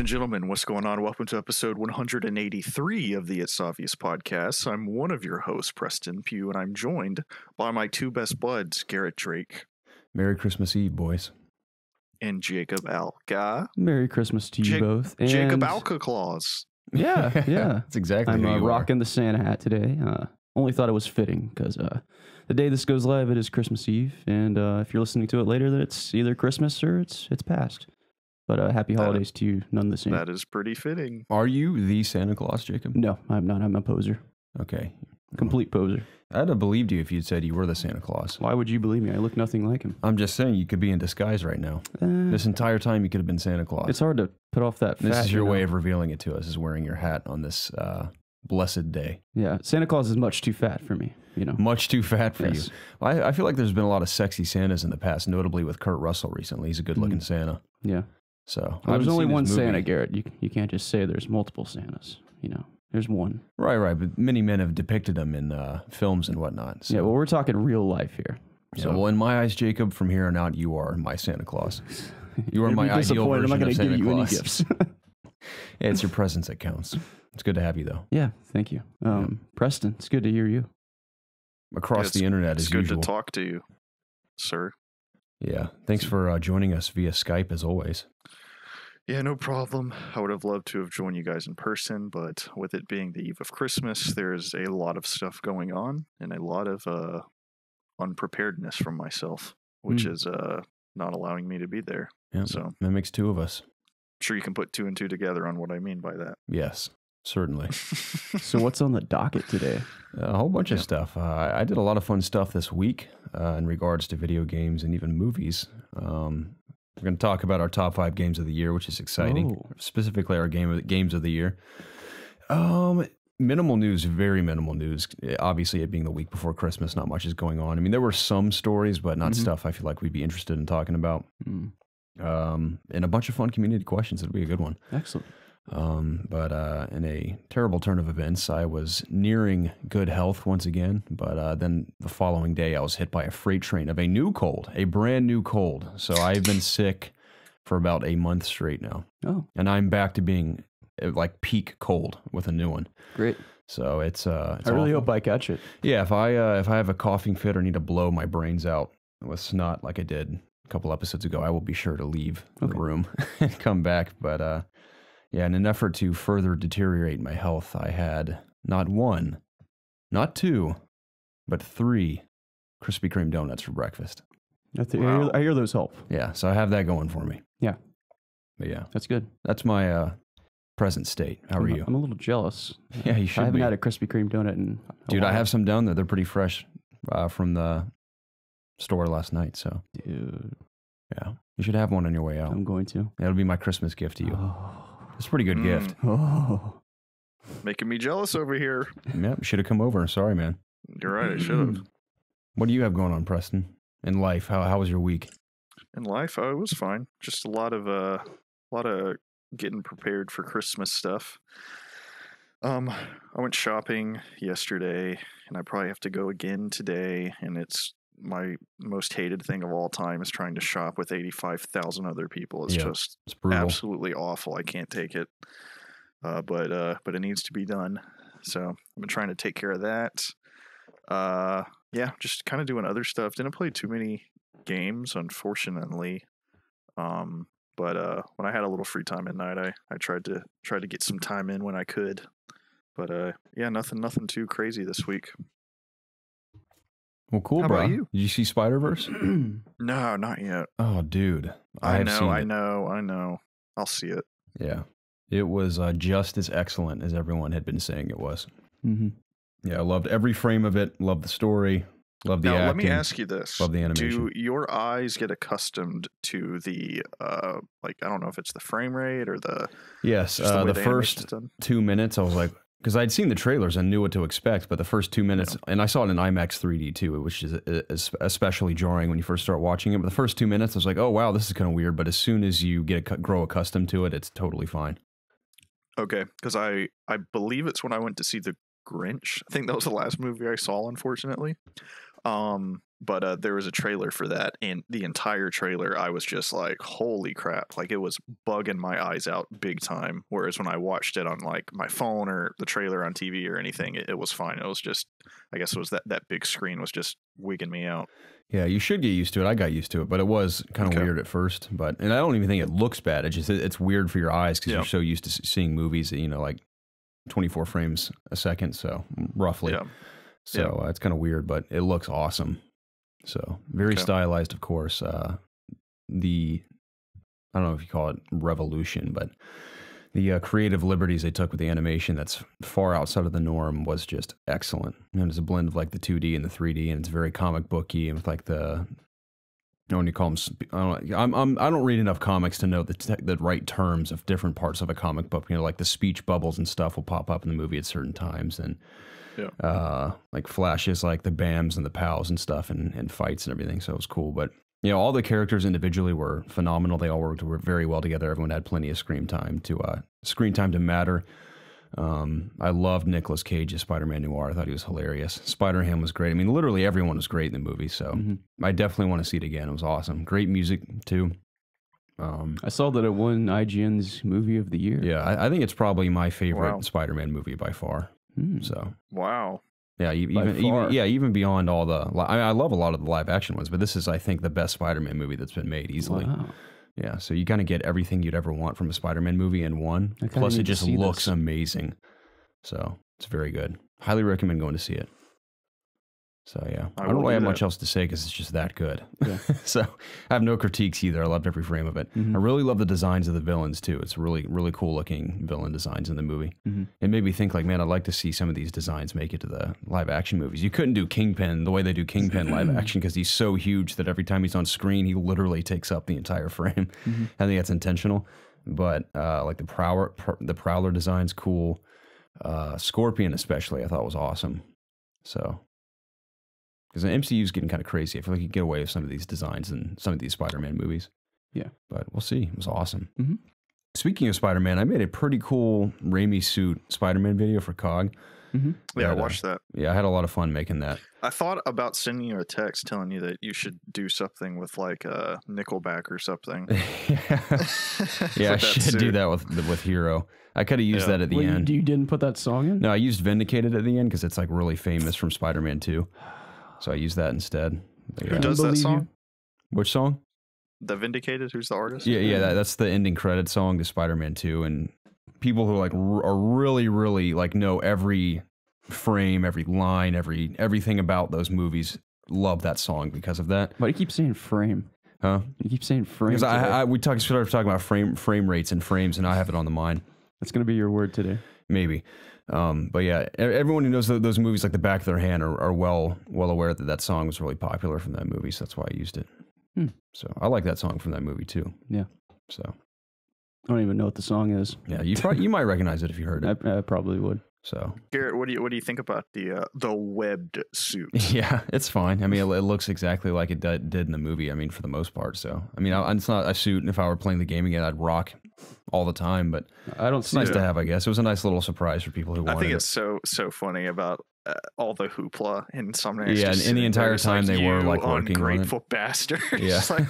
and gentlemen, what's going on? Welcome to episode 183 of the It's Obvious podcast. I'm one of your hosts, Preston Pugh, and I'm joined by my two best buds, Garrett Drake. Merry Christmas Eve, boys. And Jacob Alka. Merry Christmas to you both. And Jacob Alka Claus. Yeah. That's exactly I'm who you rocking the Santa hat today. Only thought it was fitting because the day this goes live, it is Christmas Eve. And if you're listening to it later, then it's either Christmas or it's past. But happy holidays to you, none the same. That is pretty fitting. Are you the Santa Claus, Jacob? No, I'm not. I'm a poser. Okay. Complete poser. I'd have believed you if you'd said you were the Santa Claus. Why would you believe me? I look nothing like him. I'm just saying you could be in disguise right now. This entire time you could have been Santa Claus. It's hard to put off that fat. This is your way of revealing it to us, is wearing your hat on this blessed day. Yeah, Santa Claus is much too fat for me, you know. Much too fat for Yes. you. Well, I feel like there's been a lot of sexy Santas in the past, notably with Kurt Russell recently. He's a good-looking Santa. Yeah. So Well, there's only one Santa, movie. Garrett. You can't just say there's multiple Santas, you know. There's one. Right, but many men have depicted him in films and whatnot. So. Yeah, well, we're talking real life here. Yeah, So well, in my eyes, Jacob, from here on out, you are my Santa Claus. You are you'll my be ideal disappointed. version I'm not of going to Santa give you any Claus. gifts. Yeah, it's your presence that counts. It's good to have you, though. Yeah, thank you. Preston, it's good to hear you. Across the internet, It's as good usual. to talk to you, sir. Yeah, thanks for joining us via Skype, as always. Yeah, no problem. I would have loved to have joined you guys in person, but with it being the eve of Christmas, there's a lot of stuff going on and a lot of unpreparedness from myself, which is not allowing me to be there. Yeah, So that makes two of us. I'm sure you can put two and two together on what I mean by that. Yes, certainly. So what's on the docket today? A whole bunch of stuff. I did a lot of fun stuff this week in regards to video games and even movies. We're going to talk about our top 5 games of the year, which is exciting. Oh. Specifically, our games of the year. Minimal news, very minimal news. Obviously, it being the week before Christmas, not much is going on. I mean, there were some stories, but not stuff I feel like we'd be interested in talking about. And a bunch of fun community questions. It'll be a good one. Excellent. But in a terrible turn of events, I was nearing good health once again. But then the following day, I was hit by a freight train of a brand new cold. So I've been sick for about a month straight now. Oh, And I'm back to being like peak cold with a new one. great. So it's I really awful. hope I catch it. Yeah, if I have a coughing fit or need to blow my brains out with snot like I did a couple episodes ago, I will be sure to leave the room and come back. But yeah, in an effort to further deteriorate my health, I had not 1, not 2, but 3 Krispy Kreme donuts for breakfast. Wow. I hear those help. Yeah, so I have that going for me. Yeah. But yeah, That's good. that's my present state. How are you? I'm a little jealous. Yeah, you I should haven't be. had a Krispy Kreme donut in a Dude, I while. have some down there. They're pretty fresh from the store last night. So Dude, yeah, you should have one on your way out. I'm going to. That'll be my Christmas gift to you. Oh. It's a pretty good gift. Oh. Making me jealous over here. Yeah, should have come over. Sorry, man. You're right, I should have. What do you have going on, Preston? In life, how was your week? In life, it was fine. Just a lot of getting prepared for Christmas stuff. I went shopping yesterday, and I probably have to go again today. And it's my most hated thing of all time is trying to shop with 85,000 other people. It's Yeah, just It's brutal. absolutely awful. I can't take it. But it needs to be done. So I've been trying to take care of that. Yeah, just kind of doing other stuff. Didn't play too many games, unfortunately. But when I had a little free time at night, I tried to get some time in when I could. But yeah, nothing too crazy this week. Well, cool, How bro. about you? Did you see Spider-Verse? No, not yet. Oh, dude. I have seen know. it. I'll see it. Yeah. It was just as excellent as everyone had been saying it was. Yeah, I loved every frame of it. Loved the story. Loved the Now, acting. let me ask you this. Love the animation. Do your eyes get accustomed to the, I don't know if it's the frame rate or the... Yes, just way the the first animation's done? 2 minutes, I was like, because I'd seen the trailers and knew what to expect, but the first 2 minutes, and I saw it in IMAX 3D too, which is especially jarring when you first start watching it. But the first 2 minutes, I was like, oh wow, this is kind of weird. But as soon as you grow accustomed to it, it's totally fine. Okay, because I believe it's when I went to see The Grinch. I think that was the last movie I saw, unfortunately. But there was a trailer for that, and the entire trailer, I was just like, holy crap. Like, it was bugging my eyes out big time. Whereas when I watched it on like my phone or the trailer on TV or anything, it was fine. It was just, I guess it was that big screen was just wigging me out. Yeah, you should get used to it. I got used to it, but it was kind of weird at first. And I don't even think it looks bad. It's weird for your eyes because you're so used to seeing movies, you know, like 24 frames a second, so roughly. Yeah. So it's kind of weird, but it looks awesome. So very stylized, of course. I don't know if you call it revolution, but the creative liberties they took with the animation that's far outside of the norm was just excellent. And it's a blend of like the 2D and the 3D, and it's very comic booky, and with like the, you know, when you call them, I don't read enough comics to know the right terms of different parts of a comic book. You know, like the speech bubbles and stuff will pop up in the movie at certain times, and like flashes like the BAMs and the POWs and stuff, and fights and everything. So it was cool. But you know, all the characters individually were phenomenal. They all worked very well together. Everyone had plenty of screen time to matter. I loved Nicolas Cage as Spider-Man Noir. I thought he was hilarious. Spider-Ham was great. I mean, literally everyone was great in the movie. So I definitely want to see it again. It was awesome. Great music too. I saw that it won IGN's Movie of the Year. Yeah, I think it's probably my favorite Spider-Man movie by far. So wow. Yeah, even beyond all the, I love a lot of the live action ones, but this is, I think, the best Spider-Man movie that's been made easily. Wow. Yeah, so you kind of get everything you'd ever want from a Spider-Man movie in one. Plus, it just looks amazing. So it's very good. Highly recommend going to see it. So yeah, I don't really have much else to say because it's just that good. Yeah. So I have no critiques either. I loved every frame of it. I really love the designs of the villains too. It's really, really cool looking villain designs in the movie. It made me think like, man, I'd like to see some of these designs make it to the live action movies. You couldn't do Kingpin the way they do Kingpin live action because he's so huge that every time he's on screen, he literally takes up the entire frame. I think that's intentional. But like the Prowler design's cool. Scorpion especially, I thought was awesome. So. Because the MCU is getting kind of crazy. I feel like you can get away with some of these designs in some of these Spider-Man movies. Yeah. But we'll see. It was awesome. Speaking of Spider-Man, I made a pretty cool Raimi suit Spider-Man video for COG. Yeah, I watched that. Yeah, I had a lot of fun making that. I thought about sending you a text telling you that you should do something with like a Nickelback or something. Yeah, I should do that with Hero. I could have used that at the end. You didn't put that song in? No, I used Vindicated at the end because it's like really famous from Spider-Man 2. So I used that instead. Who does that song? Which song? The Vindicated? Who's the artist? Yeah, that's the ending credit song to Spider-Man 2. And people who like are really, really like know every frame, every line, everything about those movies love that song because of that. Why do you keep saying frame? Huh? You keep saying frame. Because we started talking about frame rates and frames, and I have it on the mind. That's gonna be your word today. Maybe. But yeah, everyone who knows those movies like the back of their hand are well aware that song was really popular from that movie, so that's why I used it. So I like that song from that movie too. Yeah. So I don't even know what the song is. Yeah, you might recognize it if you heard it. I probably would. So Garrett, what do you think about the webbed suit? Yeah, it's fine. I mean, it looks exactly like it did in the movie. I mean, for the most part. So I mean, it's not a suit. And if I were playing the game again, I'd rock all the time. But it's nice to have, I guess. It was a nice little surprise for people who wanted it. I think it's so funny about all the hoopla and Insomniac. Yeah, and the entire time they were like working on it. Ungrateful bastards. Yeah, it's like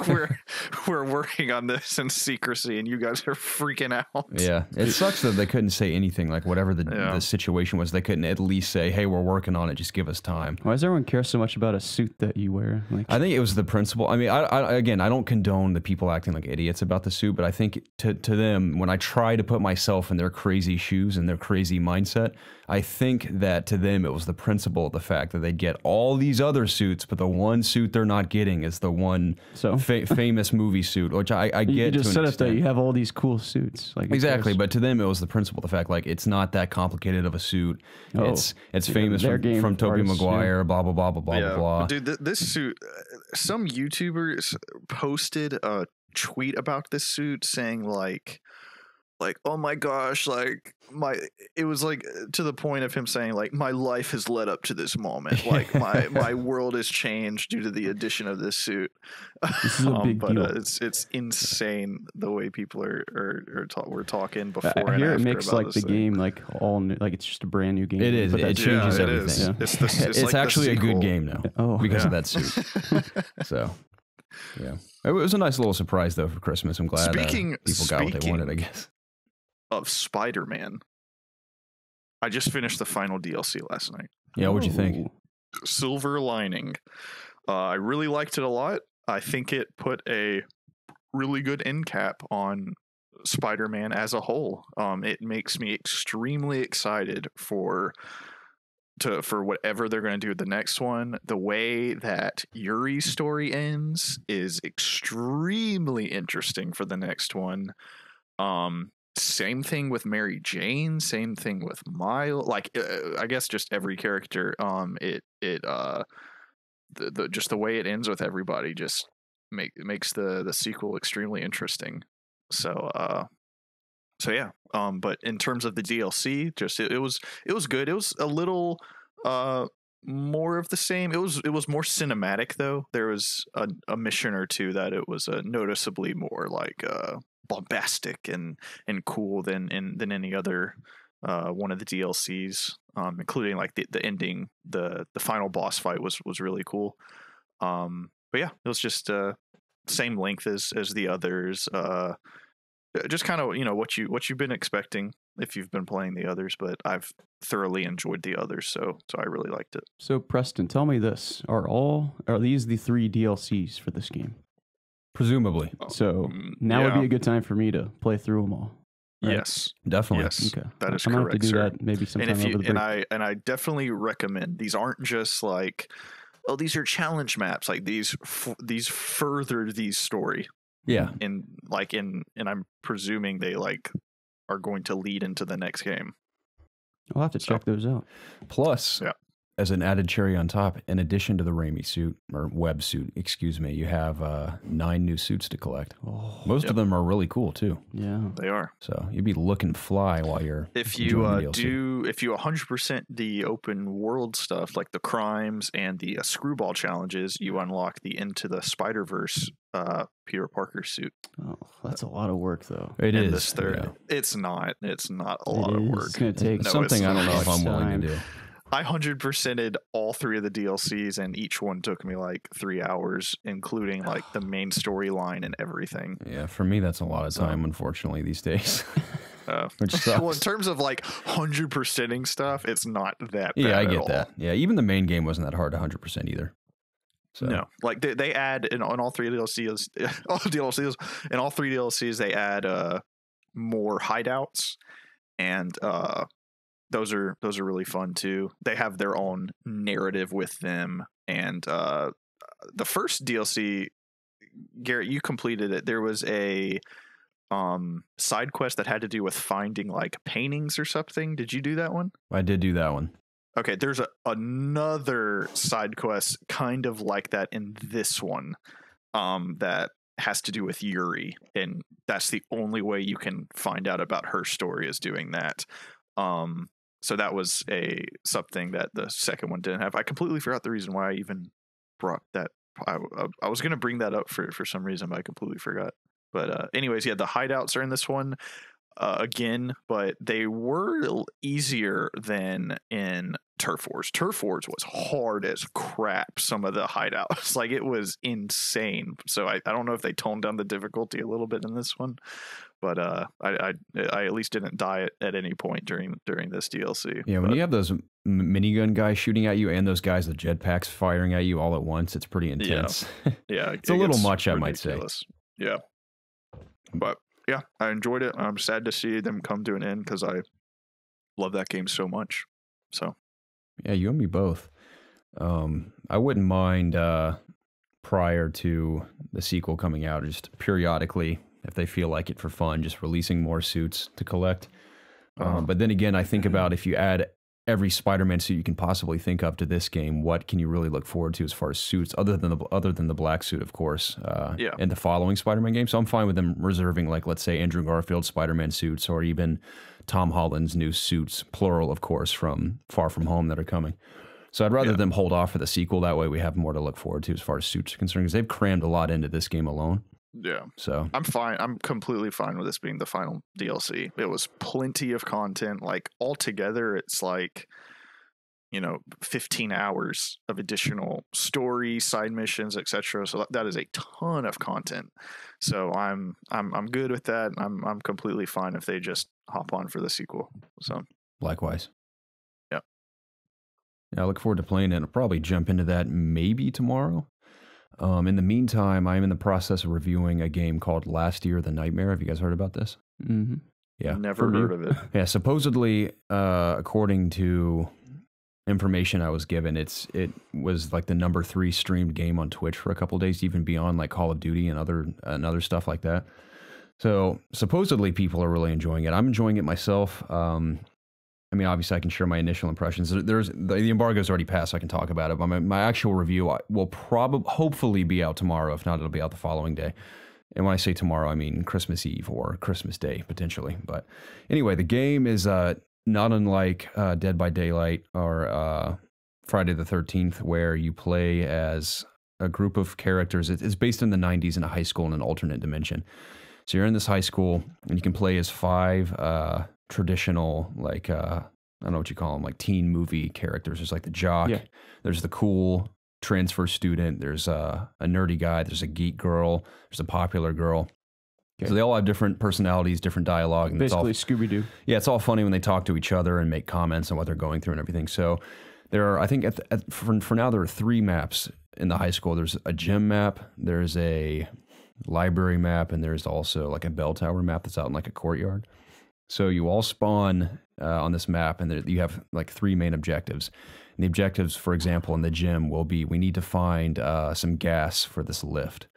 we're working on this in secrecy, and you guys are freaking out. Yeah, it sucks that they couldn't say anything. Like whatever the situation was, they couldn't at least say, "Hey, we're working on it. Just give us time." Why does everyone care so much about a suit that you wear? Like, I think it was the principle. I mean, I don't condone the people acting like idiots about the suit, but I think to them, when I try to put myself in their crazy shoes and their crazy mindset, I think that to them it was the principle of the fact that they get all these other suits, but the one suit they're not getting is the one famous movie suit, which I get. You just to an said it that you have all these cool suits, like exactly. But to them, it was the principle of the fact like it's not that complicated of a suit. It's famous from Tobey Maguire. Blah blah blah blah blah blah. Dude, this suit. Some YouTubers posted a tweet about this suit saying like, like, oh my gosh, like it was like to the point of him saying like, my life has led up to this moment. Like my world has changed due to the addition of this suit. This is a big deal. It's insane the way people we're talking before. I and hear it after makes about like this the thing. game like all new, like it's just a brand new game. It is. But It that's- changes it everything. is. Yeah. It's It's like actually the a good sequel. game now Oh, because yeah. of that suit. So, yeah, it was a nice little surprise though for Christmas. I'm glad people got what they wanted, I guess. Of Spider-Man, I just finished the final DLC last night. Yeah, what'd you think? Ooh. Silver Lining. I really liked it a lot. I think it put a really good end cap on Spider-Man as a whole. It makes me extremely excited for whatever they're going to do with the next one. The way that Yuri's story ends is extremely interesting for the next one. Same thing with Mary Jane, same thing with Miles. Like I guess just every character. Just the way it ends with everybody just makes the sequel extremely interesting. So yeah. But in terms of the DLC, just it was good. It was a little more of the same. It was more cinematic though. There was a mission or two that it was noticeably more like bombastic and cool than any other one of the DLCs, including like the ending, the final boss fight was really cool. But yeah, it was just same length as the others. Just kind of what you've been expecting if you've been playing the others, but I've thoroughly enjoyed the others, so I really liked it. So Preston, tell me this: are these the 3 DLCs for this game? Presumably, So now would be a good time for me to play through them all. Right? Yes, definitely. yes, Okay. that is I might correct, have to do sir. that maybe sometime over the break. And I definitely recommend, these aren't just like, oh, these are challenge maps. Like these further these story. Yeah, And I'm presuming they like are going to lead into the next game. I'll have to check those out. plus, Yeah. as an added cherry on top, in addition to the Raimi suit, or web suit, excuse me, you have 9 new suits to collect. Oh, Most of them are really cool too. yeah. They are. So you'd be looking fly while you're If you enjoying the DLC. if you 100% the open world stuff like the crimes and the screwball challenges, you unlock the Into the Spider-Verse Peter Parker suit. Oh, that's a lot of work though. It in is this third. yeah. It's not a It lot of is. work. It's going to take No, Something it's I don't know not. if I'm willing to do. I 100%ed all 3 of the DLCs, and each one took me like 3 hours, including like the main storyline and everything. Yeah, for me that's a lot of time, unfortunately, these days. Which sucks. Well, in terms of like 100%ing stuff, it's not that bad. Yeah, I at get all. that. Yeah, even the main game wasn't that hard 100% either. So No, like they add on all 3 DLCs, in all 3 DLCs they add more hideouts, and those are really fun too. They have their own narrative with them, and the first DLC, Garrett, you completed it. There was a side quest that had to do with finding like paintings or something. Did you do that one? I did do that one. Okay, there's another side quest kind of like that in this one, that has to do with Yuri, and that's the only way you can find out about her story is doing that. So that was something that the second one didn't have. I completely forgot the reason why I even brought that. I was going to bring that up for some reason, but I completely forgot. But anyways, yeah, the hideouts are in this one again, but they were easier than in Turf Wars. Turf Wars was hard as crap, some of the hideouts. Like, it was insane. So I don't know if they toned down the difficulty a little bit in this one, but I at least didn't die at any point during this DLC. Yeah, when you have those minigun guys shooting at you and those guys with jetpacks firing at you all at once, it's pretty intense. Yeah, it's a little gets much, I might say. ridiculous. Yeah, but yeah, I enjoyed it. I'm sad to see them come to an end because I love that game so much. So yeah, you and me both. I wouldn't mind prior to the sequel coming out, just periodically, if they feel like it for fun, just releasing more suits to collect. But then again, I think about if you add every Spider-Man suit you can possibly think of to this game. What can you really look forward to as far as suits, other than the black suit, of course, in the following Spider-Man games? So I'm fine with them reserving, like, let's say, Andrew Garfield's Spider-Man suits, or even Tom Holland's new suits, plural, of course, from Far From Home that are coming. So I'd rather them hold off for the sequel. That way we have more to look forward to as far as suits are concerned, because they've crammed a lot into this game alone. Yeah. So I'm fine. I'm completely fine with this being the final DLC. It was plenty of content. Like, altogether, it's like, 15 hours of additional story, side missions, etc. So that is a ton of content. So I'm good with that. I'm completely fine if they just hop on for the sequel. So likewise. Yeah. Yeah, I look forward to playing it. I'll probably jump into that maybe tomorrow. In the meantime, I'm in the process of reviewing a game called Last Year the Nightmare. Have you guys heard about this? Mm-hmm. Yeah. Never heard of it. Yeah, supposedly, according to information I was given, it was like the number 3 streamed game on Twitch for a couple of days, even beyond like Call of Duty and other stuff like that. So supposedly people are really enjoying it. I'm enjoying it myself. I mean, obviously, I can share my initial impressions. The embargo's already passed, so I can talk about it. But my actual review will hopefully be out tomorrow. If not, it'll be out the following day. And when I say tomorrow, I mean Christmas Eve or Christmas Day, potentially. But anyway, the game is not unlike Dead by Daylight or Friday the 13th, where you play as a group of characters. It's based in the 90s in a high school in an alternate dimension. So you're in this high school, and you can play as 5 traditional, like, I don't know what you call them, like teen movie characters. There's like the jock, there's the cool transfer student, there's a nerdy guy, there's a geek girl, there's a popular girl. Okay. So they all have different personalities, different dialogue. And basically Scooby-Doo. Yeah, it's all funny when they talk to each other and make comments on what they're going through and everything. So there are, I think for now, there are 3 maps in the high school. There's a gym map, there's a library map, and there's also like a bell tower map that's out in like a courtyard. So you all spawn on this map, and you have like 3 main objectives. And the objectives, for example, in the gym will be, we need to find some gas for this lift.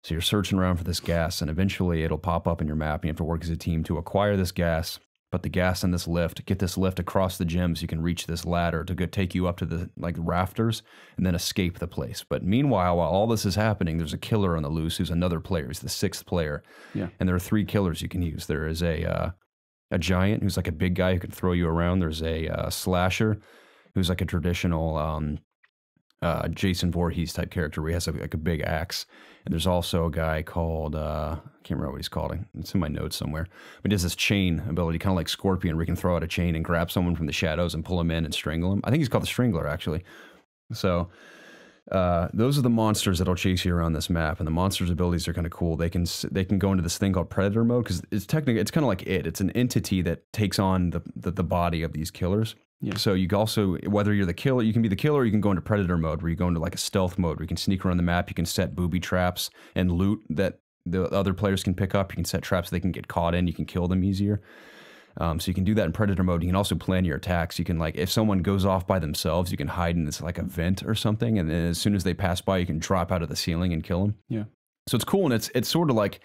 So you're searching around for this gas, and eventually it'll pop up in your map, and you have to work as a team to acquire this gas, put the gas in this lift, get this lift across the gym so you can reach this ladder to go take you up to the like rafters, and then escape the place. But meanwhile, while all this is happening, there's a killer on the loose who's another player. He's the 6th player. Yeah. And there are 3 killers you can use. There is a giant who's like a big guy who can throw you around. There's a slasher who's like a traditional Jason Voorhees type character where he has like a big axe. And there's also a guy called, I can't remember what he's called. It's in my notes somewhere. But he has this chain ability, kind of like Scorpion, where he can throw out a chain and grab someone from the shadows and pull him in and strangle him. I think he's called the Strangler, actually. So those are the monsters that'll chase you around this map, and the monsters' abilities are kind of cool. They can go into this thing called Predator mode, because it's kind of like it's an entity that takes on the body of these killers. Yeah. So you can also, whether you're the killer, you can be the killer, or you can go into Predator mode, where you go into like a stealth mode, where you can sneak around the map, you can set booby traps and loot that the other players can pick up. You can set traps they can get caught in, you can kill them easier. So you can do that in Predator mode. You can also plan your attacks. You can, like, if someone goes off by themselves, you can hide in this like a vent or something, and then as soon as they pass by, you can drop out of the ceiling and kill them. Yeah. So it's cool, and it's sort of like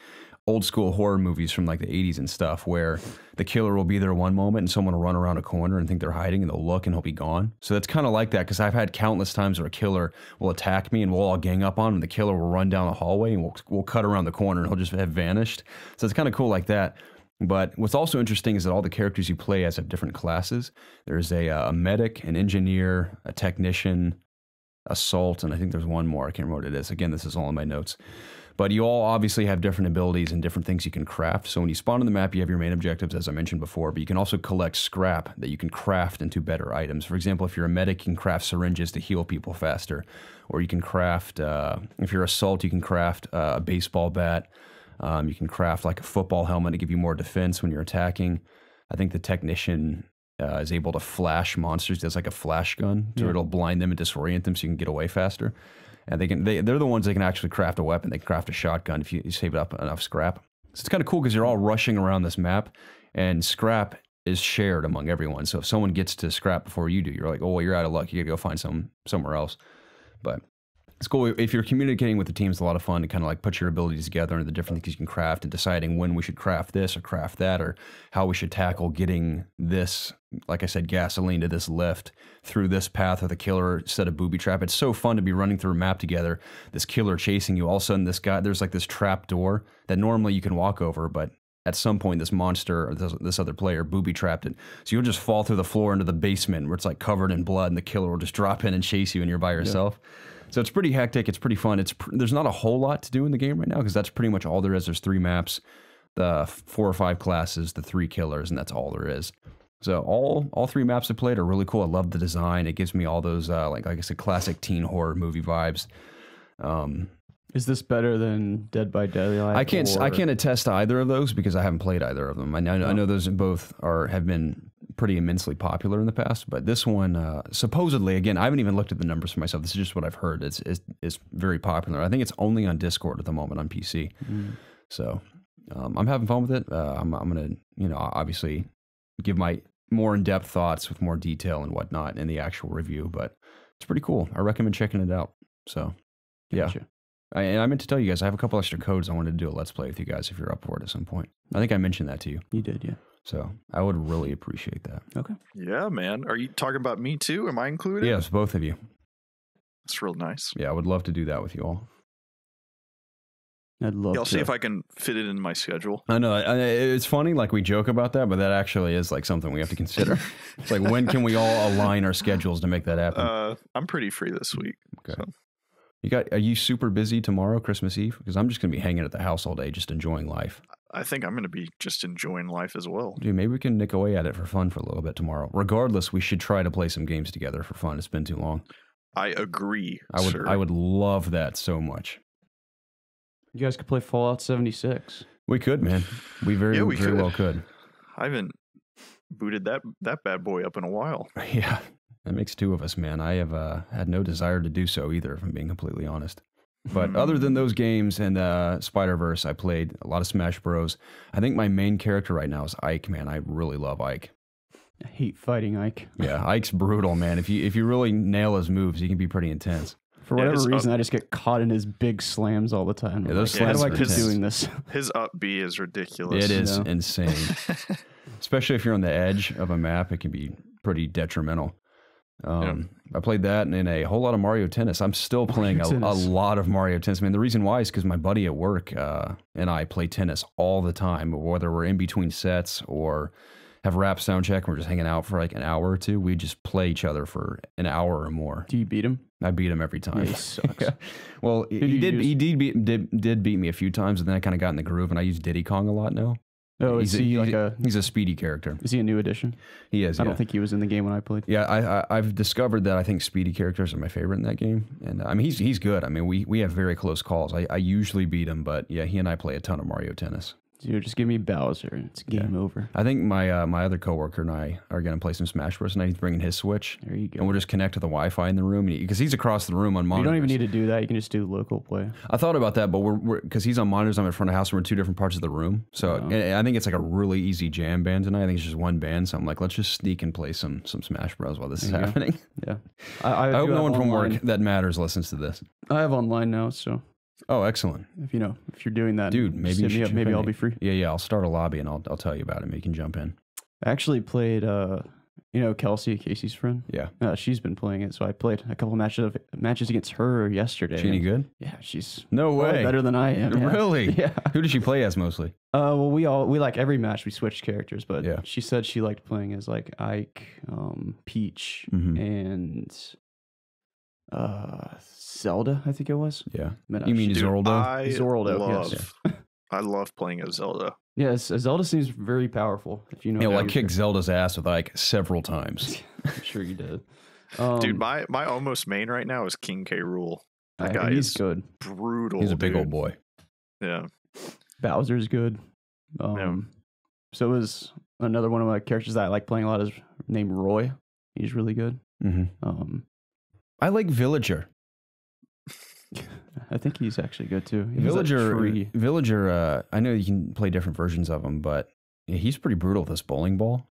old school horror movies from like the 80s and stuff, where the killer will be there one moment and someone will run around a corner and think they're hiding, and they'll look and he'll be gone. So that's kind of like that, because I've had countless times where a killer will attack me and we'll all gang up on him, and the killer will run down the hallway and we'll cut around the corner and he'll just have vanished. So it's kind of cool like that. But what's also interesting is that all the characters you play as have different classes. There's a medic, an engineer, a technician, assault, and I think there's one more. I can't remember what it is. Again, this is all in my notes. But you all obviously have different abilities and different things you can craft. So when you spawn on the map, you have your main objectives, as I mentioned before, but you can also collect scrap that you can craft into better items. For example, if you're a medic, you can craft syringes to heal people faster. Or you can craft, if you're assault, you can craft a baseball bat. You can craft like a football helmet to give you more defense when you're attacking. I think the technician is able to flash monsters. There's like a flash gun, so it'll blind them and disorient them so you can get away faster. And they're the ones that can actually craft a weapon. They can craft a shotgun if you save up enough scrap. So it's kind of cool because you're all rushing around this map, and scrap is shared among everyone. So if someone gets to scrap before you do, you're like, oh, well, you're out of luck. You gotta go find somewhere else. But It's cool if you're communicating with the team. It's a lot of fun to kind of like put your abilities together and the different things you can craft, and deciding when we should craft this or craft that, or how we should tackle getting this, like I said, gasoline to this lift through this path with a killer instead of booby trap. It's so fun to be running through a map together, this killer chasing you. All of a sudden, there's like this trap door that normally you can walk over, but at some point this monster or this other player booby trapped it. So you'll just fall through the floor into the basement where it's like covered in blood, and the killer will just drop in and chase you, and you're by yourself. So it's pretty hectic. It's pretty fun. There's not a whole lot to do in the game right now because that's pretty much all there is. There's 3 maps, the 4 or 5 classes, the 3 killers, and that's all there is. So all 3 maps I played are really cool. I love the design. It gives me all those like I said, classic teen horror movie vibes. Is this better than Dead by Daylight? I can't attest to either of those because I haven't played either of them. I know those both have been pretty immensely popular in the past, but this one supposedly, again, I haven't even looked at the numbers for myself. This is just what I've heard. It's very popular. I think it's only on Discord at the moment on PC. So I'm having fun with it. I'm gonna obviously give my more in-depth thoughts with more detail and whatnot in the actual review, but it's pretty cool. I recommend checking it out. So yeah. Gotcha. And I meant to tell you guys, I have a couple extra codes I wanted to do a Let's Play with you guys if you're up for it at some point. I think I mentioned that to you. You did, yeah. So I would really appreciate that. Okay. Yeah, man. Are you talking about me too? Am I included? Yes, both of you. That's real nice. Yeah, I would love to do that with you all. I'd love I'll to. see if I can fit it in my schedule. I know. It's funny, like we joke about that, but that actually is like something we have to consider. It's like, when can we all align our schedules to make that happen? I'm pretty free this week. Okay. So. Are you super busy tomorrow, Christmas Eve? Because I'm just going to be hanging at the house all day, just enjoying life. I think I'm going to be just enjoying life as well. Dude, maybe we can nick away at it for fun for a little bit tomorrow. Regardless, we should try to play some games together for fun. It's been too long. I agree. I would love that so much. You guys could play Fallout 76. We could, man. We very well could. I haven't booted that bad boy up in a while. Yeah, that makes 2 of us, man. I have had no desire to do so either, if I'm being completely honest. But other than those games and Spider-Verse, I played a lot of Smash Bros. I think my main character right now is Ike, man. I really love Ike. I hate fighting Ike. Yeah, Ike's brutal, man. If you really nail his moves, he can be pretty intense. For whatever reason, I just get caught in his big slams all the time. Yeah, those slams how do I are keep intense. doing this? His up B is ridiculous. It is insane. Especially if you're on the edge of a map, it can be pretty detrimental. I played that and a whole lot of Mario Tennis. I'm still playing a lot of Mario Tennis. Man, the reason why is because my buddy at work and I play tennis all the time, whether we're in between sets or have rap sound check and we're just hanging out for like an hour or 2. We just play each other for an hour or more. Do you beat him? I beat him every time. Yeah, he sucks. Well, he did beat me a few times, and then I kind of got in the groove, and I use Diddy Kong a lot now. Oh, he's a speedy character. Is he a new addition? He is. I don't think he was in the game when I played. Yeah, I've discovered that I think speedy characters are my favorite in that game, and I mean he's good. I mean we have very close calls. I usually beat him, but yeah, he and I play a ton of Mario Tennis. Dude, just give me Bowser and it's game over. I think my my other coworker and I are going to play some Smash Bros. Tonight. He's bringing his Switch. There you go. And we'll just connect to the Wi-Fi in the room because he's across the room on monitors. You don't even need to do that. You can just do local play. I thought about that, but we're because he's on monitors. I'm in front of the house. We're in 2 different parts of the room. So and I think it's like a really easy jam band tonight. I think it's just one band. So I'm like, let's just sneak and play some Smash Bros. While this is happening. Yeah. I hope no one from work that matters listens to this. I have online now, so. Oh, excellent. If you're doing that, dude, maybe you should maybe I'll be free. Yeah, I'll start a lobby and I'll tell you about it. Maybe you can jump in. I actually played, Kelsey, Casey's friend. Yeah, she's been playing it, so I played a couple matches against her yesterday. She any good? Yeah, she's no way better than I am. Yeah. Really? Yeah. Who does she play as mostly? Well, we like every match we switched characters, but she said she liked playing as like Ike, Peach, and Zelda, I think it was. Yeah. You mean Zorlda? Zorlda, yes. I love playing as Zelda. Yes, Zelda seems very powerful. If you know. Yeah, well, I kicked Zelda's ass with Ike several times. I'm sure you did. Dude, my almost main right now is King K. Rool. That guy he's is good. Brutal. He's a big old boy. Yeah. Bowser's good. So is another one of my characters that I like playing a lot is named Roy. He's really good. Mm-hmm. I like Villager. I think he's actually good too. Villager. I know you can play different versions of him, but he's pretty brutal with this bowling ball.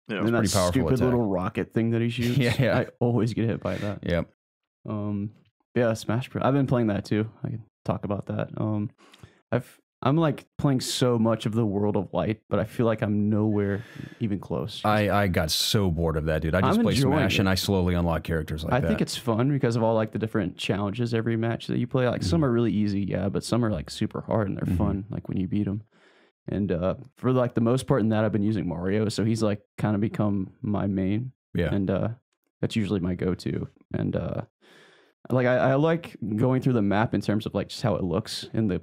Yeah, it's pretty powerful. Stupid attack. little rocket thing that he shoots. Yeah. I always get hit by that. Yep. But Yeah, Smash Bros. I've been playing that too. I can talk about that. I'm like playing so much of the World of Light, but I feel like I'm nowhere even close. I got so bored of that, dude. I just play Smash and I slowly unlock characters like that. I think it's fun because of all like the different challenges every match that you play. Like some are really easy, yeah, but some are like super hard and they're fun. Like when you beat them. And for like the most part in that, I've been using Mario, so he's like kind of become my main. Yeah, and that's usually my go-to. And like I like going through the map in terms of like just how it looks in the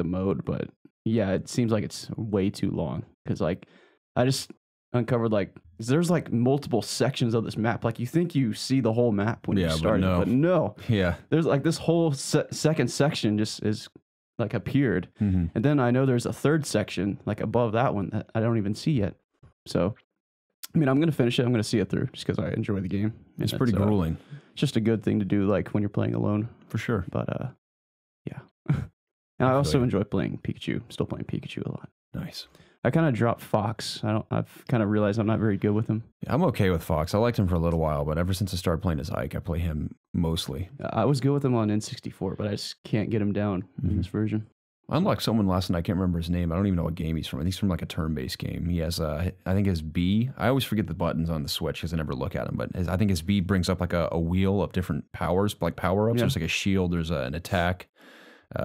mode, but yeah, it seems like it's way too long because like I just uncovered like there's like multiple sections of this map. Like you think you see the whole map when you start, but no. Yeah, there's like this whole second section just is like appeared, and then I know there's a third section like above that one that I don't even see yet. So I mean, I'm gonna finish it. I'm gonna see it through just because I enjoy the game. It's pretty grueling. It's just a good thing to do, like when you're playing alone, for sure. But yeah. And I also enjoy playing Pikachu. Still playing Pikachu a lot. Nice. I kind of dropped Fox. I've kind of realized I'm not very good with him. Yeah, I'm okay with Fox. I liked him for a little while, but ever since I started playing as Ike, I play him mostly. I was good with him on N64, but I just can't get him down in this version. I unlocked someone last night. I can't remember his name. I don't even know what game he's from. I think he's from like a turn-based game. He has, I think his B. I always forget the buttons on the Switch because I never look at them. But I think his B brings up like a wheel of different powers, like power-ups. Yeah. There's like a shield. There's an attack.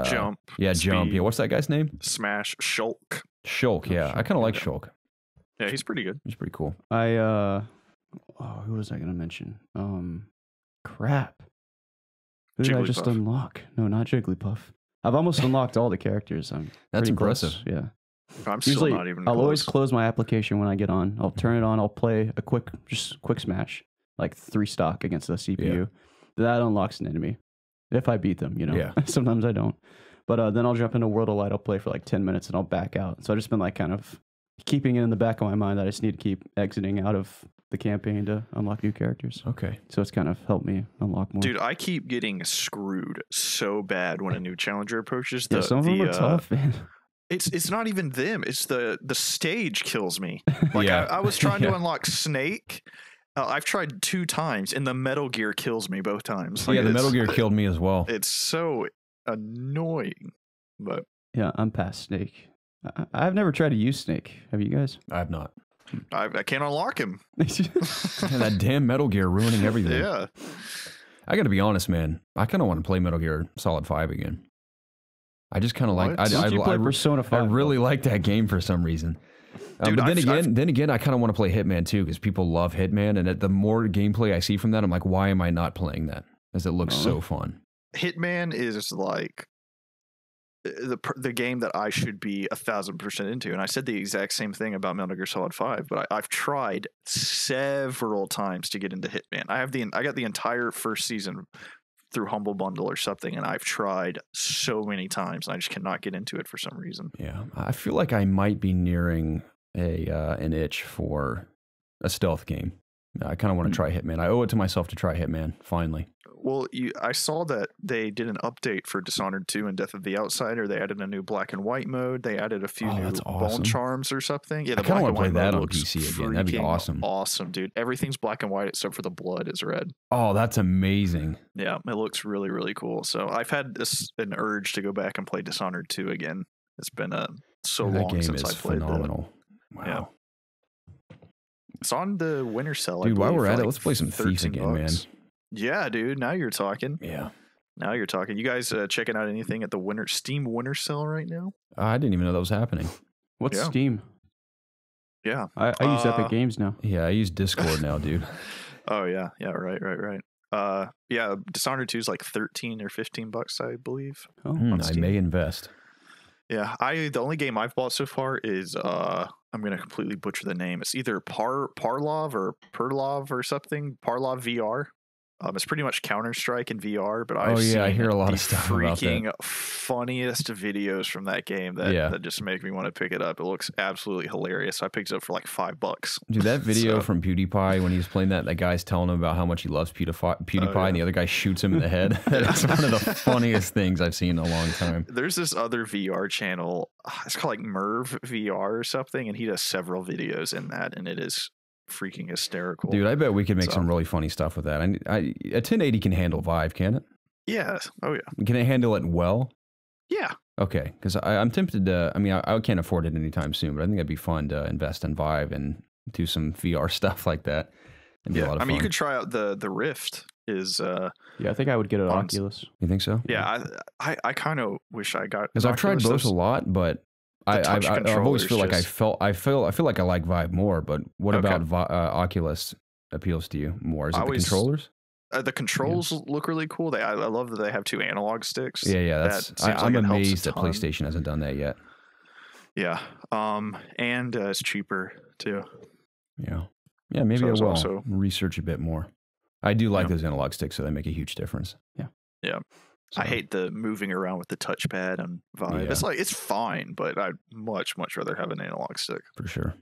Jump. Yeah, speed, jump. Yeah, what's that guy's name? Smash. Shulk. Shulk, yeah. I kind of like Shulk. Yeah, he's pretty good. He's pretty cool. Who was I going to mention? Crap. Who did I just unlock? No, not Jigglypuff. I've almost unlocked all the characters. That's impressive. Close. Yeah. I'm still not even I'll close. always close my application when I get on. I'll turn it on. I'll play a quick Smash, like 3 stock against the CPU. Yeah. That unlocks an enemy. If I beat them, you know. Yeah. Sometimes I don't. But then I'll jump into World of Light. I'll play for like 10 minutes and I'll back out. So I've just been like kind of keeping it in the back of my mind that I just need to keep exiting out of the campaign to unlock new characters. Okay. So it's kind of helped me unlock more. Dude, I keep getting screwed so bad when a new challenger approaches. Some of them are tough, man. It's not even them. It's the stage kills me. Like I was trying to unlock Snake. I've tried 2 times, and the Metal Gear kills me both times. Like, yeah, the Metal Gear killed me as well. It's so annoying. But yeah, I'm past Snake. I've never tried to use Snake. Have you guys? I have not. I can't unlock him. That damn Metal Gear ruining everything. Yeah. I got to be honest, man. I kind of want to play Metal Gear Solid 5 again. I just kind of like. I Persona 5. I really like that game for some reason. Dude, but then again, I kind of want to play Hitman too because people love Hitman, and the more gameplay I see from that, I'm like, why am I not playing that? Because it looks so fun. Hitman is like the game that I should be 1,000% into, and I said the exact same thing about Metal Gear Solid 5. But I've tried several times to get into Hitman. I got the entire first season through Humble Bundle or something, and I've tried so many times, and I just cannot get into it for some reason. Yeah, I feel like I might be nearing an itch for a stealth game. I kind of want to try Hitman. I owe it to myself to try Hitman, finally. Well, I saw that they did an update for Dishonored 2 and Death of the Outsider. They added a new black and white mode. They added a few new bone charms or something. Yeah, I kind of want to play that on PC again. That'd be awesome. Awesome, dude. Everything's black and white except for the blood is red. Oh, that's amazing. Yeah, it looks really, really cool. So I've had an urge to go back and play Dishonored 2 again. It's been so long since I played that. Phenomenal. Wow. Yeah. It's on the winter sale. Dude, while we're at it, let's play some Thief again, man. Yeah, dude. Now you're talking. Yeah. Now you're talking. You guys checking out anything at the Steam winter sale right now? I didn't even know that was happening. What's Steam? Yeah. I use Epic Games now. Yeah, I use Discord now, dude. Oh, yeah. Yeah, right. Yeah, Dishonored 2 is like 13 or 15 bucks, I believe. Oh, I may invest. Yeah, the only game I've bought so far is I'm gonna completely butcher the name. It's either Parlov or Perlov or something. Parlov VR. It's pretty much Counter-Strike in VR, but I hear a lot of stuff about that. Freaking funniest videos from that game that just make me want to pick it up. It looks absolutely hilarious. I picked it up for like $5. Dude, that video from PewDiePie when he was playing that guy's telling him about how much he loves PewDiePie and the other guy shoots him in the head. That's one of the funniest things I've seen in a long time. There's this other VR channel. It's called like Merv VR or something, and he does several videos in that, and it is freaking hysterical. Dude, I bet we could make some really funny stuff with that. A 1080 can handle Vive, can it? Yeah. Oh yeah. Can it handle it well? Yeah. Okay, because I'm tempted to. I mean, I can't afford it anytime soon, but I think it'd be fun to invest in Vive and do some VR stuff like that. It'd be a lot of I mean, fun. you could try out the Rift. Is Yeah, I think I would get an Oculus. You think so? yeah. I kind of wish I got Because I've tried both a lot, but I've always feel like I feel like I like Vive more. But what about Oculus appeals to you more? Is it the controllers? The controls look really cool. I love that they have 2 analog sticks. Yeah. I'm amazed that PlayStation hasn't done that yet. Yeah. And it's cheaper too. Yeah. Maybe I will also research a bit more. I do like those analog sticks, so they make a huge difference. Yeah. So. I hate the moving around with the touchpad and Vive. Yeah. It's fine, but I'd much rather have an analog stick. For sure.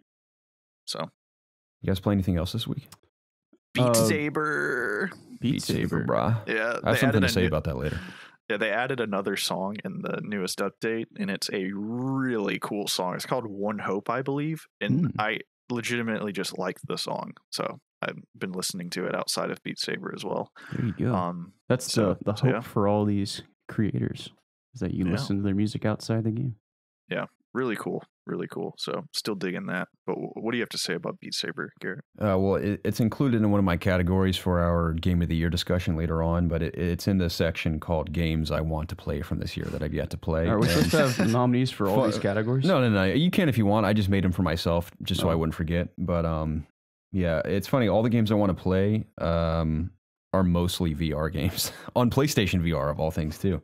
So, you guys play anything else this week? Beat Saber. Beat Saber, brah. Yeah. I have something to say about that later. Yeah, they added another song in the newest update, and it's a really cool song. It's called One Hope, I believe, and I legitimately just like the song. So I've been listening to it outside of Beat Saber as well. There you go. That's the hope for all these creators, is that you listen to their music outside the game. Yeah, really cool. Really cool. So still digging that. But what do you have to say about Beat Saber, Garrett? Well, it's included in one of my categories for our Game of the Year discussion later on, but it's in the section called Games I Want to Play from this year that I've yet to play. Are we supposed to have nominees for all these categories? No. You can if you want. I just made them for myself just so I wouldn't forget. But yeah, it's funny. All the games I want to play are mostly VR games on PlayStation VR of all things too.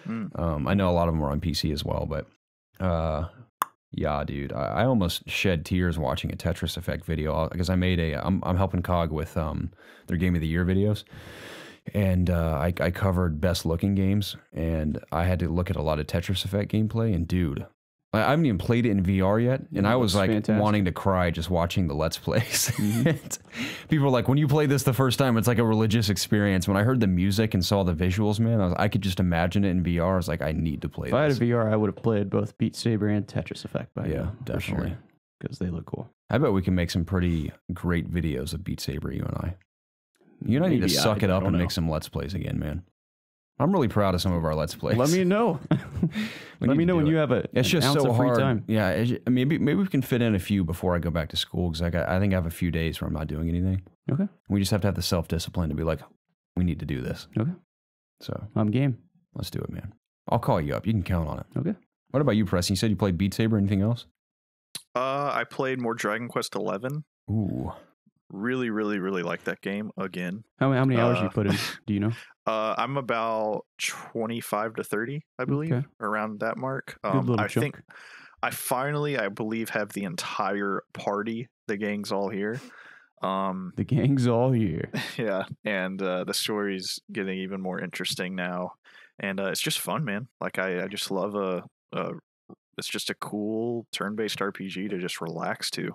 I know a lot of them are on PC as well, but yeah, dude, I almost shed tears watching a Tetris Effect video because I made I'm helping COG with their Game of the Year videos, and I covered best looking games, and I had to look at a lot of Tetris Effect gameplay, and dude, I haven't even played it in VR yet, and I was like wanting to cry just watching the Let's Plays. People were like, when you play this the first time, it's like a religious experience. When I heard the music and saw the visuals, man, I could just imagine it in VR. I was like, I need to play this. If I had a VR, I would have played both Beat Saber and Tetris Effect by now. Definitely. Because they look cool. I bet we can make some pretty great videos of Beat Saber, you and I. You and I need to suck it up and make some Let's Plays again, man. I'm really proud of some of our Let's Plays. Let me know. Let me know when you have it's just so hard. Free time. Yeah, maybe we can fit in a few before I go back to school because I think I have a few days where I'm not doing anything. Okay. We just have to have the self-discipline to be like, we need to do this. Okay. So I'm game. Let's do it, man. I'll call you up. You can count on it. Okay. What about you, Preston? You said you played Beat Saber. Anything else? I played more Dragon Quest 11. Ooh. Really like that game again. How many hours you put in? Do you know? I'm about 25 to 30, I believe, around that mark. I think I finally, I believe, have the entire party. The gang's all here. The gang's all here. Yeah, and the story's getting even more interesting now, and it's just fun, man. Like I just love it's just a cool turn-based RPG to just relax to.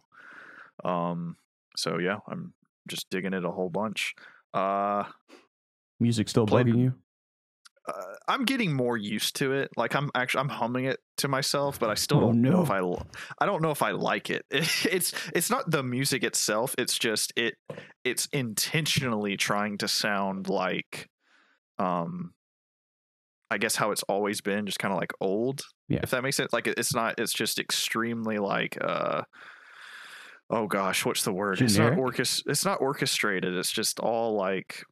So yeah, I'm just digging it a whole bunch. Music still bugging you? I'm getting more used to it. Like I'm humming it to myself, but I still don't know if I don't know if I like it. It's not the music itself. It's just it's intentionally trying to sound like, I guess how it's always been, just kind of like old. Yeah. If that makes sense. Like it's just extremely like oh gosh, what's the word? Generic? It's not orchestrated. It's just all like,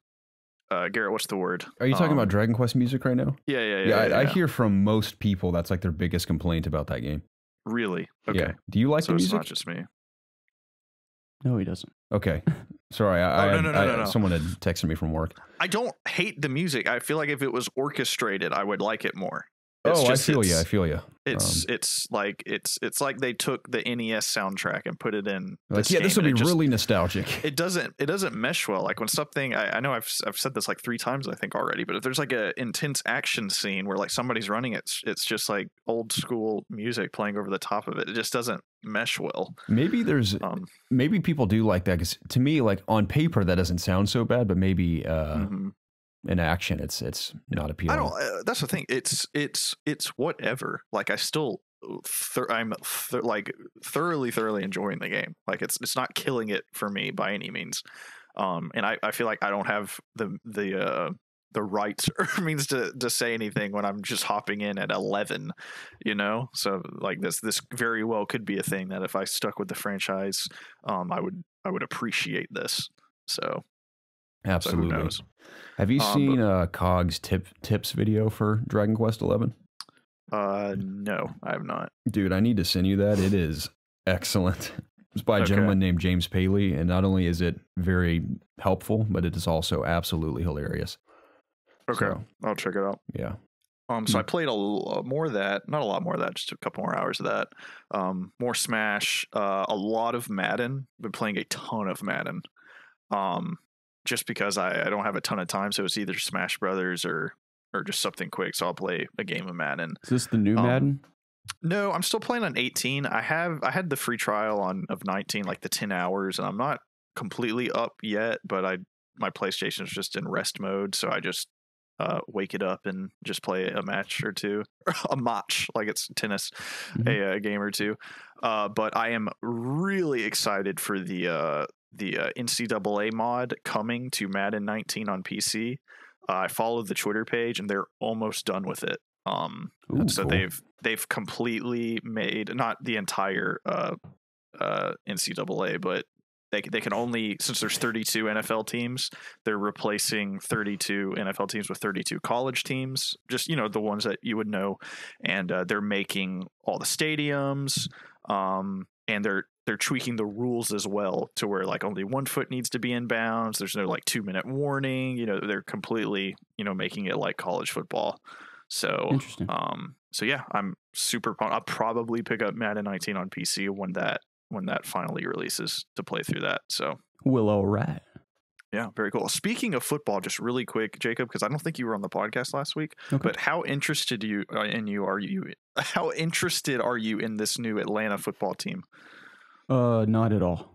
Garrett, what's the word? Are you talking about Dragon Quest music right now? Yeah. I hear from most people that's like their biggest complaint about that game. Really? Okay. Yeah. Do you like the music? It's not just me. No, he doesn't. Okay. Sorry. No. Someone had texted me from work. I don't hate the music. I feel like if it was orchestrated, I would like it more. I feel you. It's like they took the NES soundtrack and put it in. Like, yeah, this will be really nostalgic. It doesn't mesh well. Like when something, I know I've said this like 3 times I think already, but if there's like a intense action scene where like somebody's running it, it's just like old school music playing over the top of it. It just doesn't mesh well. Maybe maybe people do like that because to me, like on paper, that doesn't sound so bad, but maybe in action, it's not appealing. I don't. That's the thing. It's whatever. Like I still, I'm like thoroughly enjoying the game. Like it's not killing it for me by any means. And I feel like I don't have the the right means to say anything when I'm just hopping in at 11, you know. So like this very well could be a thing that if I stuck with the franchise, I would appreciate this. So absolutely. So who knows? Have you seen Cog's tips video for Dragon Quest 11? No, I have not. Dude, I need to send you that. It is excellent. It's by a gentleman named James Paley, and not only is it very helpful, but it is also absolutely hilarious. Okay, so, I'll check it out. Yeah. So I played a more of that, not a lot more of that, just a couple more hours of that. More Smash, a lot of Madden. Been playing a ton of Madden. Just because I don't have a ton of time, so it's either Smash Brothers or just something quick. So I'll play a game of Madden. Is this the new Madden? No, I'm still playing on 18. I had the free trial of 19, like the 10 hours, and I'm not completely up yet, but my PlayStation is just in rest mode, so I just wake it up and just play a match or two, a match like it's tennis, a game or two. But I am really excited for the NCAA mod coming to Madden 19 on PC. I followed the Twitter page, and they're almost done with it. So cool. They've completely made, not the entire NCAA, but they can only, since there's 32 NFL teams, they're replacing 32 NFL teams with 32 college teams, just, you know, the ones that you would know, and they're making all the stadiums, and they're tweaking the rules as well to where like only 1 foot needs to be in bounds. There's no like 2-minute warning. You know, they're completely, you know, making it like college football. So, interesting. So yeah, I'm super pumped. I'll probably pick up Madden 19 on PC when that finally releases to play through that. So, well, all right. Yeah, very cool. Speaking of football, just really quick, Jacob, because I don't think you were on the podcast last week. Okay. But how interested How interested are you in this new Atlanta football team? Not at all.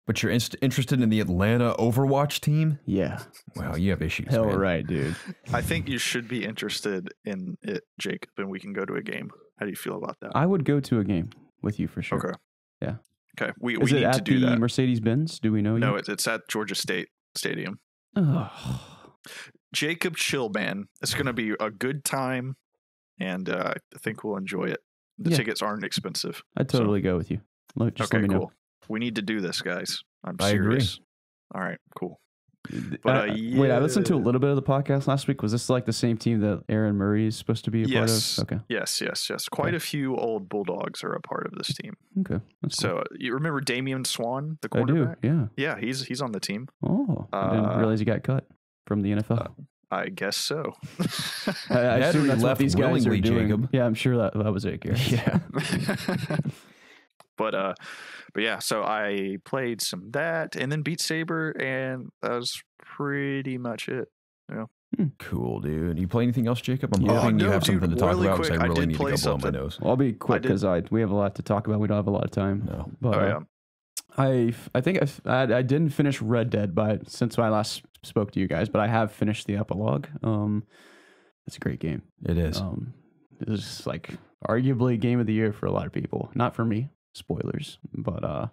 But you're interested in the Atlanta Overwatch team? Yeah. Wow, you have issues. Hell man. Right, dude. I think you should be interested in it, Jacob, and we can go to a game. How do you feel about that? I would go to a game with you for sure. Okay. Yeah. Okay. We Is need it to do that. Mercedes-Benz? Do we know? No, yet? it's at Georgia State Stadium. Oh. Jacob Chillman. It's going to be a good time, and I think we'll enjoy it. The tickets aren't expensive. I'd totally go with you. Just let me know. We need to do this, guys. I agree. All right, cool. But, wait, I listened to a little bit of the podcast last week. Was this like the same team that Aaron Murray is supposed to be a part of? Okay. Yes. Quite a few old Bulldogs are a part of this team. Okay. That's cool. So you remember Damian Swan, the quarterback? I do, yeah. Yeah, he's on the team. Oh, I didn't realize he got cut from the NFL. I guess so. I assume that's what these guys are doing. Jacob. Yeah, I'm sure that was it, Garrett. Yeah. But yeah, so I played some that and then Beat Saber, and that was pretty much it. Yeah. Cool, dude. You play anything else, Jacob? I'm hoping you have something to talk about because I really need to go blow my nose. Well, I'll be quick because we have a lot to talk about. We don't have a lot of time. No. But I think I didn't finish Red Dead since I last spoke to you guys, but I have finished the epilogue. It's a great game. It is. It's like arguably game of the year for a lot of people. Not for me. Spoilers, but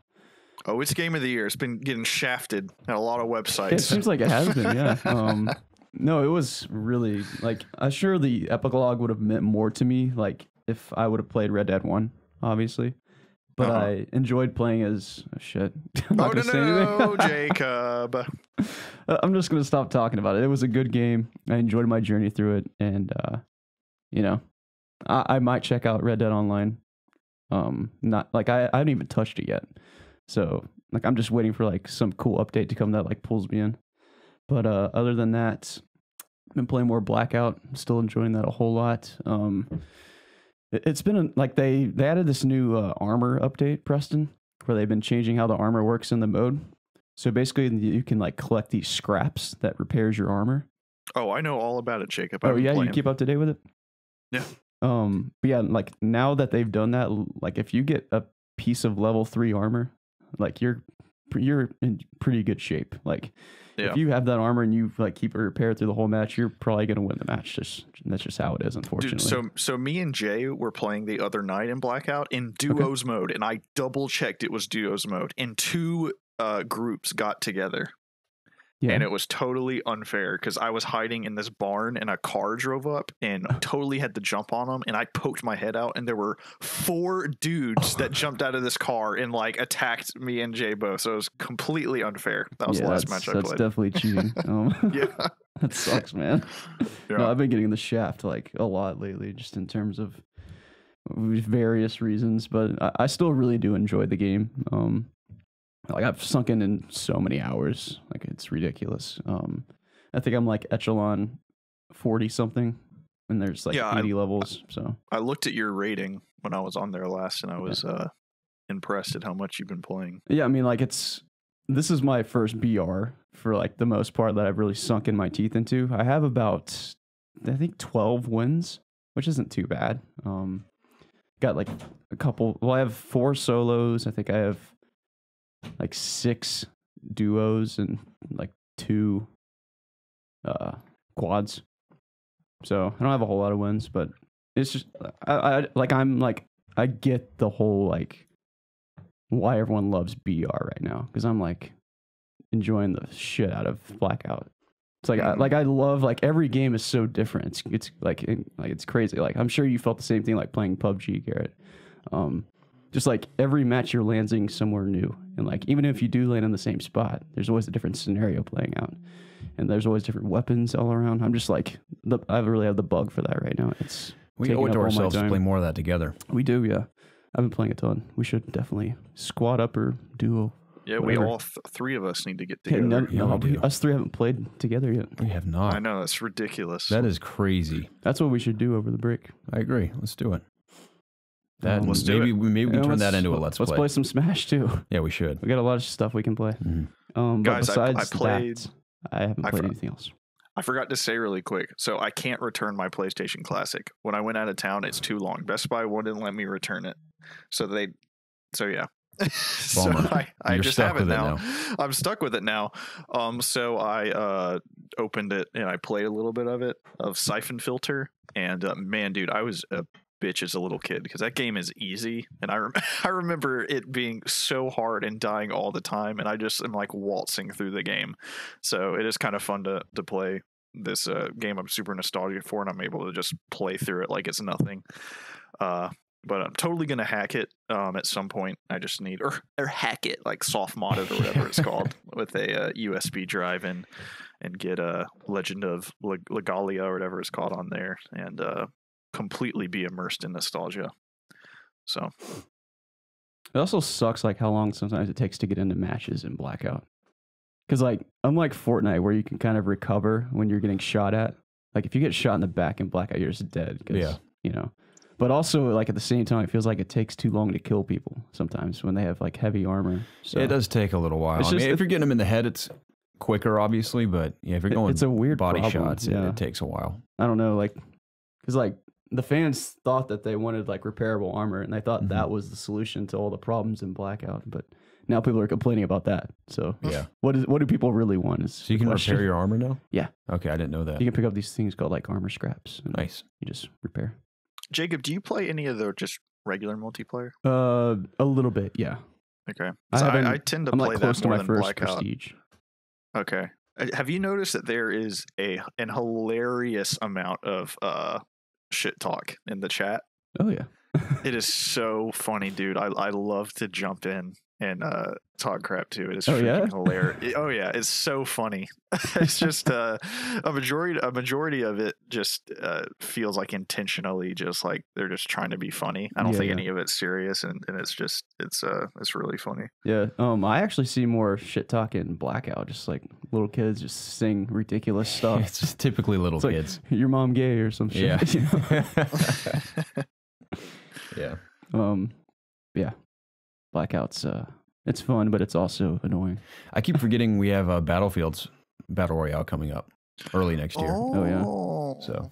it's game of the year. It's been getting shafted at a lot of websites. It seems like it has been, yeah. No, it was really like I'm sure the epilogue would have meant more to me, like if I would have played Red Dead 1, obviously. But I enjoyed playing as shit. No, Jacob. I'm just gonna stop talking about it. It was a good game. I enjoyed my journey through it, and you know, I might check out Red Dead Online. Not like I haven't even touched it yet, so like I'm just waiting for like some cool update to come that like pulls me in. But other than that, I've been playing more Blackout. I'm still enjoying that a whole lot. It's been like they added this new armor update, Preston, where they've been changing how the armor works in the mode. So basically, you can like collect these scraps that repairs your armor. Oh, I know all about it, Jacob. Oh yeah, you keep up to date with it. Yeah. But yeah, like now that they've done that, like if you get a piece of level 3 armor, like you're in pretty good shape. Like if you have that armor and you like keep it repaired through the whole match, you're probably gonna win the match. That's just how it is, unfortunately. Dude, so me and Jay were playing the other night in Blackout in duos mode, and I double checked it was duos mode, and 2 groups got together. Yeah. And it was totally unfair because I was hiding in this barn and a car drove up and totally had to jump on them. And I poked my head out and there were 4 dudes that jumped out of this car and like attacked me and Jay both. So it was completely unfair. That was the last match I played. That's definitely cheating. Yeah. That sucks, man. Yeah. No, I've been getting the shaft like a lot lately, just in terms of various reasons, but I still really do enjoy the game. Like I've sunk in so many hours, like it's ridiculous. I think I'm like echelon 40 something, and there's like 80 levels. So I looked at your rating when I was on there last, and I was impressed at how much you've been playing. Yeah, I mean, like this is my first BR for like the most part that I've really sunk in my teeth into. I have about, I think 12 wins, which isn't too bad. Got like a couple. Well, I have 4 solos. I think I have like 6 duos and like 2 quads. So I don't have a whole lot of wins, but it's just I get the whole like why everyone loves BR right now, because I'm like enjoying the shit out of Blackout. It's like I love, like, every game is so different. It's like it's crazy. Like I'm sure you felt the same thing like playing PUBG, Garrett. Just like every match you're landing somewhere new, and like even if you do land in the same spot, there's always a different scenario playing out, and there's always different weapons all around. I'm just like I really have the bug for that right now. We owe it to ourselves to play more of that together. We do, yeah. I've been playing a ton. We should definitely squad up or duo. Yeah, whatever. we all 3 of us need to get together. Us 3 haven't played together yet. We have not. I know, that's ridiculous. That is crazy. That's what we should do over the break. I agree. Let's do it. Let's do it. Maybe we can turn that into a let's play. Let's play some Smash too. Yeah, we should. We got a lot of stuff we can play. Mm-hmm. Guys, but I played. I haven't played anything else. I forgot to say really quick. So I can't return my PlayStation Classic. When I went out of town, it's too long. Best Buy wouldn't let me return it. So yeah. So I just have it now. I'm stuck with it now. So I opened it and I played a little bit of Siphon Filter, and man, dude, I was a bitch as a little kid because that game is easy, and I remember it being so hard and dying all the time, and I just am like waltzing through the game. So it is kind of fun to play this game I'm super nostalgic for, and I'm able to just play through it like it's nothing. But I'm totally gonna hack it at some point. I just need or hack it, like soft mod it or whatever it's called, with a USB drive and get a Legend of Legalia or whatever it's called on there, and completely be immersed in nostalgia. So it also sucks like how long sometimes it takes to get into matches in Blackout. Because like unlike Fortnite, where you can kind of recover when you're getting shot at, like if you get shot in the back in Blackout, you're just dead. Yeah, you know. But also, like, at the same time, it feels like it takes too long to kill people sometimes when they have, like, heavy armor. So it does take a little while. I mean, if you're getting them in the head, it's quicker, obviously. But, yeah, if you're going it's a weird body problem. shots, it takes a while. I don't know, like, because, like, the fans thought that they wanted, like, repairable armor, and they thought that was the solution to all the problems in Blackout. But now people are complaining about that. So, yeah. What do people really want? So you can repair your armor now? Yeah. Okay, I didn't know that. You can pick up these things called, like, armor scraps. Nice. You just repair. Jacob, do you play any of the just regular multiplayer? A little bit, yeah. Okay. I tend to play that more than Blackout. Prestige. Okay. Have you noticed that there is an hilarious amount of shit talk in the chat? Oh yeah. It is so funny, dude. I love to jump in and talk crap too. It is freaking hilarious. Oh yeah, it's so funny. It's just a majority of it just feels like intentionally just like they're just trying to be funny. I don't think any of it's serious, and it's just it's really funny. Yeah. I actually see more shit talk in Blackout, just like little kids just saying ridiculous stuff. It's just typically little kids. Like, your mom gay or some shit. Yeah. You know? Yeah. Yeah. Blackout's it's fun, but it's also annoying. I keep forgetting we have Battlefield's Battle Royale coming up early next year. Oh yeah. So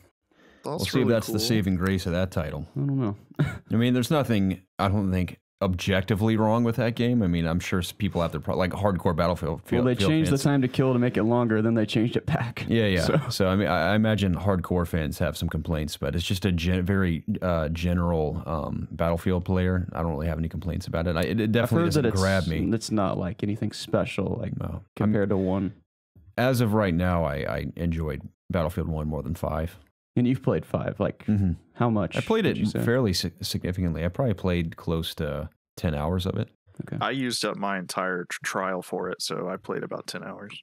we'll see really if that's cool. the saving grace of that title. I don't know. I mean, there's nothing, I don't think, objectively wrong with that game. I mean, I'm sure people have their like hardcore Battlefield. Well, they changed the time to kill to make it longer, then they changed it back. Yeah. So I mean, I imagine hardcore fans have some complaints, but it's just a very general Battlefield player. I don't really have any complaints about it. It definitely doesn't grab me. It's not like anything special, like compared to one. as of right now, I enjoyed Battlefield 1 more than 5. And you've played 5. Like, how much? I played would it you say? fairly significantly. I probably played close to 10 hours of it. Okay. I used up my entire trial for it, so I played about 10 hours.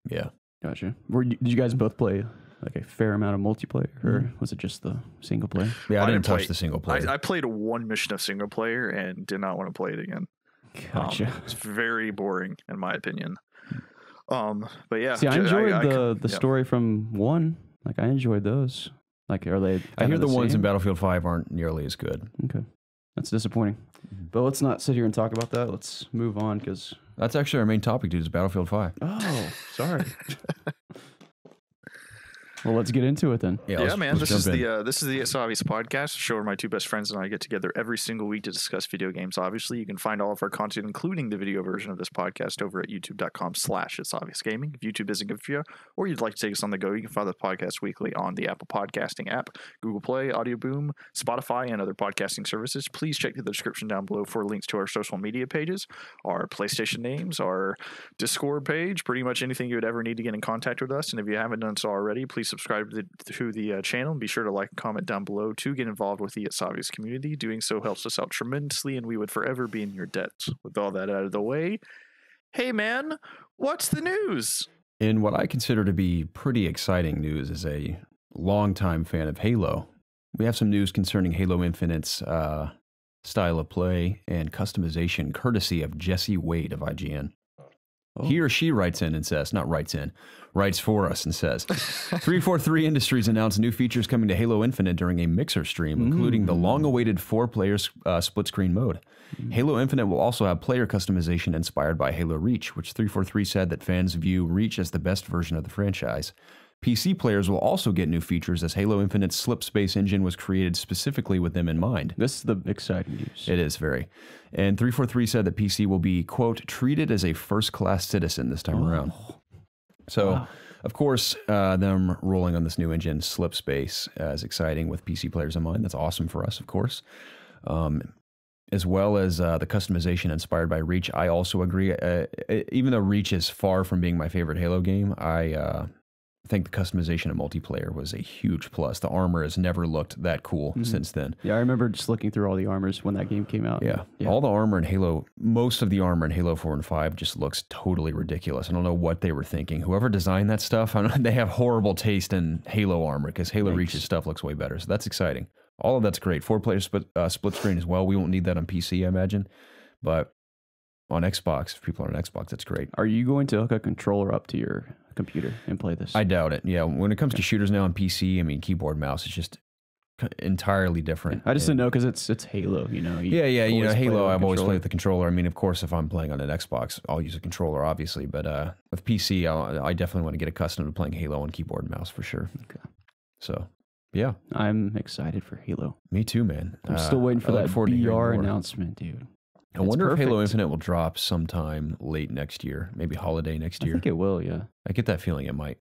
Yeah. Gotcha. Did you guys both play like a fair amount of multiplayer, or was it just the single player? Yeah, I didn't touch play, the single player. I played one mission of single player and did not want to play it again. Gotcha. It's very boring, in my opinion. But yeah. See, I enjoyed the story from 1. Like, I enjoyed those. Like, are they? I hear the ones same? in Battlefield 5 aren't nearly as good. Okay, that's disappointing. But let's not sit here and talk about that. Let's move on because That's actually our main topic, dude, is Battlefield 5. oh, sorry. Well, let's get into it then. Yeah, man. This is jump in. the It's Obvious podcast, a show where my two best friends and I get together every single week to discuss video games. Obviously, you can find all of our content, including the video version of this podcast, over at youtube.com/ItsObviousGaming. If YouTube isn't good for you, or you'd like to take us on the go, you can find the podcast weekly on the Apple Podcasting app, Google Play, Audio Boom, Spotify, and other podcasting services. Please check the description down below for links to our social media pages, our PlayStation names, our Discord page, pretty much anything you would ever need to get in contact with us. And if you haven't done so already, please subscribe to the channel and be sure to like and comment down below to get involved with the It's Obvious community. Doing so helps us out tremendously, and we would forever be in your debt. With all that out of the way, hey man, what's the news? In what I consider to be pretty exciting news as a longtime fan of Halo, we have some news concerning Halo Infinite's style of play and customization, courtesy of Jesse Wade of IGN. Oh. He or she writes in and says, not writes in, writes for us and says, 343 Industries announced new features coming to Halo Infinite during a Mixer stream, including the long-awaited 4-player split-screen mode. Halo Infinite will also have player customization inspired by Halo Reach, which 343 said that fans view Reach as the best version of the franchise. PC players will also get new features as Halo Infinite's slip space engine was created specifically with them in mind. This is the exciting news. It is very. And 343 said that PC will be, quote, treated as a first-class citizen this time around. So, of course, them rolling on this new engine, slip space, is exciting with PC players in mind. That's awesome for us, of course. As well as the customization inspired by Reach, I also agree. Even though Reach is far from being my favorite Halo game, I think the customization of multiplayer was a huge plus. The armor has never looked that cool since then. Yeah, I remember just looking through all the armors when that game came out. Yeah. All the armor in Halo, most of the armor in Halo 4 and 5 just looks totally ridiculous. I don't know what they were thinking. Whoever designed that stuff, I don't know, they have horrible taste in Halo armor because Halo Reach's stuff looks way better. So that's exciting. All of that's great. 4-player split screen as well. We won't need that on PC, I imagine. But on Xbox, if people are on Xbox, that's great. Are you going to hook a controller up to your computer and play this? I doubt it. Yeah, when it comes to shooters now on PC, I mean, keyboard, mouse is just entirely different. I just didn't know because it's Halo, you know. Yeah, you know, Halo, I've always played with the controller. I mean, of course, if I'm playing on an Xbox, I'll use a controller, obviously. But with PC, I definitely want to get accustomed to playing Halo on keyboard and mouse for sure. Okay. So, yeah. I'm excited for Halo. Me too, man. I'm still waiting for that BR announcement, dude. I wonder if Halo Infinite will drop sometime late next year, maybe holiday next year. I think it will, yeah. I get that feeling it might.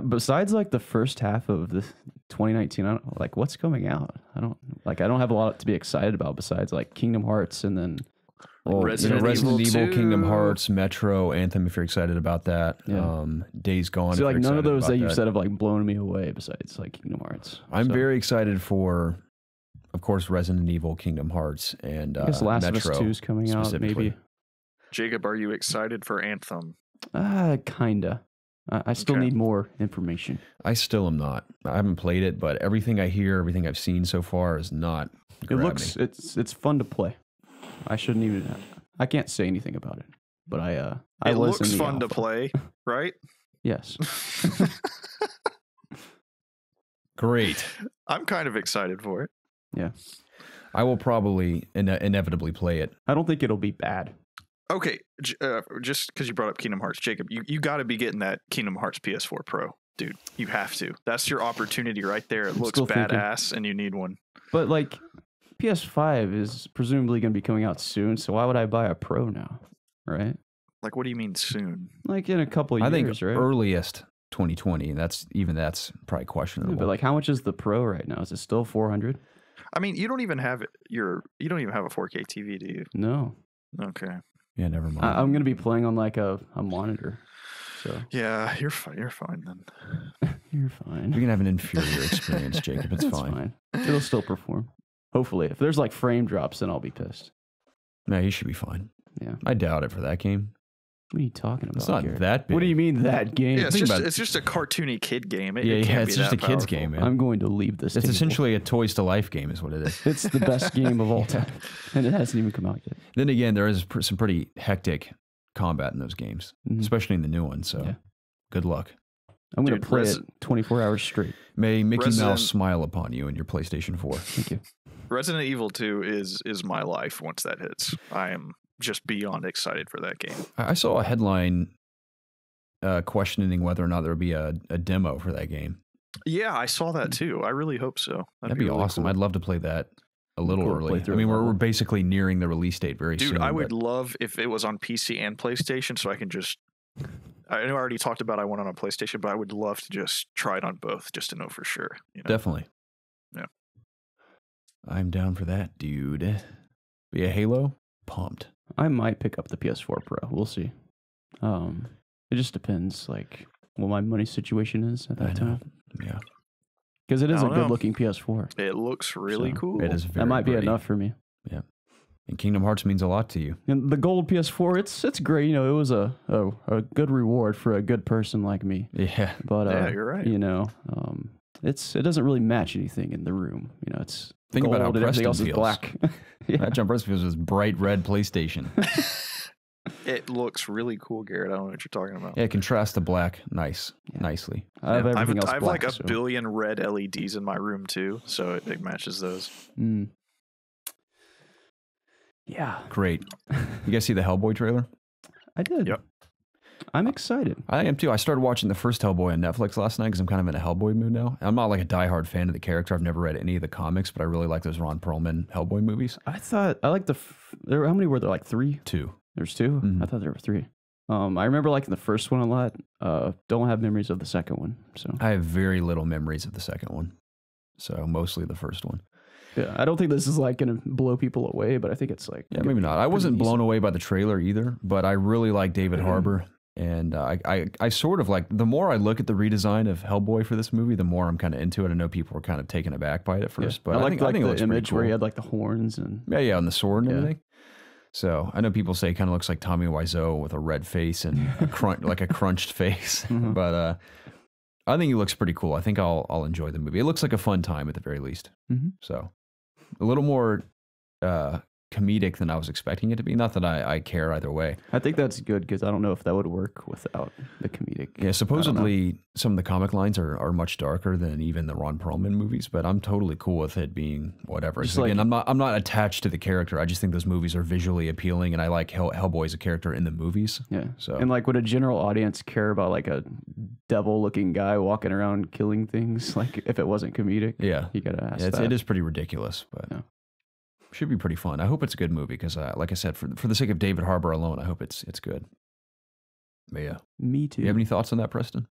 Besides, like the first half of the 2019, I don't like what's coming out. I don't have a lot to be excited about besides like Kingdom Hearts and then Resident Evil, Evil 2. Kingdom Hearts, Metro, Anthem. If you're excited about that, Days Gone. So like none of those that you've that. said have like blown me away. Besides like Kingdom Hearts, I'm very excited for, of course, Resident Evil, Kingdom Hearts, and I guess Last Metro of Us 2 is coming out. Maybe. Jacob, are you excited for Anthem? Kinda. I still need more information. I still am not. I haven't played it, but everything I hear, everything I've seen so far is not. It looks it's fun to play. I shouldn't even. I can't say anything about it, but it looks fun to play, right? Yes. Great. I'm kind of excited for it. Yeah. I will probably inevitably play it. I don't think it'll be bad. Okay, just because you brought up Kingdom Hearts, Jacob, you got to be getting that Kingdom Hearts PS4 Pro, dude. You have to. That's your opportunity right there. It looks badass, and you need one. But like, PS5 is presumably going to be coming out soon, so why would I buy a Pro now, right? Like, what do you mean soon? Like in a couple of years, I think right? earliest 2020. That's probably questionable. Yeah, but like, how much is the Pro right now? Is it still $400? I mean, you don't even have a 4K TV, do you? No. Okay. Yeah, never mind. I'm going to be playing on like a monitor. So Yeah, you're fine. You're fine then. you're fine. You're gonna have an inferior experience, Jacob. It's fine. It'll still perform. Hopefully, if there's like frame drops, then I'll be pissed. No, you should be fine. Yeah. I doubt it for that game. What are you talking about? It's not Garrett? that big. What do you mean that game? Yeah, it's Think just, about it. it's just a cartoony kid game. It Yeah, can't it's be just a that kid's powerful. game, man. I'm going to leave this. It's table. essentially a Toys to Life game, is what it is. It's the best game of all time, and it hasn't even come out yet. Then again, there is some pretty hectic combat in those games, Mhm. especially in the new one. So, Yeah. good luck. I'm going to Dude, play it 24 hours straight. May Mickey Resident- Mouse smile upon you in your PlayStation 4. Thank you. Resident Evil 2 is my life once that hits. I am just beyond excited for that game. I saw a headline questioning whether or not there would be a demo for that game. Yeah, I saw that too. I really hope so. That'd be really awesome. cool. I'd love to play that a little Cool, early. play I through mean, it we're level. basically nearing the release date very soon. Dude, I would but- love if it was on PC and PlayStation so I can just... I know I already talked about I want it on PlayStation, but I would love to just try it on both just to know for sure. You know? Definitely. Yeah. I'm down for that, dude. Be a Halo? Pumped. I might pick up the PS4 Pro. We'll see. It just depends, like, what my money situation is at I that know. time. Yeah. Because it is I a don't know. good-looking PS4. It looks really So, cool. It is very That might be pretty. enough for me. And Kingdom Hearts means a lot to you. And the gold PS4, it's great. You know, it was a good reward for a good person like me. Yeah. But Yeah, you're right. You know, it doesn't really match anything in the room. You know, it's Think gold about how and everything Preston else is feels. black. Yeah. That Jump Preston feels this bright red PlayStation. It looks really cool, Garrett. I don't know what you're talking about. Yeah, it contrasts the black Yeah. nicely. I have Yeah, everything else I have black. like a so. billion red LEDs in my room too, so it matches those. Mm. Yeah, Great. You guys see the Hellboy trailer? I did. Yep. I'm excited. I am too. I started watching the first Hellboy on Netflix last night because I'm kind of in a Hellboy mood now. I'm not like a diehard fan of the character. I've never read any of the comics, but I really like those Ron Perlman Hellboy movies. I thought I like there. How many were there? Like 3? 2. There's 2. Mhm. I thought there were 3. I remember liking the first one a lot. Don't have memories of the second one. So I have very little memories of the second one, so mostly the first one. yeah, I don't think this is like gonna blow people away, but I think it's like Yeah, maybe not. I wasn't blown decent. away by the trailer either, but I really like David Harbour. And I sort of like, the more I look at the redesign of Hellboy for this movie, the more I'm kind of into it. I know people were kind of taken aback by it at first, but I like think it the looks pretty image where cool. he had like the horns and Yeah, and the sword and Yeah. everything. So I know people say it kind of looks like Tommy Wiseau with a red face and like a crunched face, Mhm. but I think it looks pretty cool. I think I'll enjoy the movie. It looks like a fun time at the very least. Mhm. So a little more comedic than I was expecting it to be. Not that I care either way. I think that's good because I don't know if that would work without the comedic. Yeah, supposedly some of the comic lines are much darker than even the Ron Perlman movies, but I'm totally cool with it being whatever. Just So again, like- I'm not attached to the character. I just think those movies are visually appealing, and I like Hellboy as a character in the movies. Yeah. So And like, would a general audience care about like a devil-looking guy walking around killing things? Like, if it wasn't comedic, yeah, you gotta ask it that. is pretty ridiculous, but Yeah. should be pretty fun. I hope it's a good movie because, like I said, for the sake of David Harbour alone, I hope it's good. But yeah, Me too. you have any thoughts on that, Preston?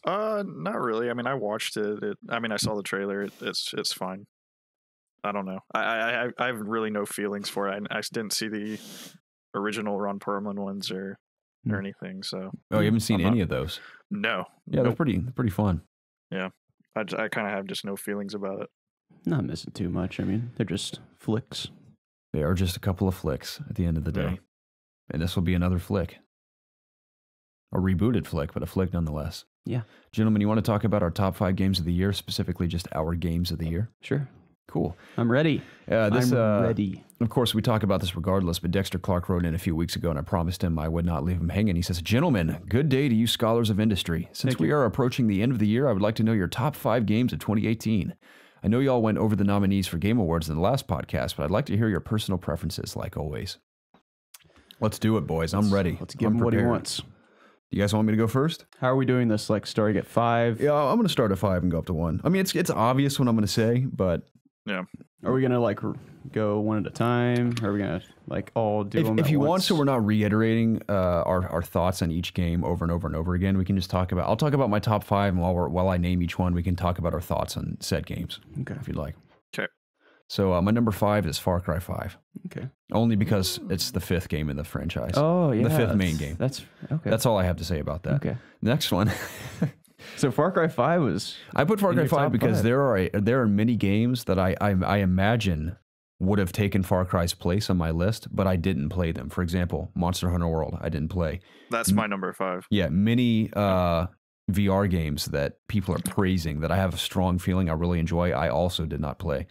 Not really. I mean, I watched it. I saw the trailer. It's fine. I don't know. I have really no feelings for it. I didn't see the original Ron Perlman ones or anything. So Oh, you haven't seen I'm any not- of those? no. Yeah, they're Nope. pretty fun. I kind of have just no feelings about it. Not missing too much. I mean, they're just flicks. They are just a couple of flicks at the end of the day. Yeah. And this will be another flick. A rebooted flick, but a flick nonetheless. Yeah. Gentlemen, you want to talk about our top 5 games of the year, specifically just our games of the year? Sure. Cool. I'm ready. I'm ready. Of course, we talk about this regardless, but Dexter Clark wrote in a few weeks ago, and I promised him I would not leave him hanging. He says, "Gentlemen, good day to you scholars of industry. Since Thank we you. are approaching the end of the year, I would like to know your top 5 games of 2018. I know y'all went over the nominees for Game Awards in the last podcast, but I'd like to hear your personal preferences, like always." Let's do it, boys. I'm ready. Let's give I'm him what he prepared. wants. You guys want me to go first? How are we doing this? Like, starting at 5? Yeah, I'm going to start at 5 and go up to 1. I mean, it's obvious what I'm going to say, but Are we gonna like go one at a time? Are we gonna like all do them? if at you once? want, so we're not reiterating our thoughts on each game over and over and over again, we can just talk about. I'll talk about my top 5, and while I name each one, we can talk about our thoughts on said games, Okay. if you'd like. 'Kay. So my number 5 is Far Cry 5. Okay. Only because it's the 5th game in the franchise. Oh, yeah. The 5th main game. That's okay. That's all I have to say about that. Okay. Next one. So Far Cry 5 was... I put Far in Cry your 5 top because 5. there are many games that I imagine would have taken Far Cry's place on my list, but I didn't play them. For example, Monster Hunter World, I didn't play. That's my number 5. Yeah, many VR games that people are praising that I have a strong feeling I really enjoy, I also did not play.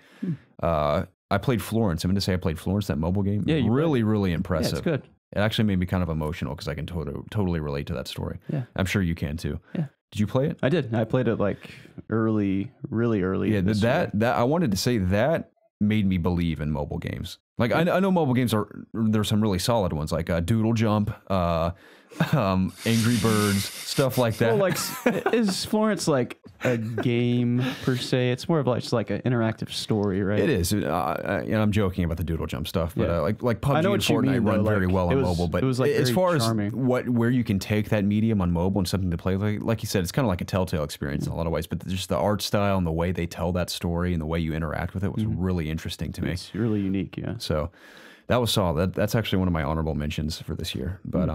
I played Florence. I'm going to say I played Florence, that mobile game. Yeah, really Yeah, impressive. it's good. It actually made me kind of emotional because I can totally relate to that story. Yeah. I'm sure you can too. Yeah. Did you play it? I did. I played it like really early. Yeah, this year. that I wanted to say that made me believe in mobile games. Like I know mobile games there's some really solid ones like Doodle Jump, Angry Birds, stuff like that. Well, like, is Florence like a game per se? It's more of like just like an interactive story, right? It is. I'm joking about the Doodle Jump stuff, but Yeah. like PUBG and Fortnite run very well on mobile. But it was like as very far charming. as where you can take that medium on mobile and something to play, like you said, it's kind of like a Telltale experience in a lot of ways. But just the art style and the way they tell that story and the way you interact with it was really interesting to me. It's really unique, yeah. So that was solid. That's actually one of my honorable mentions for this year. But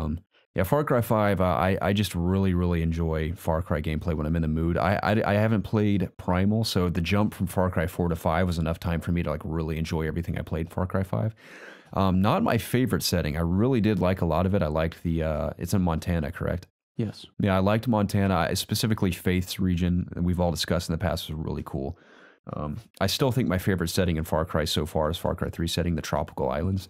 yeah, Far Cry 5, I just really enjoy Far Cry gameplay when I'm in the mood. I haven't played Primal, so the jump from Far Cry 4 to 5 was enough time for me to like really enjoy everything I played in Far Cry 5. Not my favorite setting. I really did like a lot of it. I liked it's in Montana, correct? Yes. Yeah, I liked Montana, specifically Faith's region, that we've all discussed in the past, was really cool. I still think my favorite setting in Far Cry so far is Far Cry 3 setting, the tropical islands.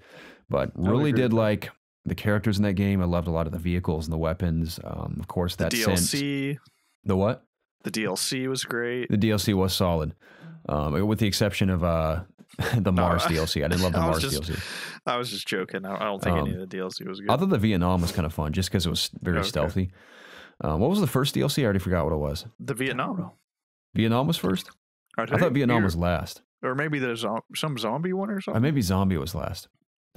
But really did like the characters in that game. I loved a lot of the vehicles and the weapons. Of course, that DLC. The what? The DLC was great. The DLC was solid, with the exception of the Mars DLC. I didn't love the Mars DLC. I was just joking. I don't think any of the DLC was good. I thought the Vietnam was kind of fun just because it was very stealthy. What was the first DLC? I already forgot what it was. The Vietnam. Vietnam was first? I thought Vietnam was last. Or maybe there's some zombie one or something. Maybe zombie was last.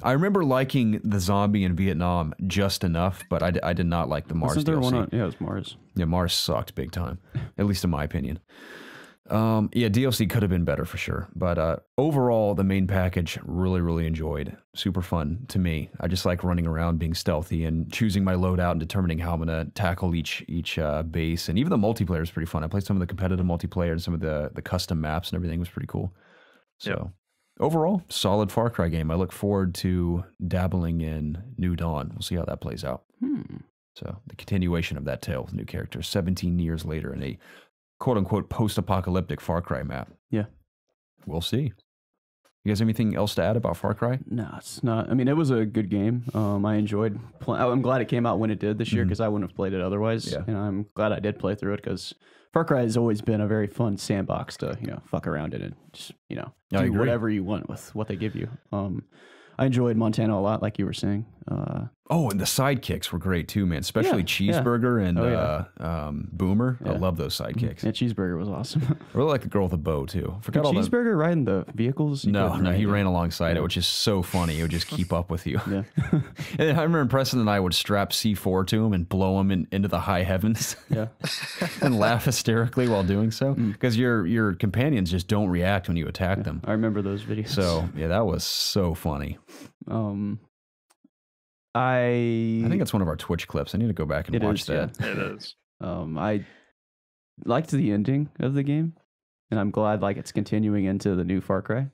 I remember liking the zombie in Vietnam just enough, but I did not like the Mars DLC. Yeah, it was Mars. Yeah, Mars sucked big time, at least in my opinion. Yeah, DLC could have been better for sure. But overall, the main package, really enjoyed. Super fun to me. I just like running around, being stealthy, and choosing my loadout and determining how I'm going to tackle each base. And even the multiplayer is pretty fun. I played some of the competitive multiplayer and some of the custom maps and everything was pretty cool. So overall, solid Far Cry game. I look forward to dabbling in New Dawn. We'll see how that plays out. So the continuation of that tale with new characters 17 years later in a quote-unquote post-apocalyptic Far Cry map. Yeah. We'll see. You guys have anything else to add about Far Cry? No, it's not. I mean, it was a good game. I enjoyed I'm glad it came out when it did this year because I wouldn't have played it otherwise. Yeah. And I'm glad I did play through it because Far Cry has always been a very fun sandbox to, fuck around in and just, do whatever you want with what they give you. I enjoyed Montana a lot, like you were saying. Oh, and the sidekicks were great too, man. Especially Cheeseburger and Boomer. Yeah. I love those sidekicks. Yeah, Cheeseburger was awesome. I really like the girl with the bow too. Forgot Cheeseburger riding the vehicles? No, he ran alongside it, which is so funny. He would just keep up with you. Yeah. And I remember Preston and I would strap C4 to him and blow him into the high heavens. Yeah. And laugh hysterically while doing so because your companions just don't react when you attack them. I remember those videos. So yeah, that was so funny. I think it's one of our Twitch clips. I need to go back and watch that. Yeah. It is. I liked the ending of the game, and I'm glad it's continuing into the new Far Cry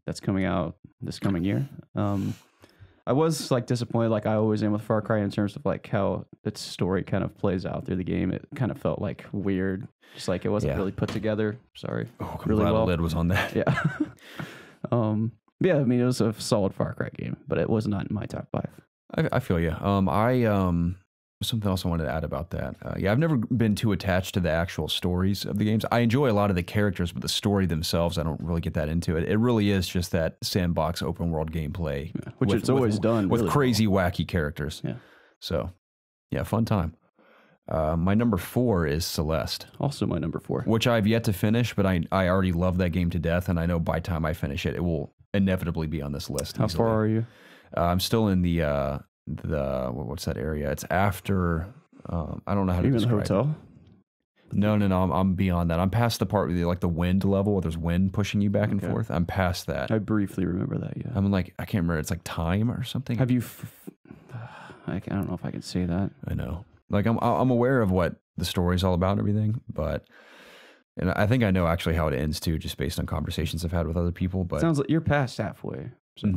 that's coming out this coming year. I was disappointed, like I always am with Far Cry, in terms of how its story kind of plays out through the game. It kind of felt weird, just it wasn't really put together. Sorry, I'm really glad well. the lid was on that. Yeah. Yeah, I mean it was a solid Far Cry game, but it was not in my top 5. I feel you. Something else I wanted to add about that. Yeah, I've never been too attached to the actual stories of the games. I enjoy a lot of the characters, but the story themselves, I don't really get that into it. It really is just that sandbox open world gameplay, which it's always done with really crazy, wacky characters. Yeah. So, yeah, fun time. My number 4 is Celeste. Also my number 4. Which I've yet to finish, but I already love that game to death, and I know by the time I finish it, it will inevitably be on this list. How far are you? I'm still in the what's that area? It's after I don't know how to describe the hotel. No. I'm beyond that. I'm past the part with like the wind level where there's wind pushing you back and forth. I'm past that. I briefly remember that. Yeah. I'm like, I can't remember. It's like time or something. Have you? I don't know if I can say that. I know. Like I'm aware of what the story's all about and everything, and I think I know actually how it ends too, just based on conversations I've had with other people. But sounds like you're past halfway. So.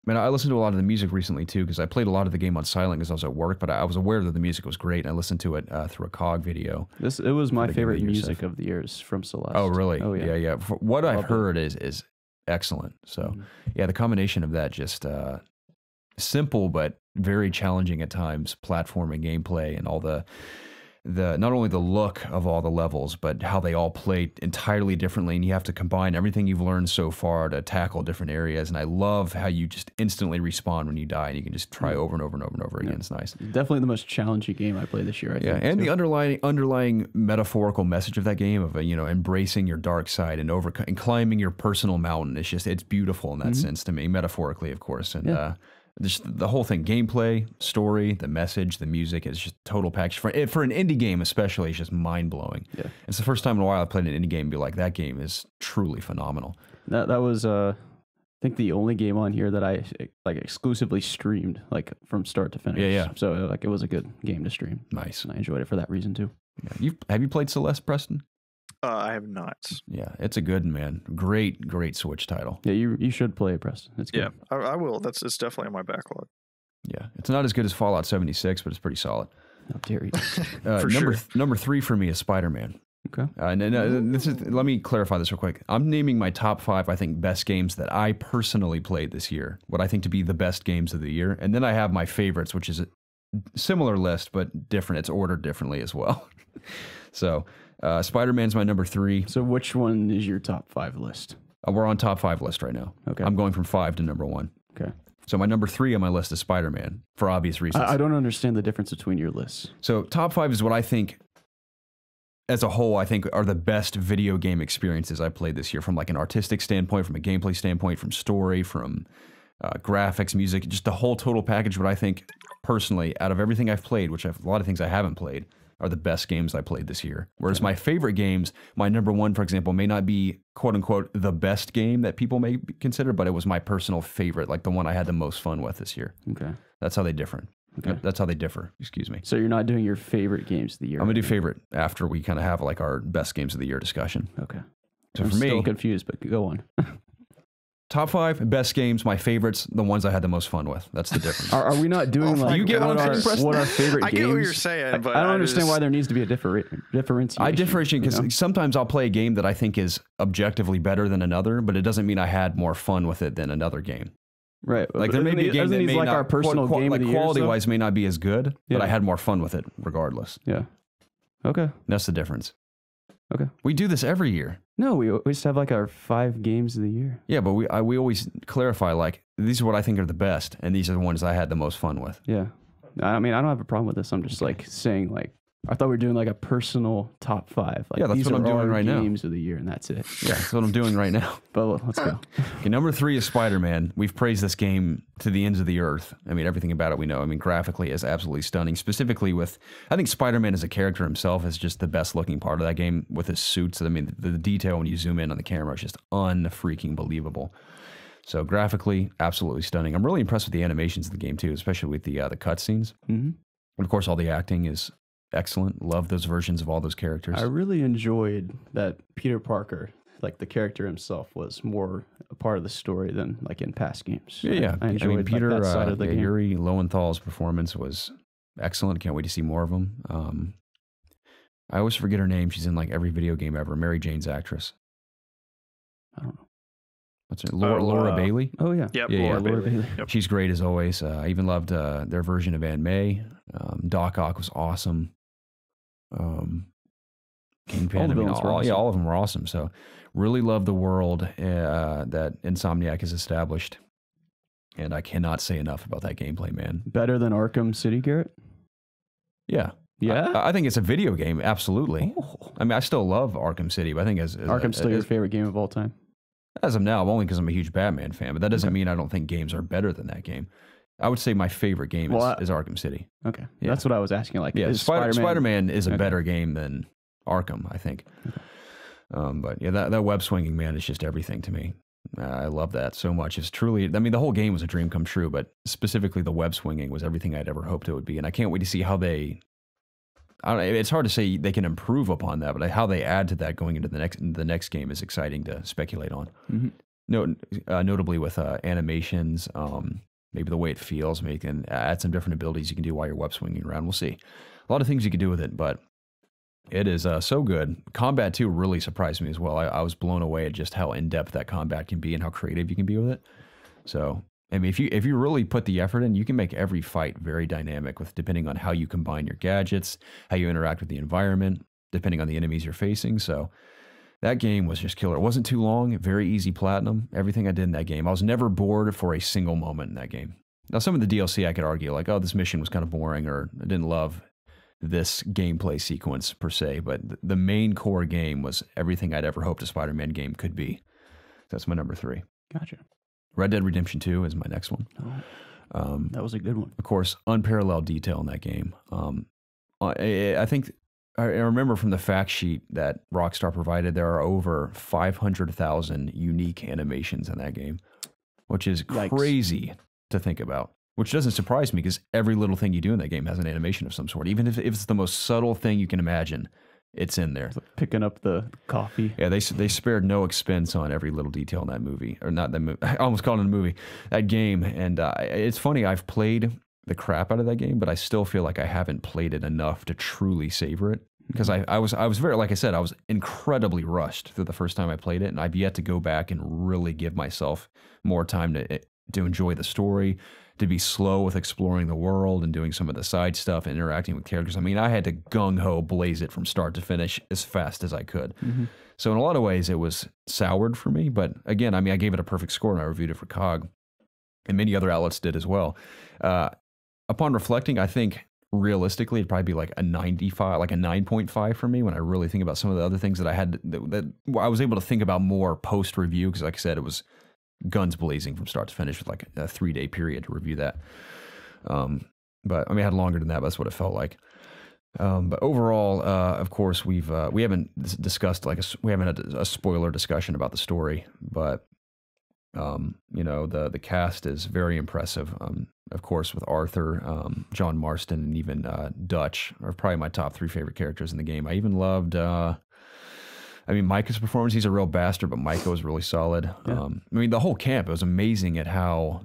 Man, I listened to a lot of the music recently too, because I played a lot of the game on silent because I was at work, but I was aware that the music was great, and I listened to it through a COG video. It was my favorite music of the years from Celeste. Oh, really? Oh, yeah. Yeah. What I've heard is excellent. So, yeah, the combination of that just simple but very challenging at times platforming gameplay and all the not only the look of all the levels, but how they all play entirely differently, and you have to combine everything you've learned so far to tackle different areas. And I love how you just instantly respawn when you die, and you can just try over and over and over and over again. It's nice. Definitely the most challenging game I played this year. I think, and the underlying metaphorical message of that game of embracing your dark side and climbing your personal mountain. It's beautiful in that sense to me, metaphorically, of course, and. Just the whole thing, gameplay, story, the message, the music is just total package. For an indie game especially, it's just mind-blowing. Yeah. It's the first time in a while I played an indie game and be like, that game is truly phenomenal. That was, I think, the only game on here that I like exclusively streamed, like from start to finish. Yeah. So like it was a good game to stream. Nice. And I enjoyed it for that reason too. Yeah. Have you played Celeste, Preston? I have not. Yeah, it's a good man. Great Switch title. Yeah, you should play it, Preston. It's good. Yeah, I will. It's definitely in my backlog. Yeah, it's not as good as Fallout 76, but it's pretty solid. How dare you? Sure. Number 3 for me is Spider-Man. Okay. Let me clarify this real quick. I'm naming my top 5, I think, best games that I personally played this year. What I think to be the best games of the year, and then I have my favorites, which is a similar list but different. It's ordered differently as well. So. Spider-Man's my number 3. So which one is your top 5 list? We're on top 5 list right now. Okay. I'm going from 5 to number 1. Okay. So my number 3 on my list is Spider-Man for obvious reasons. I don't understand the difference between your lists. So top 5 is what I think, as a whole, I think are the best video game experiences I played this year from like an artistic standpoint, from a gameplay standpoint, from story, from graphics, music, just the whole total package. What I think personally, out of everything I've played, which a lot of things I haven't played, are the best games I played this year. Whereas my favorite games, my number 1, for example, may not be quote unquote the best game that people may consider, but it was my personal favorite, like the one I had the most fun with this year. Okay. That's how they differ. Okay. That's how they differ. Excuse me. So you're not doing your favorite games of the year. I'm gonna do favorite after we kind of have like our best games of the year discussion. Okay. So I'm for me, still confused, but go on. top 5 best games, my favorites, the ones I had the most fun with. That's the difference. Are we not doing like you get what I'm saying, Preston? What our favorite games? I get what you're saying, but I don't understand why there needs to be a differentiation. I differentiate because sometimes I'll play a game that I think is objectively better than another, but it doesn't mean I had more fun with it than another game. Right. Like there may be a game that may like not, our personal game like of the quality year, wise may not be as good, but I had more fun with it regardless. Yeah. Okay. That's the difference. Okay. We do this every year. No, we always have like our 5 games of the year. Yeah, but we always clarify like these are what I think are the best, and these are the ones I had the most fun with. Yeah. I mean, I don't have a problem with this. I'm just like saying like I thought we were doing like a personal top 5. Like, yeah, that's what I'm doing right now. Games of the year, and that's it. Yeah, that's what I'm doing right now. But let's go. Okay, number 3 is Spider-Man. We've praised this game to the ends of the earth. I mean, everything about it we know. I mean, graphically is absolutely stunning. Specifically with, I think Spider-Man as a character himself is just the best looking part of that game with his suits. I mean, the detail when you zoom in on the camera is just unfreaking believable. So graphically, absolutely stunning. I'm really impressed with the animations of the game too, especially with the cutscenes. Mm-hmm. And of course, all the acting is excellent. Love those versions of all those characters. I really enjoyed that Peter Parker, like the character himself, was more a part of the story than like in past games. Yeah. I enjoyed mean, Peter, that side of the game. Yuri Lowenthal's performance was excellent. Can't wait to see more of him. I always forget her name. She's in like every video game ever. Mary Jane's actress. I don't know. What's her name? Laura Bailey? Oh, yeah. Yep, Yeah, Laura Bailey. Yep. She's great as always. I even loved their version of Aunt May. Doc Ock was awesome. Kingpin, all of them were awesome. So really love the world that Insomniac has established. And I cannot say enough about that gameplay, man. Better than Arkham City, Garrett? Yeah. Yeah? I think it's a video game, absolutely. Oh. I mean, I still love Arkham City, but I think Arkham's still your favorite game of all time? As of now, only because I'm a huge Batman fan, but that doesn't mean I don't think games are better than that game. I would say my favorite game is Arkham City. Okay. Yeah. That's what I was asking. Like, yeah, Spider-Man is a better game than Arkham, I think. But yeah, that web swinging, man, is just everything to me. I love that so much. It's truly, I mean, the whole game was a dream come true, but specifically the web swinging was everything I'd ever hoped it would be. And I can't wait to see how they, I don't know, it's hard to say they can improve upon that, but how they add to that going into the next game is exciting to speculate on. Notably with animations, maybe the way it feels, maybe you can add some different abilities you can do while you're web swinging around. We'll see. A lot of things you can do with it, but it is so good. Combat, too, really surprised me as well. I was blown away at just how in-depth that combat can be and how creative you can be with it. So, I mean, if you really put the effort in, you can make every fight very dynamic with depending on how you combine your gadgets, how you interact with the environment, depending on the enemies you're facing. So that game was just killer. It wasn't too long, very easy platinum. Everything I did in that game, I was never bored for a single moment in that game. Now, some of the DLC I could argue, like, oh, this mission was kind of boring, or I didn't love this gameplay sequence per se, but the main core game was everything I'd ever hoped a Spider-Man game could be. That's my number 3. Gotcha. Red Dead Redemption 2 is my next one. That was a good one. Of course, unparalleled detail in that game. I think I remember from the fact sheet that Rockstar provided, there are over 500,000 unique animations in that game, which is crazy to think about. Which doesn't surprise me because every little thing you do in that game has an animation of some sort. Even if it's the most subtle thing you can imagine, it's in there. Like picking up the coffee. Yeah, they spared no expense on every little detail in that movie. Or not that movie. I almost called it a movie. That game. And it's funny, I've played the crap out of that game, but I still feel like I haven't played it enough to truly savor it. Because I was very, like I said, I was incredibly rushed through the first time I played it. And I've yet to go back and really give myself more time to enjoy the story, to be slow with exploring the world and doing some of the side stuff and interacting with characters. I mean, I had to gung-ho blaze it from start to finish as fast as I could. So in a lot of ways, it was soured for me. But again, I mean, I gave it a perfect score and I reviewed it for COG. And many other outlets did as well. Upon reflecting, I think realistically, it'd probably be like a 95, like a 9.5 for me when I really think about some of the other things that I had, that I was able to think about more post-review. Because like I said, it was guns blazing from start to finish with like a 3-day period to review that. But I mean, I had longer than that, but that's what it felt like. But overall, of course, we haven't discussed we haven't had a spoiler discussion about the story, but you know, the cast is very impressive. Of course, with Arthur, John Marston, and even Dutch are probably my top 3 favorite characters in the game. I even loved I mean, Micah's performance, he's a real bastard, but Micah was really solid. Yeah. I mean, the whole camp, it was amazing at how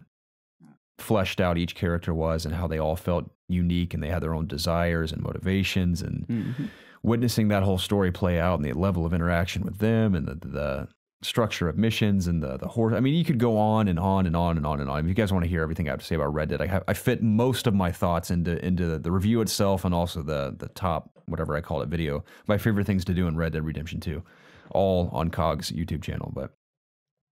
fleshed out each character was and how they all felt unique and they had their own desires and motivations, and witnessing that whole story play out and the level of interaction with them and the structure of missions and the horror. I mean, you could go on and on and on and on and on. If you guys want to hear everything I have to say about Red Dead, I fit most of my thoughts into the review itself and also the top, whatever I call it, video. My favorite things to do in Red Dead Redemption 2, all on COG's YouTube channel. But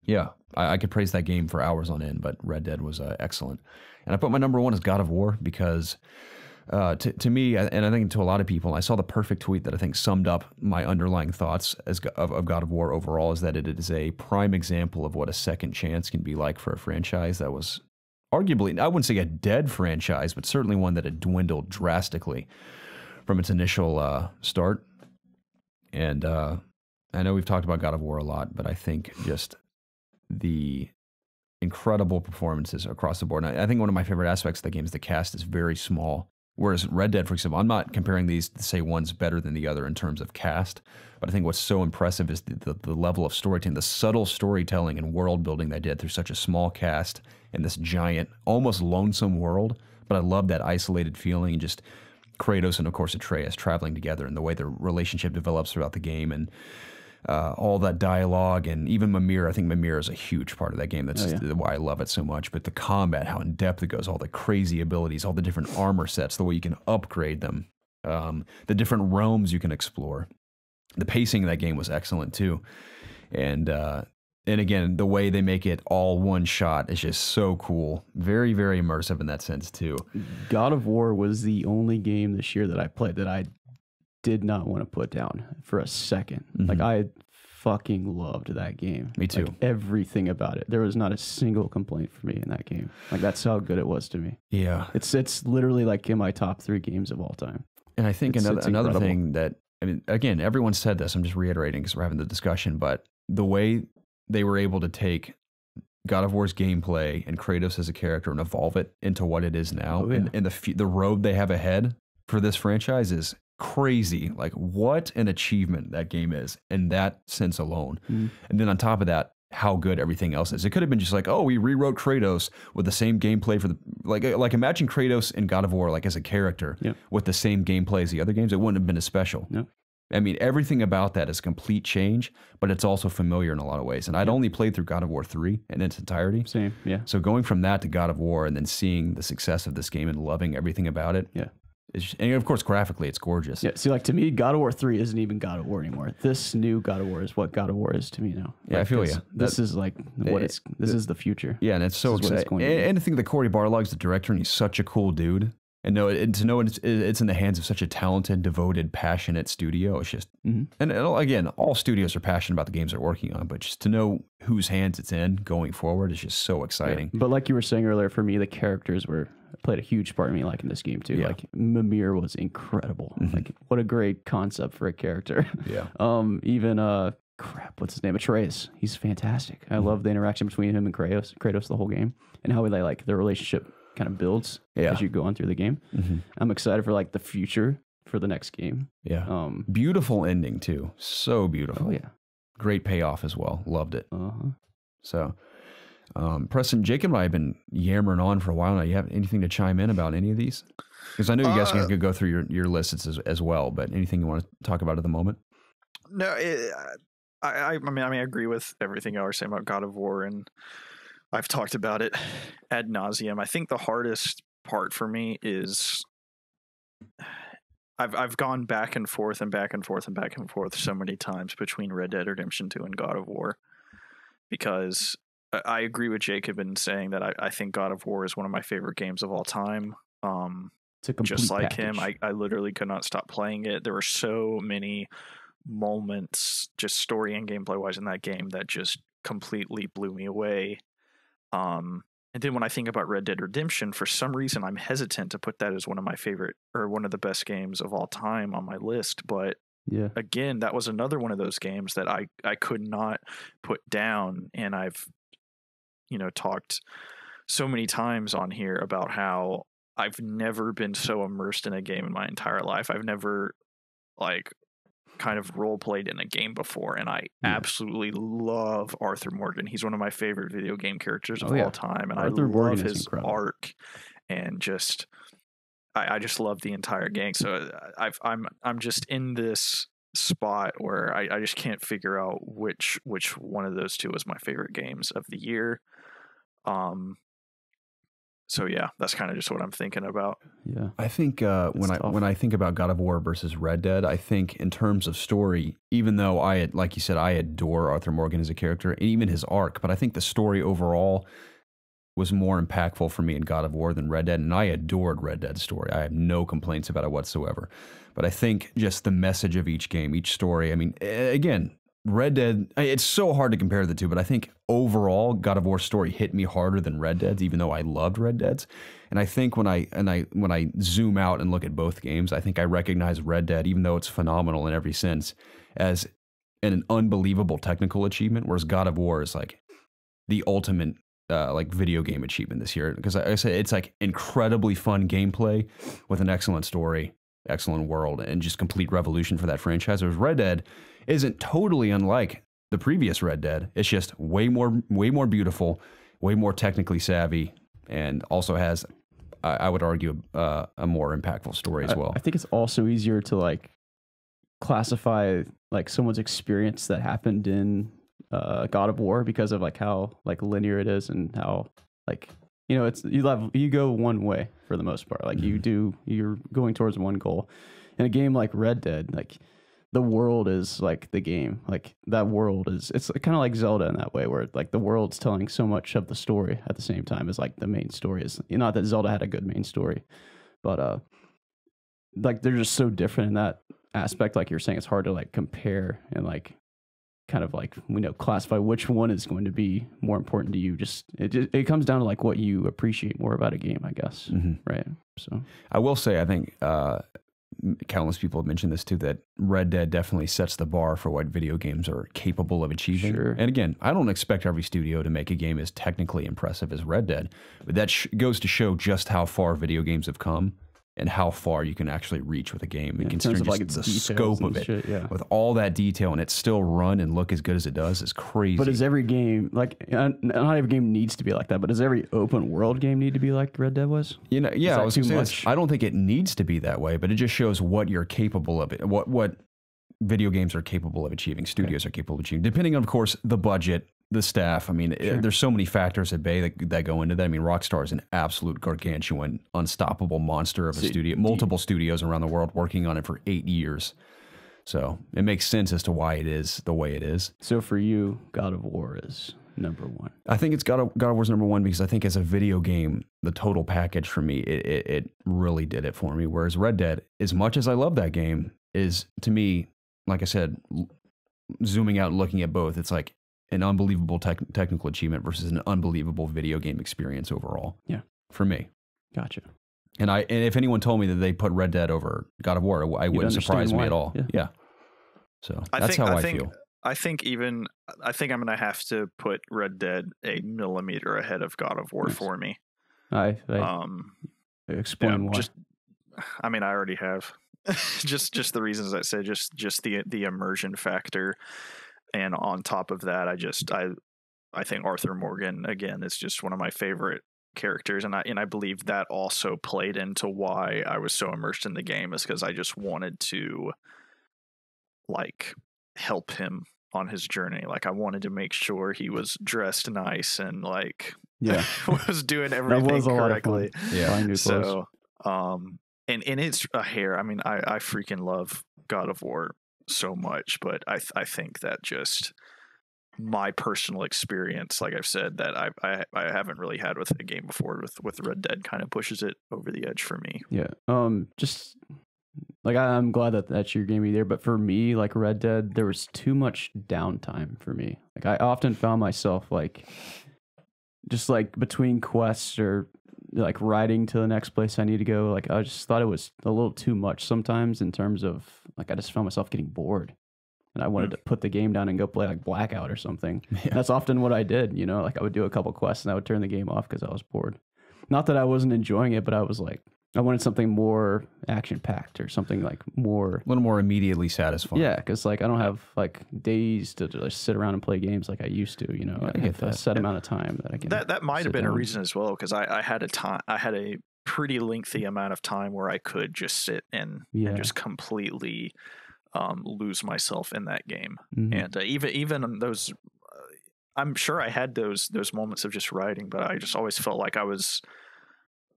yeah, I could praise that game for hours on end, but Red Dead was excellent. And I put my number 1 as God of War because to me, and I think to a lot of people, I saw the perfect tweet that I think summed up my underlying thoughts of God of War overall, is that it is a prime example of what a second chance can be like for a franchise that was arguably, I wouldn't say a dead franchise, but certainly one that had dwindled drastically from its initial start. And I know we've talked about God of War a lot, but I think just the incredible performances across the board. And I think one of my favorite aspects of the game is the cast is very small. Whereas Red Dead, for example, I'm not comparing these to say one's better than the other in terms of cast, but I think what's so impressive is the level of storytelling, the subtle storytelling and world building they did through such a small cast in this giant, almost lonesome world. But I love that isolated feeling, and just Kratos and, of course, Atreus traveling together and the way their relationship develops throughout the game, and all that dialogue, and even Mimir. I think Mimir is a huge part of that game. That's why I love it so much. But the combat, how in depth it goes, all the crazy abilities, all the different armor sets, the way you can upgrade them, the different realms you can explore. The pacing of that game was excellent too. And again, the way they make it all one shot is just so cool. Very, very immersive in that sense too. God of War was the only game this year that I played that I did not want to put down for a second. Like, I fucking loved that game. Me too. Like, everything about it. There was not a single complaint for me in that game. Like, that's how good it was to me. Yeah. It's literally like in my top 3 games of all time. And I think another thing that I mean, again, everyone said this. I'm just reiterating because we're having the discussion, but the way they were able to take God of War's gameplay and Kratos as a character and evolve it into what it is now, and the road they have ahead for this franchise is crazy. Like, what an achievement that game is in that sense alone. And then on top of that, how good everything else is. It could have been just like, oh, we rewrote Kratos with the same gameplay for the like imagine Kratos in God of War like as a character with the same gameplay as the other games. It wouldn't have been as special. I mean, everything about that is complete change, but it's also familiar in a lot of ways. And I'd only played through God of War 3 in its entirety. Same, yeah. So going from that to God of War and then seeing the success of this game and loving everything about it. Yeah. And of course, graphically, it's gorgeous. Yeah, see, like to me, God of War 3 isn't even God of War anymore. This new God of War is what God of War is to me now. Yeah, like I feel this, you. This is like what it's. This is the future. Yeah, and it's so exciting. And I think that Cory Barlog's the director, and he's such a cool dude. And to know it's in the hands of such a talented, devoted, passionate studio. It's just, and again, all studios are passionate about the games they're working on, but just to know whose hands it's in going forward is just so exciting. Yeah. But like you were saying earlier, for me, the characters played a huge part in me liking this game too. Like Mimir was incredible. Like what a great concept for a character. Yeah. Even what's his name? Atreus. He's fantastic. I love the interaction between him and Kratos the whole game, and how they like their relationship kind of builds as you go on through the game. I'm excited for like the future for the next game. Yeah. Beautiful ending too. So beautiful. Oh yeah. Great payoff as well. Loved it. So, Preston, Jacob and I have been yammering on for a while now. You have anything to chime in about any of these? Because I know you guys are going to go through your lists as well, but anything you want to talk about at the moment? No, I mean, I agree with everything I was saying about God of War, and I've talked about it ad nauseum. I think the hardest part for me is I've gone back and forth and back and forth and back and forth so many times between Red Dead Redemption 2 and God of War, because I agree with Jacob in saying that I think God of War is one of my favorite games of all time. It's a complete just like package. him, I literally could not stop playing it. There were so many moments, just story and gameplay wise, in that game that just completely blew me away. And then when I think about Red Dead Redemption, for some reason, I'm hesitant to put that as one of my favorite or one of the best games of all time on my list. But again, that was another one of those games that I could not put down. And I've, talked so many times on here about how I've never been so immersed in a game in my entire life. I've never kind of role played in a game before, and I absolutely love Arthur Morgan. He's one of my favorite video game characters of all time, and Arthur Morgan love his arc, and just I just love the entire gang. So I'm just in this spot where I just can't figure out which one of those two is my favorite games of the year. So yeah, that's kind of just what I'm thinking about. Yeah, I think when I think about God of War versus Red Dead, I think in terms of story, even though like you said, I adore Arthur Morgan as a character and even his arc, but I think the story overall was more impactful for me in God of War than Red Dead, and I adored Red Dead's story. I have no complaints about it whatsoever. But I think just the message of each game, each story. I mean, again, Red Dead, it's so hard to compare the two, but I think overall God of War's story hit me harder than Red Dead's, even though I loved Red Dead's. And I think when I zoom out and look at both games, I think I recognize Red Dead, even though it's phenomenal in every sense, as an unbelievable technical achievement, whereas God of War is like the ultimate video game achievement this year. Because I say it's like incredibly fun gameplay with an excellent story, excellent world, and just complete revolution for that franchise. Whereas Red Dead isn't totally unlike the previous Red Dead. It's just way more beautiful, way more technically savvy, and also has, I would argue, a more impactful story as well. I think it's also easier to classify someone's experience that happened in God of War because of how linear it is, and how it's you go one way for the most part. You're going towards one goal. In a game like Red Dead, the world is the game. That world it's kind of like Zelda in that way, where the world's telling so much of the story at the same time as the main story is. Not that Zelda had a good main story, but they're just so different in that aspect. Like you're saying, it's hard to compare and classify which one is going to be more important to you. It comes down to what you appreciate more about a game, I guess. Right. So I will say, I think countless people have mentioned this too, that Red Dead definitely sets the bar for what video games are capable of achieving. Sure. And again, I don't expect every studio to make a game as technically impressive as Red Dead, but that goes to show just how far video games have come and how far you can actually reach with a game. Yeah, And in terms considering of, just like, the its scope details of it, and shit, with all that detail, and it still run and look as good as it does is crazy. But does every game, like, not every game needs to be like that, but does every open world game need to be like Red Dead was? You know, yeah, that I was too gonna say much? this. I don't think it needs to be that way, but it just shows what you're capable of. What video games are capable of achieving, studios are capable of achieving, depending on, of course, the budget, the staff. I mean, there's so many factors at bay that go into that. I mean, Rockstar is an absolute gargantuan, unstoppable monster of a studio. Multiple studios around the world working on it for 8 years. So it makes sense as to why it is the way it is. So for you, God of War is number one. I think it's God of War's number one because I think as a video game, the total package for me, it really did it for me. Whereas Red Dead, as much as I love that game, is to me, like I said, zooming out and looking at both, it's like an unbelievable technical achievement versus an unbelievable video game experience overall. Yeah. For me. Gotcha. And if anyone told me that they put Red Dead over God of War, I wouldn't surprise me why. at all. Yeah. So that's how I feel. I think I'm going to have to put Red Dead a millimeter ahead of God of War for me. I explain why. I already have. just the reasons I said, just the immersion factor. And on top of that, I think Arthur Morgan, again, is just one of my favorite characters. And I believe that also played into why I was so immersed in the game, is because I just wanted to, like, help him on his journey. Like, I wanted to make sure he was dressed nice and, like, was doing everything correctly. Yeah. So, and it's a hair. I freaking love God of War so much, but I think that just my personal experience, like I've said, that I haven't really had with a game before with Red Dead, kind of pushes it over the edge for me. Yeah. Just like, I'm glad that that's your game there, but for me, like Red Dead, there was too much downtime for me. Like, I often found myself like just like between quests or like riding to the next place I need to go. Like, I just thought it was a little too much sometimes, in terms of, like, I just found myself getting bored and I wanted to put the game down and go play like Blackout or something. Yeah. That's often what I did, like I would do a couple quests and I would turn the game off because I was bored. Not that I wasn't enjoying it, but I was like, I wanted something more action packed or something like more, a little more immediately satisfying. Yeah, because like I don't have like days to just sit around and play games like I used to. I have a set amount of time that I can. That might have been a reason as well, because I had a pretty lengthy amount of time where I could just sit and just completely lose myself in that game. And even those, I'm sure I had those moments of just writing, but I just always felt like I was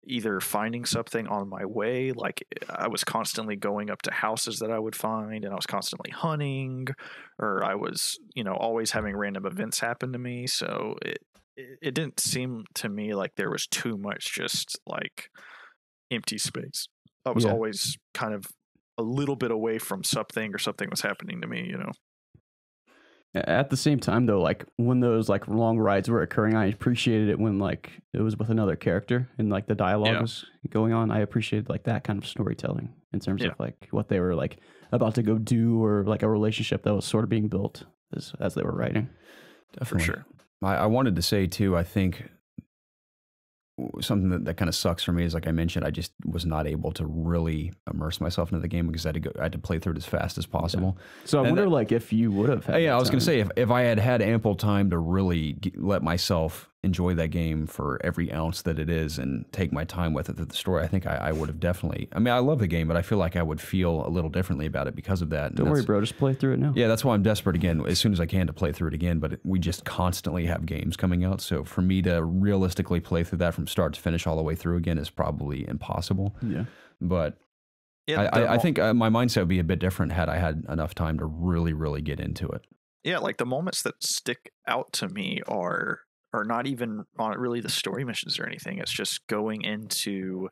either finding something on my way, like I was constantly going up to houses that I would find, and I was constantly hunting, or I was, always having random events happen to me. So it didn't seem to me like there was too much just like empty space. I was always kind of a little bit away from something, or something was happening to me, At the same time, though, like when those like long rides were occurring, I appreciated it when like it was with another character and like the dialogue was going on. I appreciated like that kind of storytelling in terms of like what they were like about to go do, or like a relationship that was sort of being built as they were writing. Definitely. For sure. I wanted to say too, I think something that kind of sucks for me is, like I mentioned, I just was not able to really immerse myself into the game because I had to play through it as fast as possible. Yeah. So I wonder like if you would have had I was going to say, if I had ample time to really let myself enjoy that game for every ounce that it is and take my time with it through the story, I think I would have definitely, I love the game, but I feel like I would feel a little differently about it because of that. Don't worry, bro, just play through it now. Yeah, that's why I'm desperate again, as soon as I can, to play through it again, but we just constantly have games coming out, so for me to realistically play through that from start to finish all the way through again is probably impossible. Yeah. But I think my mindset would be a bit different had I had enough time to really, really get into it. Yeah, like the moments that stick out to me are not even on really the story missions or anything. It's just going into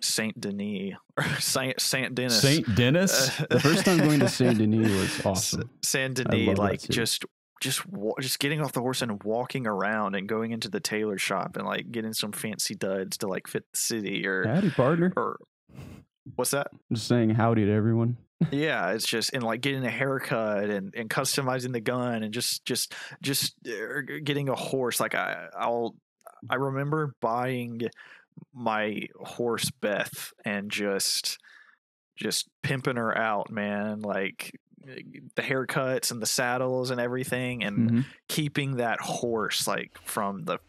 Saint Denis or Saint Denis. Saint Denis? The first time going to Saint Denis was awesome. Saint Denis, like just getting off the horse and walking around and going into the tailor shop and like getting some fancy duds to like fit the city, or howdy partner, or What's that? I'm just saying howdy to everyone. Yeah, it's just and like getting a haircut and customizing the gun and just getting a horse. Like I remember buying my horse Beth and just pimping her out, man. Like the haircuts and the saddles and everything, and keeping that horse like from the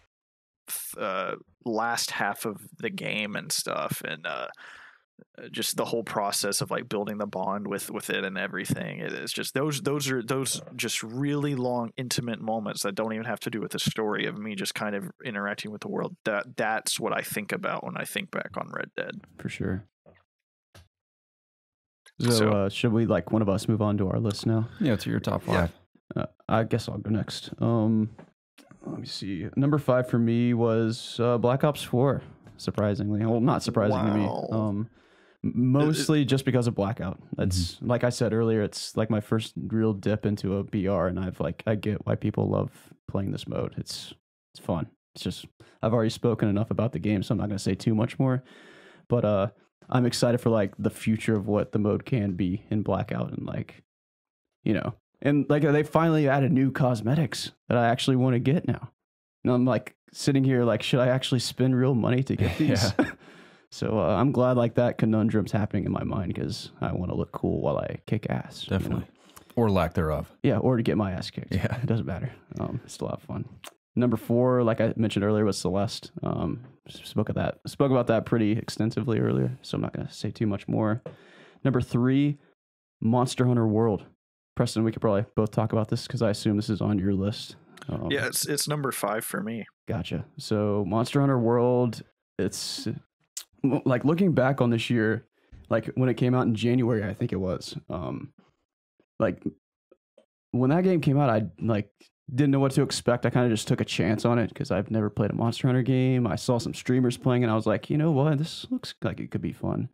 last half of the game and stuff, and just the whole process of like building the bond with it and everything. It is just those are just really long intimate moments that don't even have to do with the story of me just kind of interacting with the world. That's what I think about when I think back on Red Dead, for sure. So should we, like, one of us move on to our list now? Yeah, to your top 5. I guess I'll go next. Let me see. Number 5 for me was Black Ops 4. Surprisingly, well, not surprising to me. Mostly just because of Blackout. That's like I said earlier. It's like my first real dip into a BR, and I get why people love playing this mode. It's fun. It's just I've already spoken enough about the game, so I'm not going to say too much more. But I'm excited for like the future of what the mode can be in Blackout, and like, you know, and like they finally added new cosmetics that I actually want to get now. And I'm like sitting here like, should I actually spend real money to get these? So I'm glad like that conundrum's happening in my mind, because I want to look cool while I kick ass. Definitely. You know? Or lack thereof. Yeah, or to get my ass kicked. Yeah. It doesn't matter. It's still a lot of fun. Number 4, like I mentioned earlier, was Celeste. Spoke about that pretty extensively earlier, so I'm not going to say too much more. Number 3, Monster Hunter World. Preston, we could probably both talk about this because I assume this is on your list. Yeah, it's number 5 for me. Gotcha. So Monster Hunter World, it's like looking back on this year, like when it came out in January, I think it was. Like when that game came out, I like didn't know what to expect. I kind of just took a chance on it because I've never played a Monster Hunter game. I saw some streamers playing, and I was like, you know what, this looks like it could be fun.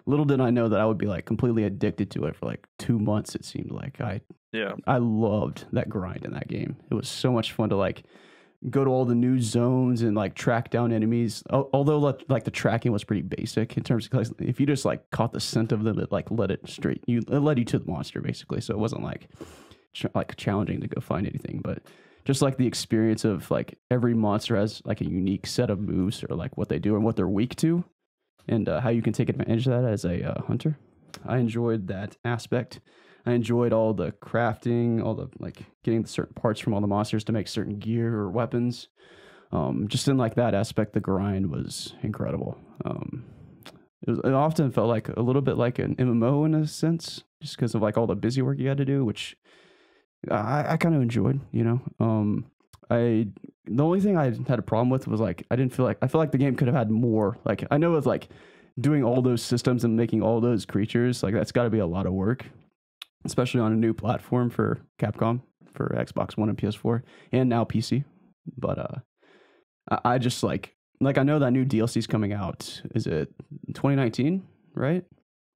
Little did I know that I would be like completely addicted to it for like 2 months. It seemed like I loved that grind in that game. It was so much fun to like go to all the new zones and like track down enemies. Although like the tracking was pretty basic in terms of like, if you just like caught the scent of them, it like led you to the monster basically. So it wasn't like challenging to go find anything, but just like the experience of like every monster has like a unique set of moves or like what they do and what they're weak to, and how you can take advantage of that as a hunter. I enjoyed that aspect. I enjoyed all the crafting, all the like getting the certain parts from all the monsters to make certain gear or weapons. Just in like that aspect, the grind was incredible. It often felt like a little bit like an MMO in a sense, just because of like all the busy work you had to do, which I kind of enjoyed, you know. The only thing I had a problem with was like I feel like the game could have had more. Like I know with like doing all those systems and making all those creatures, like that's got to be a lot of work, especially on a new platform for Capcom, for Xbox One and PS4 and now PC. But I just like I know that new DLC is coming out. Is it 2019, right?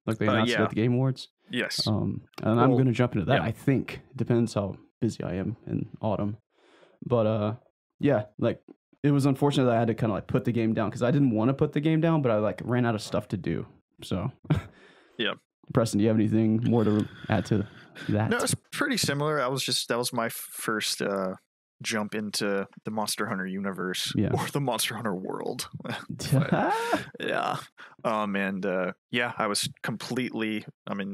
Like they announced it at the Game Awards. Yes. And I'm going to jump into that. I think it depends how busy I am in autumn. But yeah, like it was unfortunate that I had to kind of like put the game down because I didn't want to put the game down, but I like ran out of stuff to do. So yeah. Preston, do you have anything more to add to that? No, it's pretty similar. That was my first jump into the Monster Hunter universe or the Monster Hunter world. Yeah. I was completely,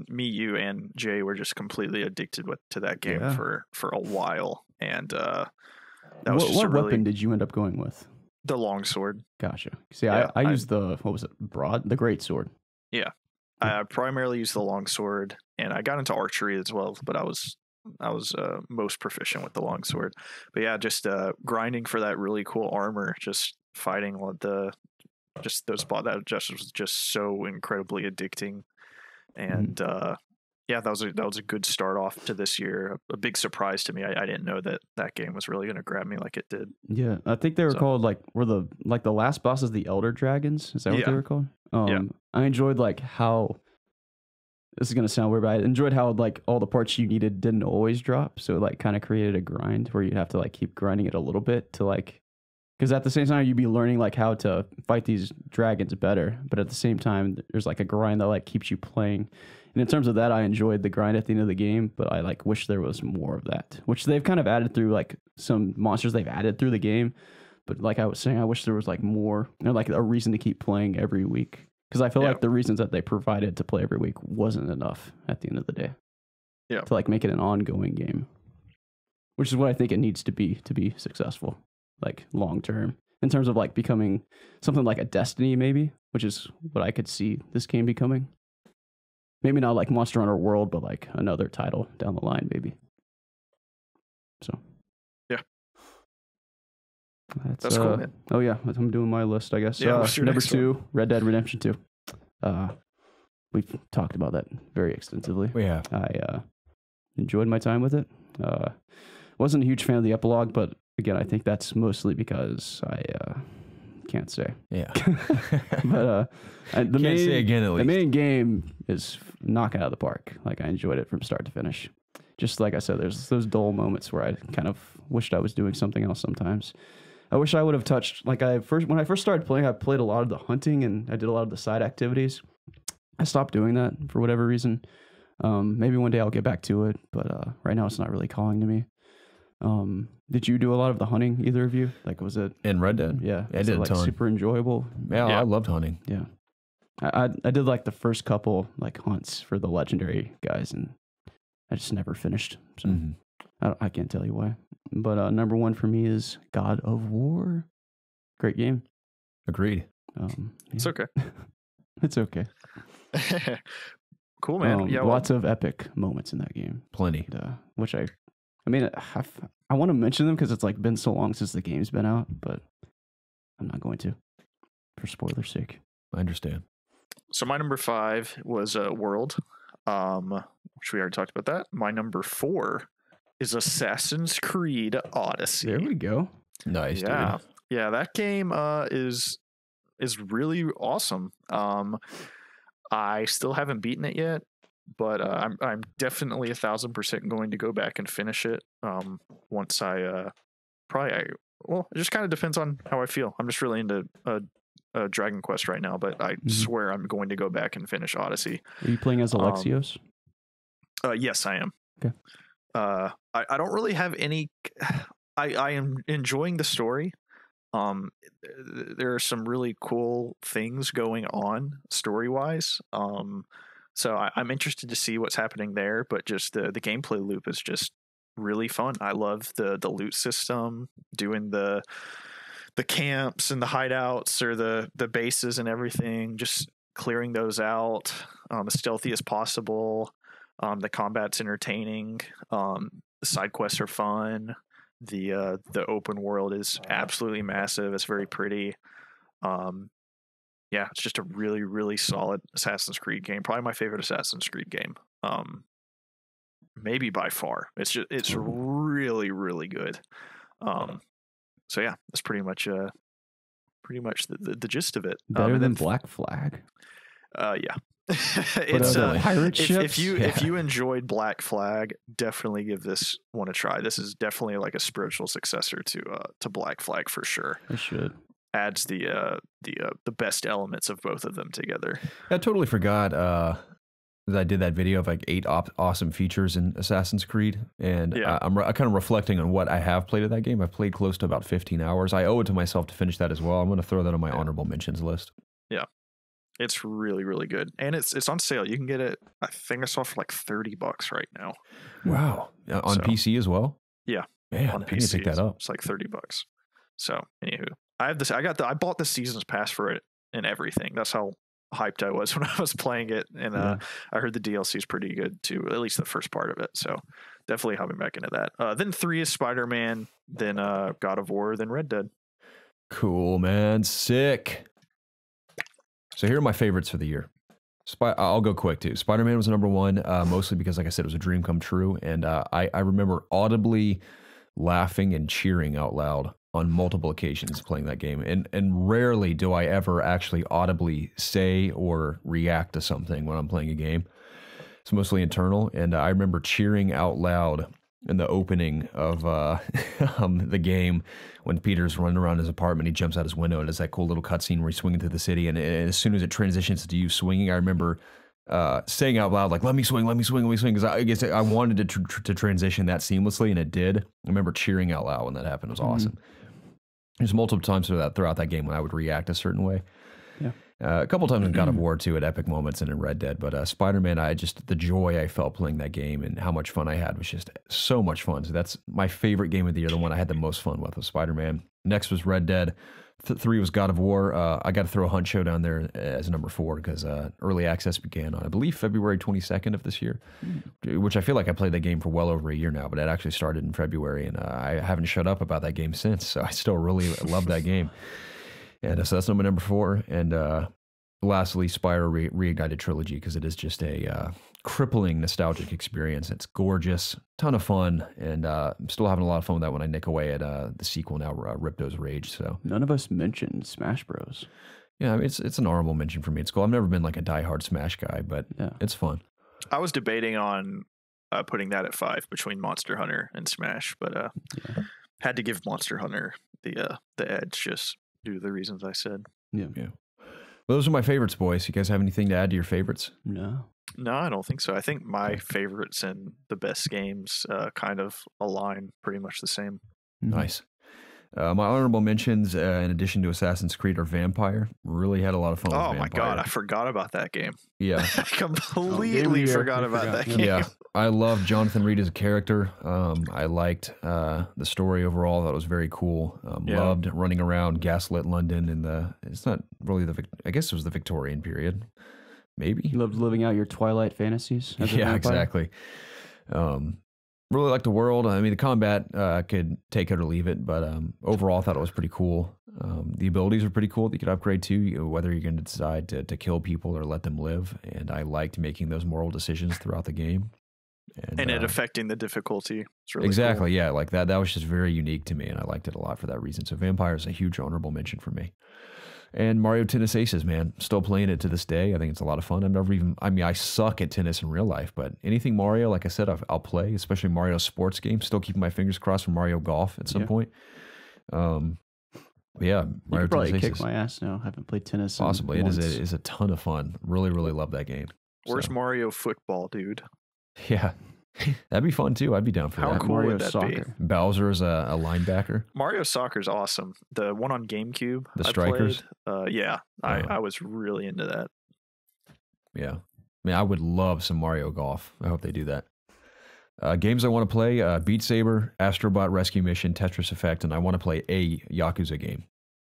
me, you, and Jay were just completely addicted to that game for a while. And that was what weapon did you end up going with? The longsword. Gotcha. See, I used the great sword. Yeah. I primarily used the longsword, and I got into archery as well, but I was most proficient with the longsword. But yeah, just grinding for that really cool armor, just fighting those boss, that was just so incredibly addicting. And that was a good start off to this year. A big surprise to me. I didn't know that game was really going to grab me like it did. Yeah, I think they were called the last bosses, the Elder Dragons. Is that what they were called? I enjoyed like how. This is going to sound weird, but I enjoyed how like all the parts you needed didn't always drop. So it like kind of created a grind where you'd have to like keep grinding it a little bit to like Because at the same time, you'd be learning like how to fight these dragons better, but at the same time, there's like a grind that like keeps you playing. And in terms of that, I enjoyed the grind at the end of the game, but I like wish there was more of that, which they've kind of added through like some monsters they've added through the game. But like I was saying, I wish there was like more, like a reason to keep playing every week. Because I feel like the reasons that they provided to play every week wasn't enough at the end of the day. Yeah. To like make it an ongoing game, which is what I think it needs to be successful. Like long term, in terms of like becoming something like a Destiny, maybe, which is what I could see this game becoming. Maybe not like Monster Hunter World, but like another title down the line, maybe. So, yeah, that's cool, man. Oh yeah, I'm doing my list, I guess. Yeah, what's your number next 2, one? Red Dead Redemption 2. We've talked about that very extensively. We have. I enjoyed my time with it. Wasn't a huge fan of the epilogue, but again, I think that's mostly because I can't say. Yeah. But Can't say again, at least. the main game is knocking out of the park. Like I enjoyed it from start to finish. Just like I said, there's those dull moments where I kind of wished I was doing something else sometimes. I wish I would have touched, like when I first started playing, I played a lot of the hunting and I did a lot of the side activities. I stopped doing that for whatever reason. Maybe one day I'll get back to it, but right now it's not really calling to me. Did you do a lot of the hunting, either of you? Like, was it In Red Dead? Yeah, I did a like ton. super enjoyable? Yeah, I loved hunting. Yeah, I did like the first couple like hunts for the legendary guys, and I just never finished. So I can't tell you why. But number 1 for me is God of War. Great game. Agreed. It's okay. It's okay. Cool, man. Yeah, lots of epic moments in that game. Plenty. And, which I mean, I want to mention them because it's like been so long since the game's been out, but I'm not going to, for spoiler's sake. I understand. So my number 5 was World, which we already talked about that. My number 4 is Assassin's Creed Odyssey. There we go. Nice, Yeah, dude. yeah, that game is really awesome. I still haven't beaten it yet, but I'm definitely 1,000% going to go back and finish it. Once it just kind of depends on how I feel. I'm just really into Dragon Quest right now, but I swear I'm going to go back and finish Odyssey. Are you playing as Alexios? Yes, I am. Okay. I don't really have any. I am enjoying the story. There are some really cool things going on story wise. So I'm interested to see what's happening there. But just the gameplay loop is just really fun. I love the loot system, doing the camps and the hideouts or the bases and everything. Just clearing those out as stealthy as possible. The combat's entertaining. The side quests are fun. The open world is absolutely massive. It's very pretty. Yeah, it's just a really, really solid Assassin's Creed game. Probably my favorite Assassin's Creed game. Maybe by far. It's really, really good. So yeah, that's pretty much the gist of it. Better than Black Flag. Yeah. It's pirate ships. If you enjoyed Black Flag, definitely give this one a try. This is definitely like a spiritual successor to Black Flag for sure. I should. Adds the best elements of both of them together. I totally forgot that I did that video of like 8 awesome features in Assassin's Creed, and I'm kind of reflecting on what I have played of that game. I've played close to about 15 hours. I owe it to myself to finish that as well. I'm going to throw that on my honorable mentions list. Yeah. It's really, really good. And it's on sale. You can get it, I think I saw it for like $30 right now. Wow. On PC as well? Yeah. Man, on I need to pick that up. It's like $30. So anywho, I bought the season's pass for it and everything. That's how hyped I was when I was playing it. And I heard the DLC is pretty good too, at least the first part of it. So definitely hopping back into that. Then 3 is Spider-Man, then God of War, then Red Dead. Cool, man. Sick. So here are my favorites for the year. I'll go quick too. Spider-Man was number 1, mostly because, like I said, it was a dream come true. And I remember audibly laughing and cheering out loud on multiple occasions playing that game. And rarely do I ever actually audibly say or react to something when I'm playing a game. It's mostly internal. And I remember cheering out loud in the opening of the game when Peter's running around his apartment, he jumps out his window, and it's that cool little cutscene where he's swinging through the city. And as soon as it transitions to you swinging, I remember saying out loud, like, let me swing, because I guess I wanted to transition that seamlessly, and it did. I remember cheering out loud when that happened. It was awesome. There's multiple times throughout that game when I would react a certain way. Yeah. A couple times in God of War too, at epic moments and in Red Dead, but Spider-Man, the joy I felt playing that game and how much fun I had was just so much fun. So that's my favorite game of the year. The one I had the most fun with was Spider-Man. Next was Red Dead. 3 was God of War. I got to throw a Hunt Showdown there as number 4 because early access began on, I believe, February 22nd of this year, which I feel like I played that game for well over a year now, but it actually started in February, and I haven't shut up about that game since, so I still really love that game. And so that's number 4. And lastly, Spyro Reignited Trilogy, because it is just a crippling nostalgic experience. It's gorgeous, ton of fun, and I'm still having a lot of fun with that when I nick away at the sequel now, Ripto's Rage. So none of us mentioned Smash Bros. Yeah, I mean, it's an honorable mention for me. It's cool. I've never been like a diehard Smash guy, but it's fun. I was debating on putting that at 5 between Monster Hunter and Smash, but had to give Monster Hunter the edge just due to the reasons I said. Yeah. Well, those are my favorites, boys. You guys have anything to add to your favorites? No, I don't think so. I think my favorites and the best games kind of align pretty much the same. Nice. My honorable mentions, in addition to Assassin's Creed, are Vampire. Really had a lot of fun with Vampire. Oh my God, I forgot about that game. Yeah. I completely forgot about that game. Yeah. I loved Jonathan Reed as a character. I liked the story overall. I thought it was very cool. Loved running around gaslit London it's not really I guess it was the Victorian period. Maybe. You loved living out your Twilight fantasies as a vampire? Exactly. Really liked the world. I mean, the combat could take it or leave it, but overall I thought it was pretty cool. The abilities are pretty cool that you could upgrade to, whether you're going to decide to kill people or let them live. And I liked making those moral decisions throughout the game. And it affecting the difficulty. It's really exactly, cool. Yeah. Like that was just very unique to me, and I liked it a lot for that reason. So Vampire is a huge honorable mention for me. And Mario Tennis Aces, man, still playing it to this day. I think it's a lot of fun. I suck at tennis in real life, but anything Mario, like I said, I'll play, especially Mario sports games. Still keeping my fingers crossed for Mario Golf at some point. Mario you could probably Tennis kick Aces. my ass now. I haven't played tennis. Possibly. It is a ton of fun. Really, really love that game. Where's Mario Football, dude? Yeah. That'd be fun too. I'd be down for How that. cool Mario would that Soccer. be? Bowser is a linebacker. Mario Soccer's awesome. The one on GameCube. The Strikers? I was really into that. Yeah. I mean, I would love some Mario Golf. I hope they do that. Games I want to play, Beat Saber, Astrobot Rescue Mission, Tetris Effect, and I want to play a Yakuza game.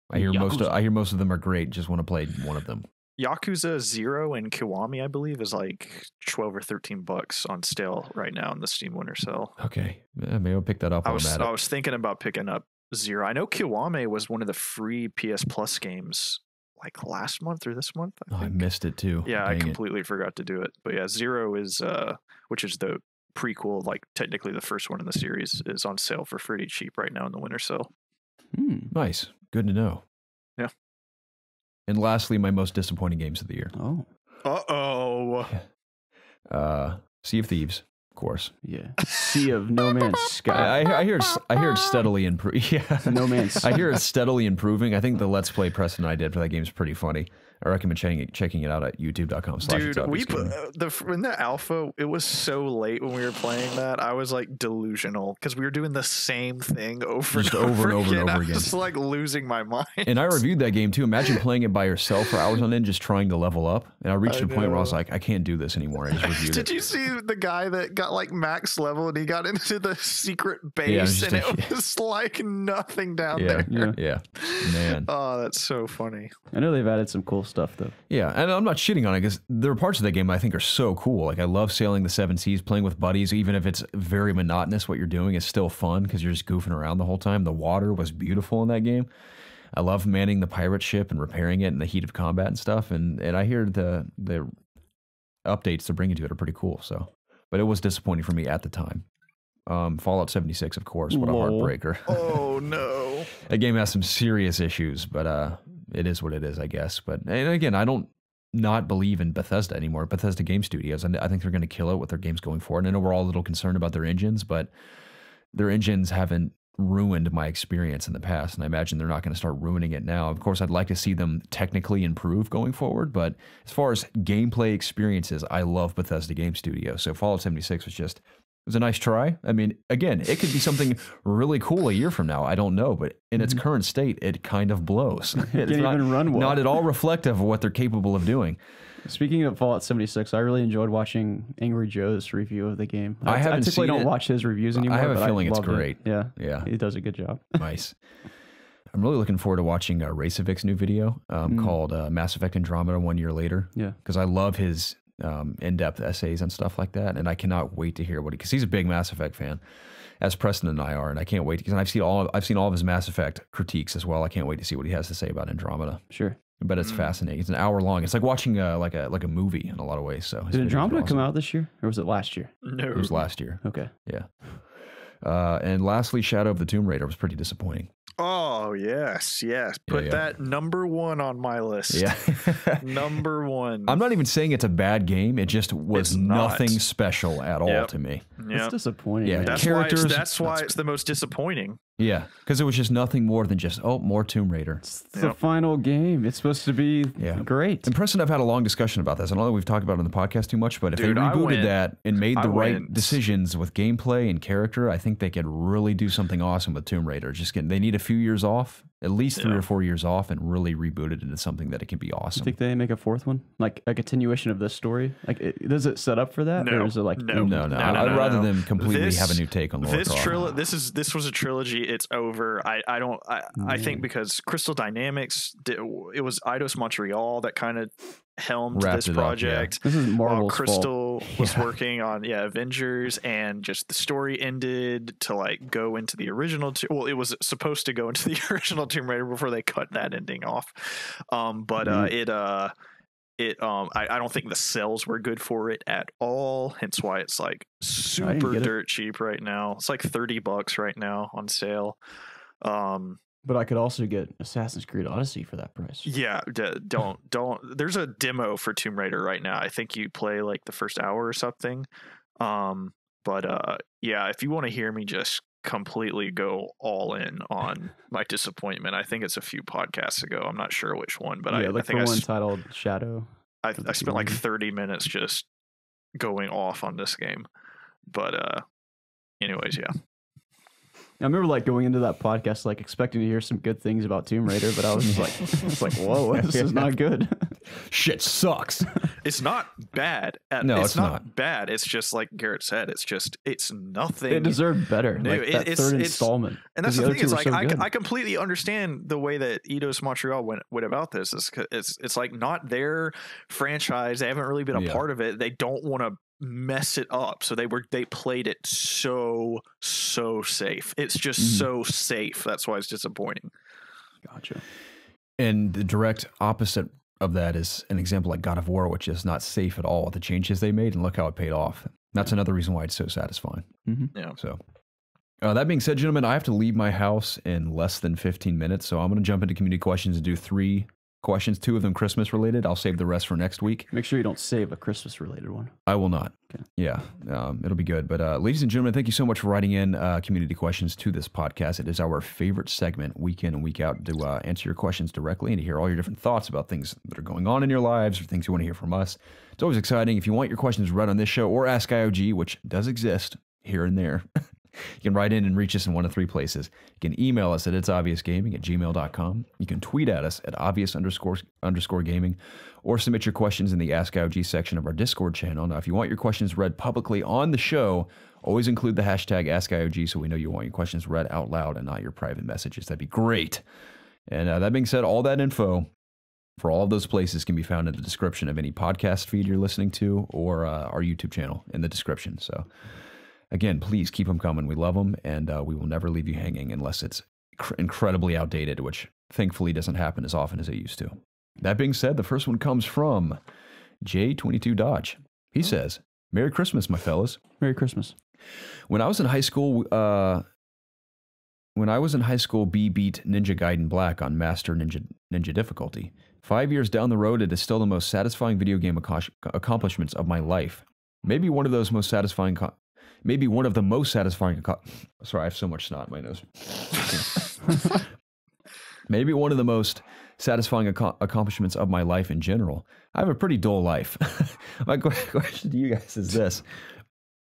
I hear most of them are great. Just want to play one of them. Yakuza 0 and Kiwami, I believe, is like $12 or $13 on sale right now in the Steam Winter Sale. Okay. Yeah, maybe I'll pick that up. I was thinking about picking up 0. I know Kiwami was one of the free PS Plus games like last month or this month. I missed it too. Yeah, Dang I completely forgot to do it. But yeah, 0 is, which is the prequel, like technically the first one in the series, is on sale for pretty cheap right now in the Winter Sale. Nice. Good to know. Yeah. And lastly, my most disappointing games of the year. Oh. Uh-oh. Sea of Thieves, of course. Yeah. Sea of No Man's Sky. I hear it's steadily improving. Yeah. No Man's Sky. I hear it's steadily improving. I think the Let's Play Preston and I did for that game is pretty funny. I recommend checking it out at youtube.com/ItsObviousGaming. Dude, we put in the alpha, it was so late when we were playing that. I was like delusional because we were doing the same thing over and over again. I was just like losing my mind. And I reviewed that game too. Imagine playing it by yourself for hours on end, just trying to level up. And I reached a point where I was like, I can't do this anymore. I just reviewed Did you see the guy that got like max level and he got into the secret base and it was like nothing down there? Yeah. Man. Oh, that's so funny. I know they've added some cool stuff though. Yeah, and I'm not shitting on it because there are parts of that game I think are so cool. Like I love sailing the seven seas, playing with buddies, even if it's very monotonous. What you're doing is still fun because you're just goofing around the whole time. The water was beautiful in that game. I love manning the pirate ship and repairing it in the heat of combat and stuff. And I hear the updates they're bringing to it are pretty cool. So, but it was disappointing for me at the time. Fallout 76, of course. What a heartbreaker. Oh no. That game has some serious issues, but it is what it is, I guess. But and again, I don't not believe in Bethesda anymore, Bethesda Game Studios. And I think they're going to kill it with their games going forward. And I know we're all a little concerned about their engines, but their engines haven't ruined my experience in the past, and I imagine they're not going to start ruining it now. Of course, I'd like to see them technically improve going forward, but as far as gameplay experiences, I love Bethesda Game Studios. So Fallout 76 it was a nice try. I mean, again, it could be something really cool a year from now. I don't know, but in its current state, it kind of blows. It's Can't even run well. Not at all reflective of what they're capable of doing. Speaking of Fallout 76, I really enjoyed watching Angry Joe's review of the game. I typically don't watch his reviews anymore. I have a feeling it's great. Yeah, yeah, he does a good job. Nice. I'm really looking forward to watching Racevik's new video called Mass Effect Andromeda 1 year later. Yeah, because I love his in-depth essays and stuff like that, and I cannot wait to hear what because he's a big Mass Effect fan, as Preston and I are, and I can't wait because I've seen all of his Mass Effect critiques as well. I can't wait to see what he has to say about Andromeda. Sure. But it's fascinating. It's an hour long. It's like watching like a movie in a lot of ways. So did Andromeda come out this year, or was it last year? No, it was last year. Okay. Yeah. And lastly, Shadow of the Tomb Raider was pretty disappointing. Oh yes. Put that number 1 on my list. Yeah. Number 1. I'm not even saying it's a bad game. It just was nothing special at all to me. It's disappointing. Yeah, that's why it's the most disappointing. Yeah, because it was just nothing more than just more Tomb Raider. It's the final game. It's supposed to be great. And Preston, I've had a long discussion about this. I don't know if we've talked about it on the podcast too much, but if they rebooted that and made the right decisions with gameplay and character, I think they could really do something awesome with Tomb Raider. They need a few years off, at least 3 or 4 years off, and really reboot it into something that it can be awesome. You think they make a 4th one, like a continuation of this story? Like, does it set up for that, or is it like no? I'd rather them completely have a new take on Lara Croft. This was a trilogy. It's over. I think because Crystal Dynamics it was Eidos Montreal that kind of helmed this project. This is Marvel's Crystal was working on Avengers, and just the story ended to like go into the original. It was supposed to go into the original Tomb Raider before they cut that ending off. I don't think the sales were good for it at all. Hence why it's like super dirt cheap right now. It's like $30 right now on sale. But I could also get Assassin's Creed Odyssey for that price. Yeah, don't. There's a demo for Tomb Raider right now. I think you play like the first hour or something. If you want to hear me just completely go all in on my disappointment, I think it's a few podcasts ago. I'm not sure which one, but I think one titled Shadow. I spent like 30 minutes just going off on this game. But anyways, yeah. I remember like going into that podcast like expecting to hear some good things about Tomb Raider, but I was just like, whoa, this is not good. Shit sucks. It's not bad. No, it's not bad. It's just like Garrett said. It's nothing. It deserved better. Like that third installment. And that's the thing. Is like I completely understand the way that Eidos Montreal went about this. It's like not their franchise. They haven't really been a part of it. They don't want to mess it up, so they played it so safe. It's just so safe. That's why it's disappointing. Gotcha. And the direct opposite of that is an example like God of War, which is not safe at all with the changes they made, and look how it paid off. That's another reason why it's so satisfying. Yeah. So that being said, gentlemen, I have to leave my house in less than 15 minutes, so I'm going to jump into community questions and do 3 questions, 2 of them Christmas related. I'll save the rest for next week. Make sure you don't save a Christmas related one. I will not. Okay. Yeah, it'll be good. But ladies and gentlemen, thank you so much for writing in community questions to this podcast. It is our favorite segment week in and week out to answer your questions directly and to hear all your different thoughts about things that are going on in your lives or things you want to hear from us. It's always exciting. If you want your questions read on this show or Ask IOG, which does exist here and there, you can write in and reach us in one of 3 places. You can email us at ItsObviousGaming@gmail.com. You can tweet at us at obvious_gaming, or submit your questions in the Ask IOG section of our Discord channel. Now, if you want your questions read publicly on the show, always include the hashtag AskIOG so we know you want your questions read out loud and not your private messages. That'd be great. And that being said, all that info for all of those places can be found in the description of any podcast feed you're listening to or our YouTube channel in the description. So again, please keep them coming. We love them, and we will never leave you hanging unless it's incredibly outdated, which thankfully doesn't happen as often as it used to. That being said, the first one comes from J22 Dodge. He says, "Merry Christmas, my fellas." Merry Christmas. When I was in high school, B beat Ninja Gaiden Black on Master Ninja difficulty. 5 years down the road, it is still the most satisfying video game accomplishments of my life. Maybe one of those most satisfying. Maybe one of the most satisfying. Sorry, I have so much snot in my nose. Maybe one of the most satisfying accomplishments of my life in general. I have a pretty dull life. My question to you guys is this.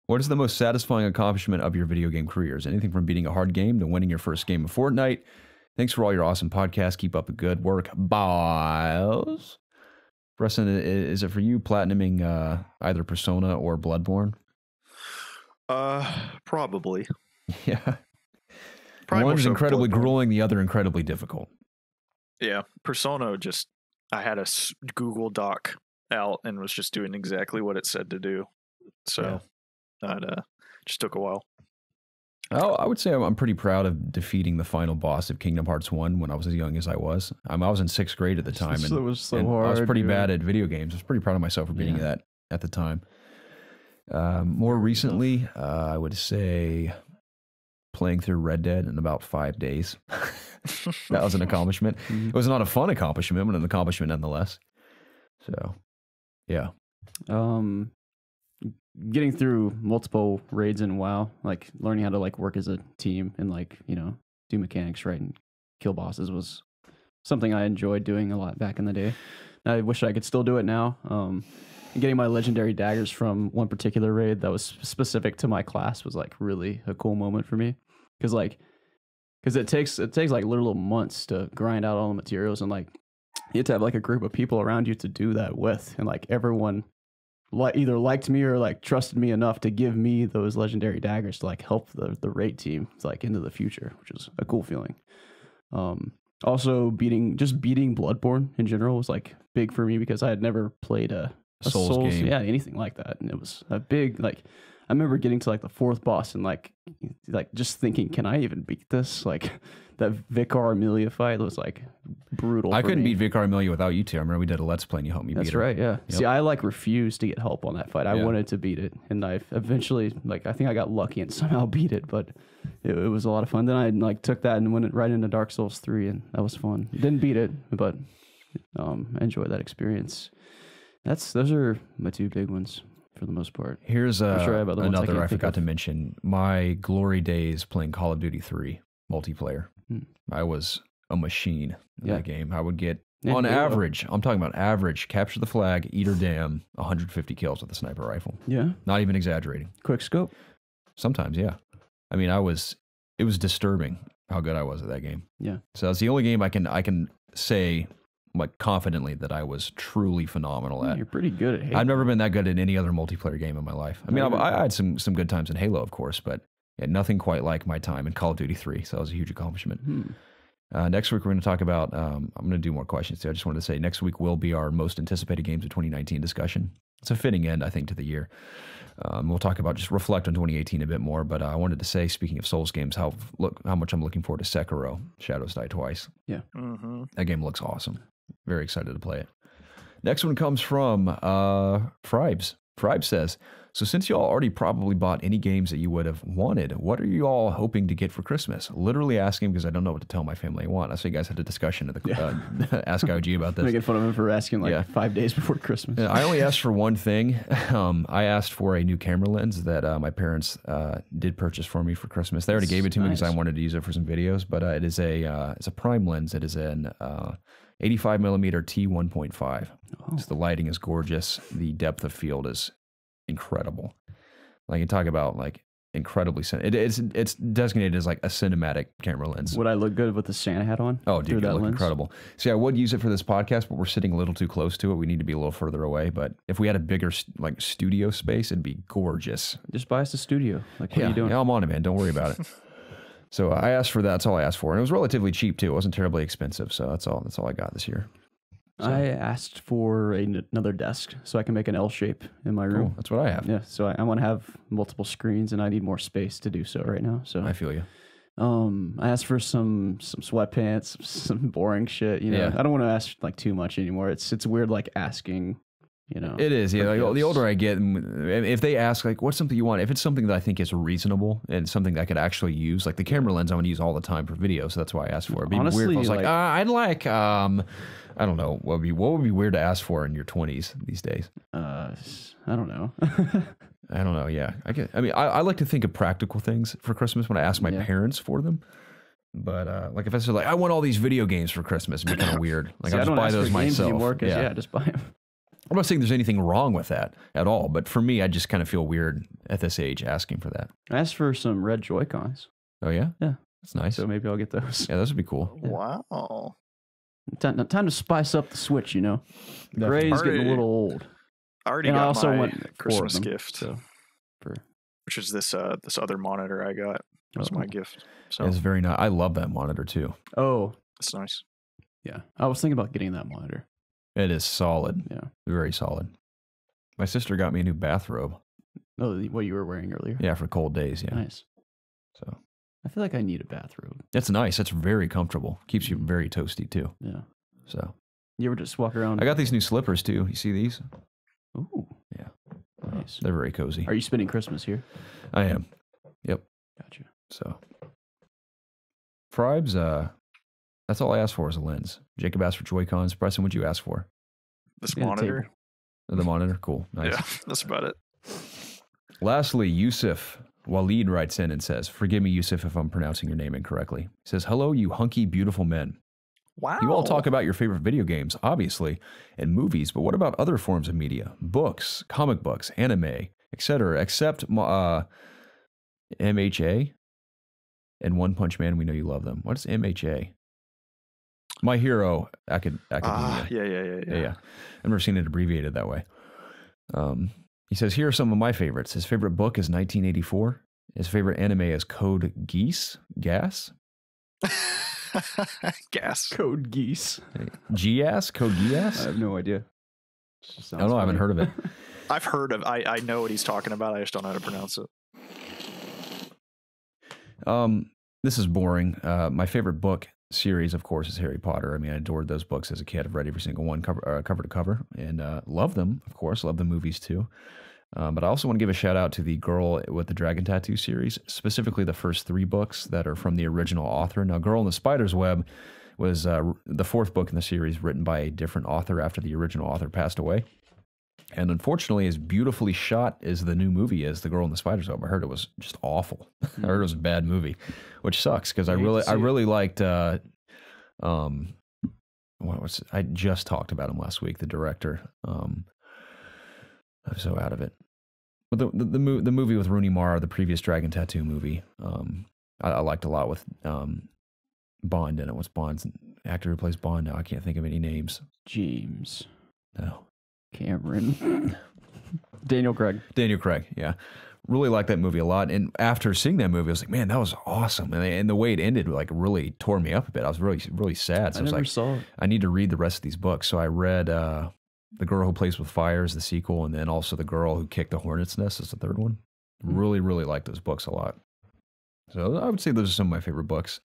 What is the most satisfying accomplishment of your video game careers? Anything from beating a hard game to winning your first game of Fortnite. Thanks for all your awesome podcasts. Keep up the good work. Biles. Preston, is it for you platinuming either Persona or Bloodborne? Probably. Yeah. Probably One's so incredibly Bloodborne. grueling, the other incredibly difficult. Yeah, Persona I had a Google Doc out and was just doing exactly what it said to do. So that just took a while. Oh, I would say I'm pretty proud of defeating the final boss of Kingdom Hearts 1 when I was as young as I was. I was in 6th grade at the time, and, It was so and hard. I was pretty dude. bad at video games. I was pretty proud of myself for beating that at the time. More recently, I would say playing through Red Dead in about 5 days. That was an accomplishment. It was not a fun accomplishment, but an accomplishment nonetheless. So, yeah. Getting through multiple raids in WoW, like learning how to like work as a team and like, you know, do mechanics right and kill bosses was something I enjoyed doing a lot back in the day. I wish I could still do it now. Getting my legendary daggers from one particular raid that was specific to my class was like really a cool moment for me. Cause it takes like literal months to grind out all the materials, and like you have to have like a group of people around you to do that with, and like everyone either liked me or like trusted me enough to give me those legendary daggers to like help the raid team like into the future, which is a cool feeling. Also beating Bloodborne in general was like big for me because I had never played a Souls game. Yeah, anything like that, and it was a big like. I remember getting to like the 4th boss and like just thinking, can I even beat this? Like that Vicar Amelia fight was like brutal. I for couldn't me. beat Vicar Amelia without you two. I remember we did a Let's Play and you helped me beat That's her. right, yeah. Yep. See, I like refused to get help on that fight. I wanted to beat it, and I eventually, like, I think I got lucky and somehow beat it, but it was a lot of fun. Then I like took that and went right into Dark Souls 3, and that was fun. Didn't beat it, but I enjoyed that experience. Those are my 2 big ones for the most part. Here's sure I have other ones I another can't I think forgot of. to mention. My glory days playing Call of Duty 3 multiplayer. Hmm. I was a machine in that game. I would get, Yeah, on yeah. average, I'm talking about average, capture the flag, eat or damn, 150 kills with a sniper rifle. Yeah, Not even exaggerating. quick scope. Sometimes, yeah. I mean, it was disturbing how good I was at that game. Yeah. So it's the only game I can say like confidently that I was truly phenomenal at. You're pretty good at Halo. I've never been that good at any other multiplayer game in my life. I mean, I had some good times in Halo, of course, but yeah, nothing quite like my time in Call of Duty 3. So that was a huge accomplishment. Next week, we're going to talk about, I'm going to do more questions too. I just wanted to say next week will be our most anticipated games of 2019 discussion. It's a fitting end, I think, to the year. We'll talk about, just reflect on 2018 a bit more, but I wanted to say, speaking of Souls games, how much I'm looking forward to Sekiro, Shadows Die Twice. Yeah. Mm-hmm. That game looks awesome. Very excited to play it. Next one comes from Fribes. Fribes says, so since you all already probably bought any games that you would have wanted, what are you all hoping to get for Christmas? Literally asking because I don't know what to tell my family I want. I saw you guys had a discussion at the Ask IOG about this. Making fun of him for asking like 5 days before Christmas. Yeah, I only asked for one thing. I asked for a new camera lens that my parents did purchase for me for Christmas. They already gave it to me because I wanted to use it for some videos, but it's a prime lens. It is an 85 millimeter T1.5. Oh. So the lighting is gorgeous. The depth of field is incredible. Like you talk about like incredibly, it's designated as like a cinematic camera lens. Would I look good with the Santa hat on? Oh, dude, that you look lens? incredible. See, I would use it for this podcast, but we're sitting a little too close to it. We need to be a little further away. But if we had a bigger like studio space, it'd be gorgeous. Just buy us a studio. Like, what are you doing? Yeah, I'm on it, man. Don't worry about it. So I asked for that. That's all I asked for, and it was relatively cheap too. It wasn't terribly expensive. So that's all I got this year. So, I asked for another desk so I can make an L shape in my room. cool. That's what I have. Yeah, so I want to have multiple screens, and I need more space to do so right now. So I feel you. I asked for some sweatpants, some boring shit. You know, Yeah. I don't want to ask like too much anymore. It's weird like asking you know. It is. Yeah. for Like, the gifts. older I get, if they ask like, what's something you want? If it's something that I think is reasonable and something that I could actually use, like the camera lens, I want to use all the time for video, so that's why I asked for it. It'd be Honestly, weird if I was like, like- I'd like, I don't know, what would be weird to ask for in your 20s these days? I don't know. I don't know. Yeah, I like to think of practical things for Christmas when I ask my parents for them. But like if I said like I want all these video games for Christmas, it'd be kind of weird. Like See, I'll I just don't buy ask those for games myself. anymore 'cause, just buy them. I'm not saying there's anything wrong with that at all, but for me, I just kind of feel weird at this age asking for that. I asked for some red Joy-Cons, Oh yeah, Yeah. that's nice. so maybe I'll get those. Yeah, those would be cool. Wow. Time to spice up the Switch, you know. The Definitely. gray's getting a Already- little old. I already And I got also my went four of Christmas them, gift, So, for which is this other monitor I got. That's my Oh. gift. So It's very nice. I love that monitor too. oh it's nice. yeah, I was thinking about getting that monitor. It is solid, Yeah. very solid. My sister got me a new bathrobe. Oh, what you were wearing earlier. Yeah, for cold days. Yeah, Nice. so I feel like I need a bathrobe. it's nice. It's very comfortable. Keeps you very toasty too. Yeah. So You ever just walk around? I got these new slippers too. You see these? Ooh. Yeah. Nice. They're very cozy. Are you spending Christmas here? I am. Yep. Gotcha. So, Fribes, that's all I asked for is a lens. Jacob asked for Joy-Cons. Preston, what'd you ask for? This Yeah, the monitor. table. The monitor? Cool. Nice. Yeah, that's about it. Lastly, Yusuf Waleed writes in and says, forgive me, Yusuf, if I'm pronouncing your name incorrectly. He says, hello, you hunky, beautiful men. Wow. You all talk about your favorite video games, obviously, and movies, but what about other forms of media? Books, comic books, anime, etc., except MHA and One Punch Man. We know you love them. What is MHA? My Hero Academia. Yeah. I've never seen it abbreviated that way. He says, here are some of my favorites. His favorite book is 1984. His favorite anime is Code Gas. Gas. Code Geese. Gias? Code I Gias? have no idea. I don't know. I haven't heard of it. I've heard of. I know what he's talking about. I just don't know how to pronounce it. This is boring. My favorite book series, of course, is Harry Potter. I mean, I adored those books as a kid. I've read every single one cover to cover, and love them, of course. Love the movies too. But I also want to give a shout out to the Girl with the Dragon Tattoo series, specifically the first 3 books that are from the original author. Now, Girl in the Spider's Web was the 4th book in the series, written by a different author after the original author passed away. And unfortunately, as beautifully shot as the new movie is, The Girl in the Spider's Web, I heard it was just awful. I heard it was a bad movie, which sucks because I really liked. I just talked about him last week. The director. I'm so out of it. But the movie with Rooney Mara, the previous Dragon Tattoo movie, I liked a lot with Bond in it. What's Bond's actor who plays Bond now? I can't think of any names. James No. Cameron. Daniel Craig. Daniel Craig, yeah. Really liked that movie a lot. And after seeing that movie, I was like, man, that was awesome. And the way it ended, like, really tore me up a bit. I was really, really sad. So I I was never like, saw it. I need to read the rest of these books. So I read The Girl Who Plays with Fire is the sequel, and then also The Girl Who Kicked the Hornet's Nest is the third one. Really, really liked those books a lot. So I would say those are some of my favorite books.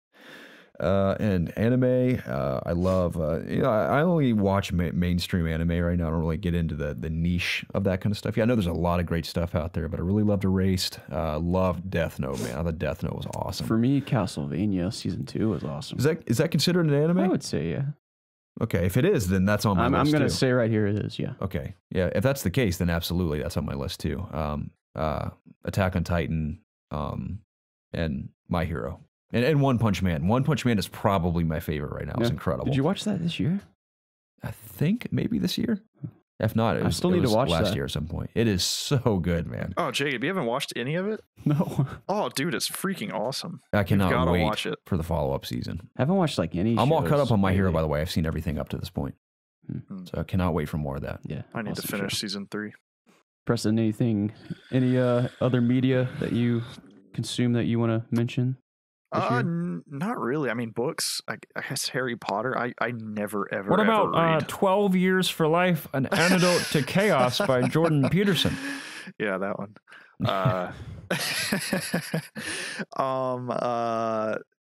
And anime, I love, I only watch mainstream anime right now. I don't really get into the niche of that kind of stuff. Yeah, I know there's a lot of great stuff out there, but I really loved Erased. Loved Death Note, man. I thought Death Note was awesome. For me, Castlevania Season 2 was awesome. Is that considered an anime? I would say, yeah. Okay, if it is, then that's on my I'm list going to too. say right here it is, yeah. Okay, yeah, if that's the case, then absolutely, that's on my list too. Attack on Titan, and My Hero. And One Punch Man. One Punch Man is probably my favorite right now. It's Yeah. incredible. Did you watch that this year? I think maybe this year. If not, I still need to watch last that. year at some point. It is so good, man. Oh, Jacob, you haven't watched any of it? No. Oh, dude, it's freaking awesome. I cannot gotta wait watch it. for the follow-up season. I haven't watched like any I'm all caught shows up on My Hero, lately. by the way. I've seen everything up to this point. Hmm. So I cannot wait for more of that. Yeah. I need to awesome finish show. season 3. Preston, any other media that you consume that you want to mention? This year? Not really. I mean, books. I guess Harry Potter. I never ever. What ever about read. 12 Years for Life, An Antidote to Chaos by Jordan Peterson? Yeah, that one.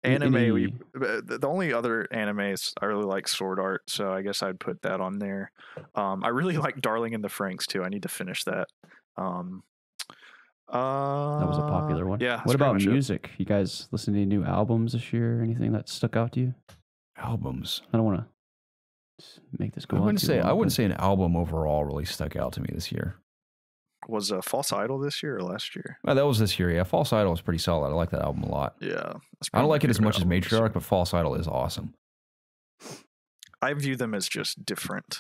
Anime, Any- the only other anime is I really like Sword Art, so I guess I'd put that on there. I really like Darling in the Franxx too. I need to finish that. That was a popular one. Yeah. What about music? You guys listen to any new albums this year? Anything that stuck out to you? Albums. I don't want to make this go on. I wouldn't say an album overall really stuck out to me this year. Was False Idol this year or last year? Well, that was this year. Yeah, False Idol was pretty solid. I like that album a lot. Yeah. I don't like it as much as Matriarch, but False Idol is awesome. I view them as just different.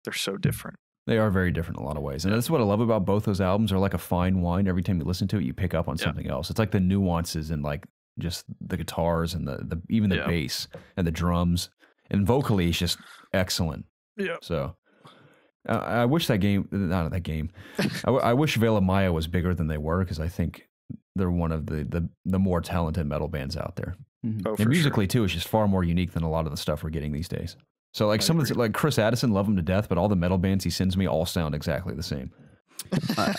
They're so different. They are very different in a lot of ways. And that's what I love about both those albums. They're like a fine wine. Every time you listen to it, you pick up on something else. It's like the nuances and like just the guitars and even the bass and the drums. And vocally, it's just excellent. Yeah. So I wish that game, not that game. I wish Veil of Maya was bigger than they were, because I think they're one of the more talented metal bands out there. Mm-hmm. Oh, and musically too, it's just far more unique than a lot of the stuff we're getting these days. So like like Chris Addison, love him to death, but all the metal bands he sends me all sound exactly the same.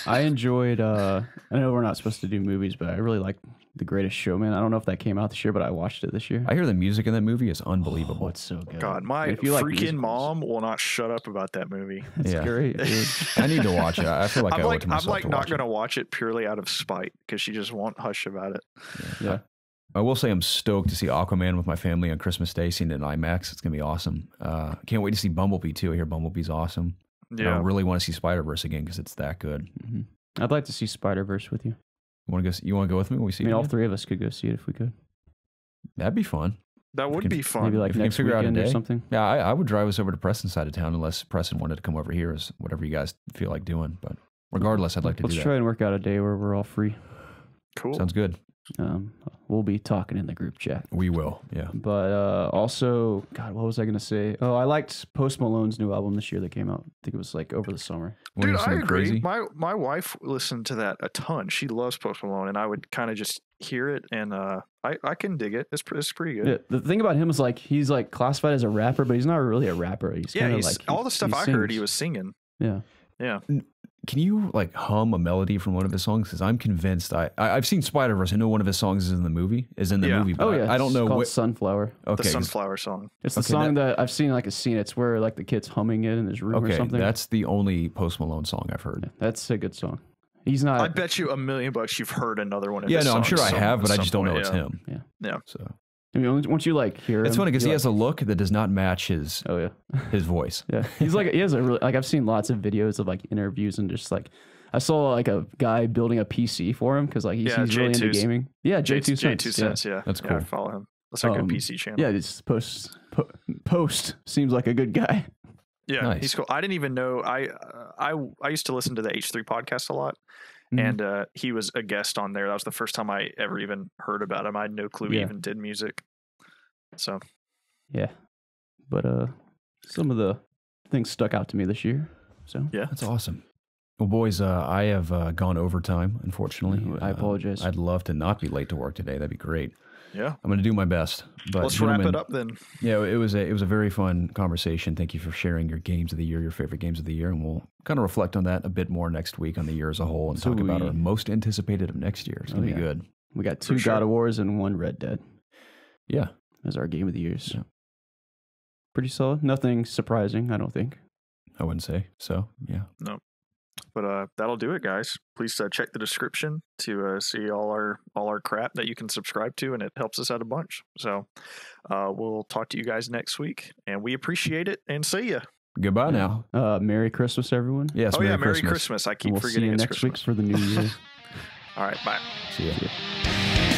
I enjoyed, I know we're not supposed to do movies, but I really like The Greatest Showman. I don't know if that came out this year, but I watched it this year. I hear the music in that movie is unbelievable. Oh, it's so good. God, my If you like freaking musicals. mom will not shut up about that movie. It's great, dude. I need to watch it. I feel like I owe it to myself. I'm like to not watch going to it. watch it purely out of spite because she just won't hush about it. Yeah. I will say I'm stoked to see Aquaman with my family on Christmas Day, seeing it in IMAX. It's going to be awesome. Can't wait to see Bumblebee too. I hear Bumblebee's awesome. Yeah. I really want to see Spider-Verse again because it's that good. Mm-hmm. I'd like to see Spider-Verse with you. You want to go with me when we see I mean, it all again? three of us could go see it if we could. That'd be fun. That would be fun. Maybe like If we can next figure out a weekend or day. something. Yeah, I would drive us over to Preston's side of town unless Preston wanted to come over here, as whatever you guys feel like doing. But regardless, I'd like to Let's do try that. and work out a day where we're all free. Cool. Sounds good. We'll be talking in the group chat. We will, yeah. But also, God, what was I going to say? Oh, I liked Post Malone's new album this year that came out. I think it was like over the summer. Dude, I agree. Crazy? My wife listened to that a ton. She loves Post Malone, and I would kind of just hear it, and I can dig it. It's pretty good. Yeah, the thing about him is like he's like classified as a rapper, but he's not really a rapper. He's kind of like all the stuff I heard he was singing. Yeah. Yeah. Can you like hum a melody from one of his songs? Because I'm convinced I've seen Spider-Verse. I know one of his songs is in the movie. But Oh yeah. I don't know it's called what. Sunflower. Okay, The Sunflower song. It's the song that I've seen like a scene. It's where like the kid's humming it in his room or okay, something. that's the only Post Malone song I've heard. Yeah, that's a good song. He's not. I bet you $1 million you've heard another one of Yeah, his no, I'm songs sure I have, but I just don't know point, it's him. Yeah. Yeah. So I mean, once you like hear it's him, funny because he you're has a look that does not match his like, oh yeah. his voice. Yeah, he has a really like I've seen lots of videos of like interviews and just like I saw like a guy building a PC for him because like he's really into gaming. Yeah, J2 Cents. Yeah, That's cool. Yeah, I follow him. That's like a PC channel. Yeah, it's post seems like a good guy. Yeah, Nice. he's cool. I didn't even know. I used to listen to the H3 podcast a lot, and he was a guest on there. That was the first time I ever even heard about him. I had no clue he even did music. So yeah, but some of the things stuck out to me this year. So yeah, That's awesome. Well, boys, I have gone overtime, unfortunately. I apologize. I'd love to not be late to work today. That'd be great. yeah. I'm going to do my best. But Let's wrap gentlemen, it up then. Yeah, it was a very fun conversation. Thank you for sharing your games of the year, your favorite games of the year, and we'll kind of reflect on that a bit more next week on the year as a whole and talk about our most anticipated of next year. It's going to be good. We got 2 God of Wars and 1 Red Dead. Yeah, as our game of the years. Yeah. Pretty solid. Nothing surprising, I don't think. I wouldn't say so. Yeah. No. But that'll do it, guys. Please check the description to see all our crap that you can subscribe to, and it helps us out a bunch. So we'll talk to you guys next week, and we appreciate it. And see ya. Goodbye now. Merry Christmas, everyone. Yes. Merry Christmas. I keep we'll forgetting see you it's next Christmas. week for the new year. All right, bye. See ya. See ya.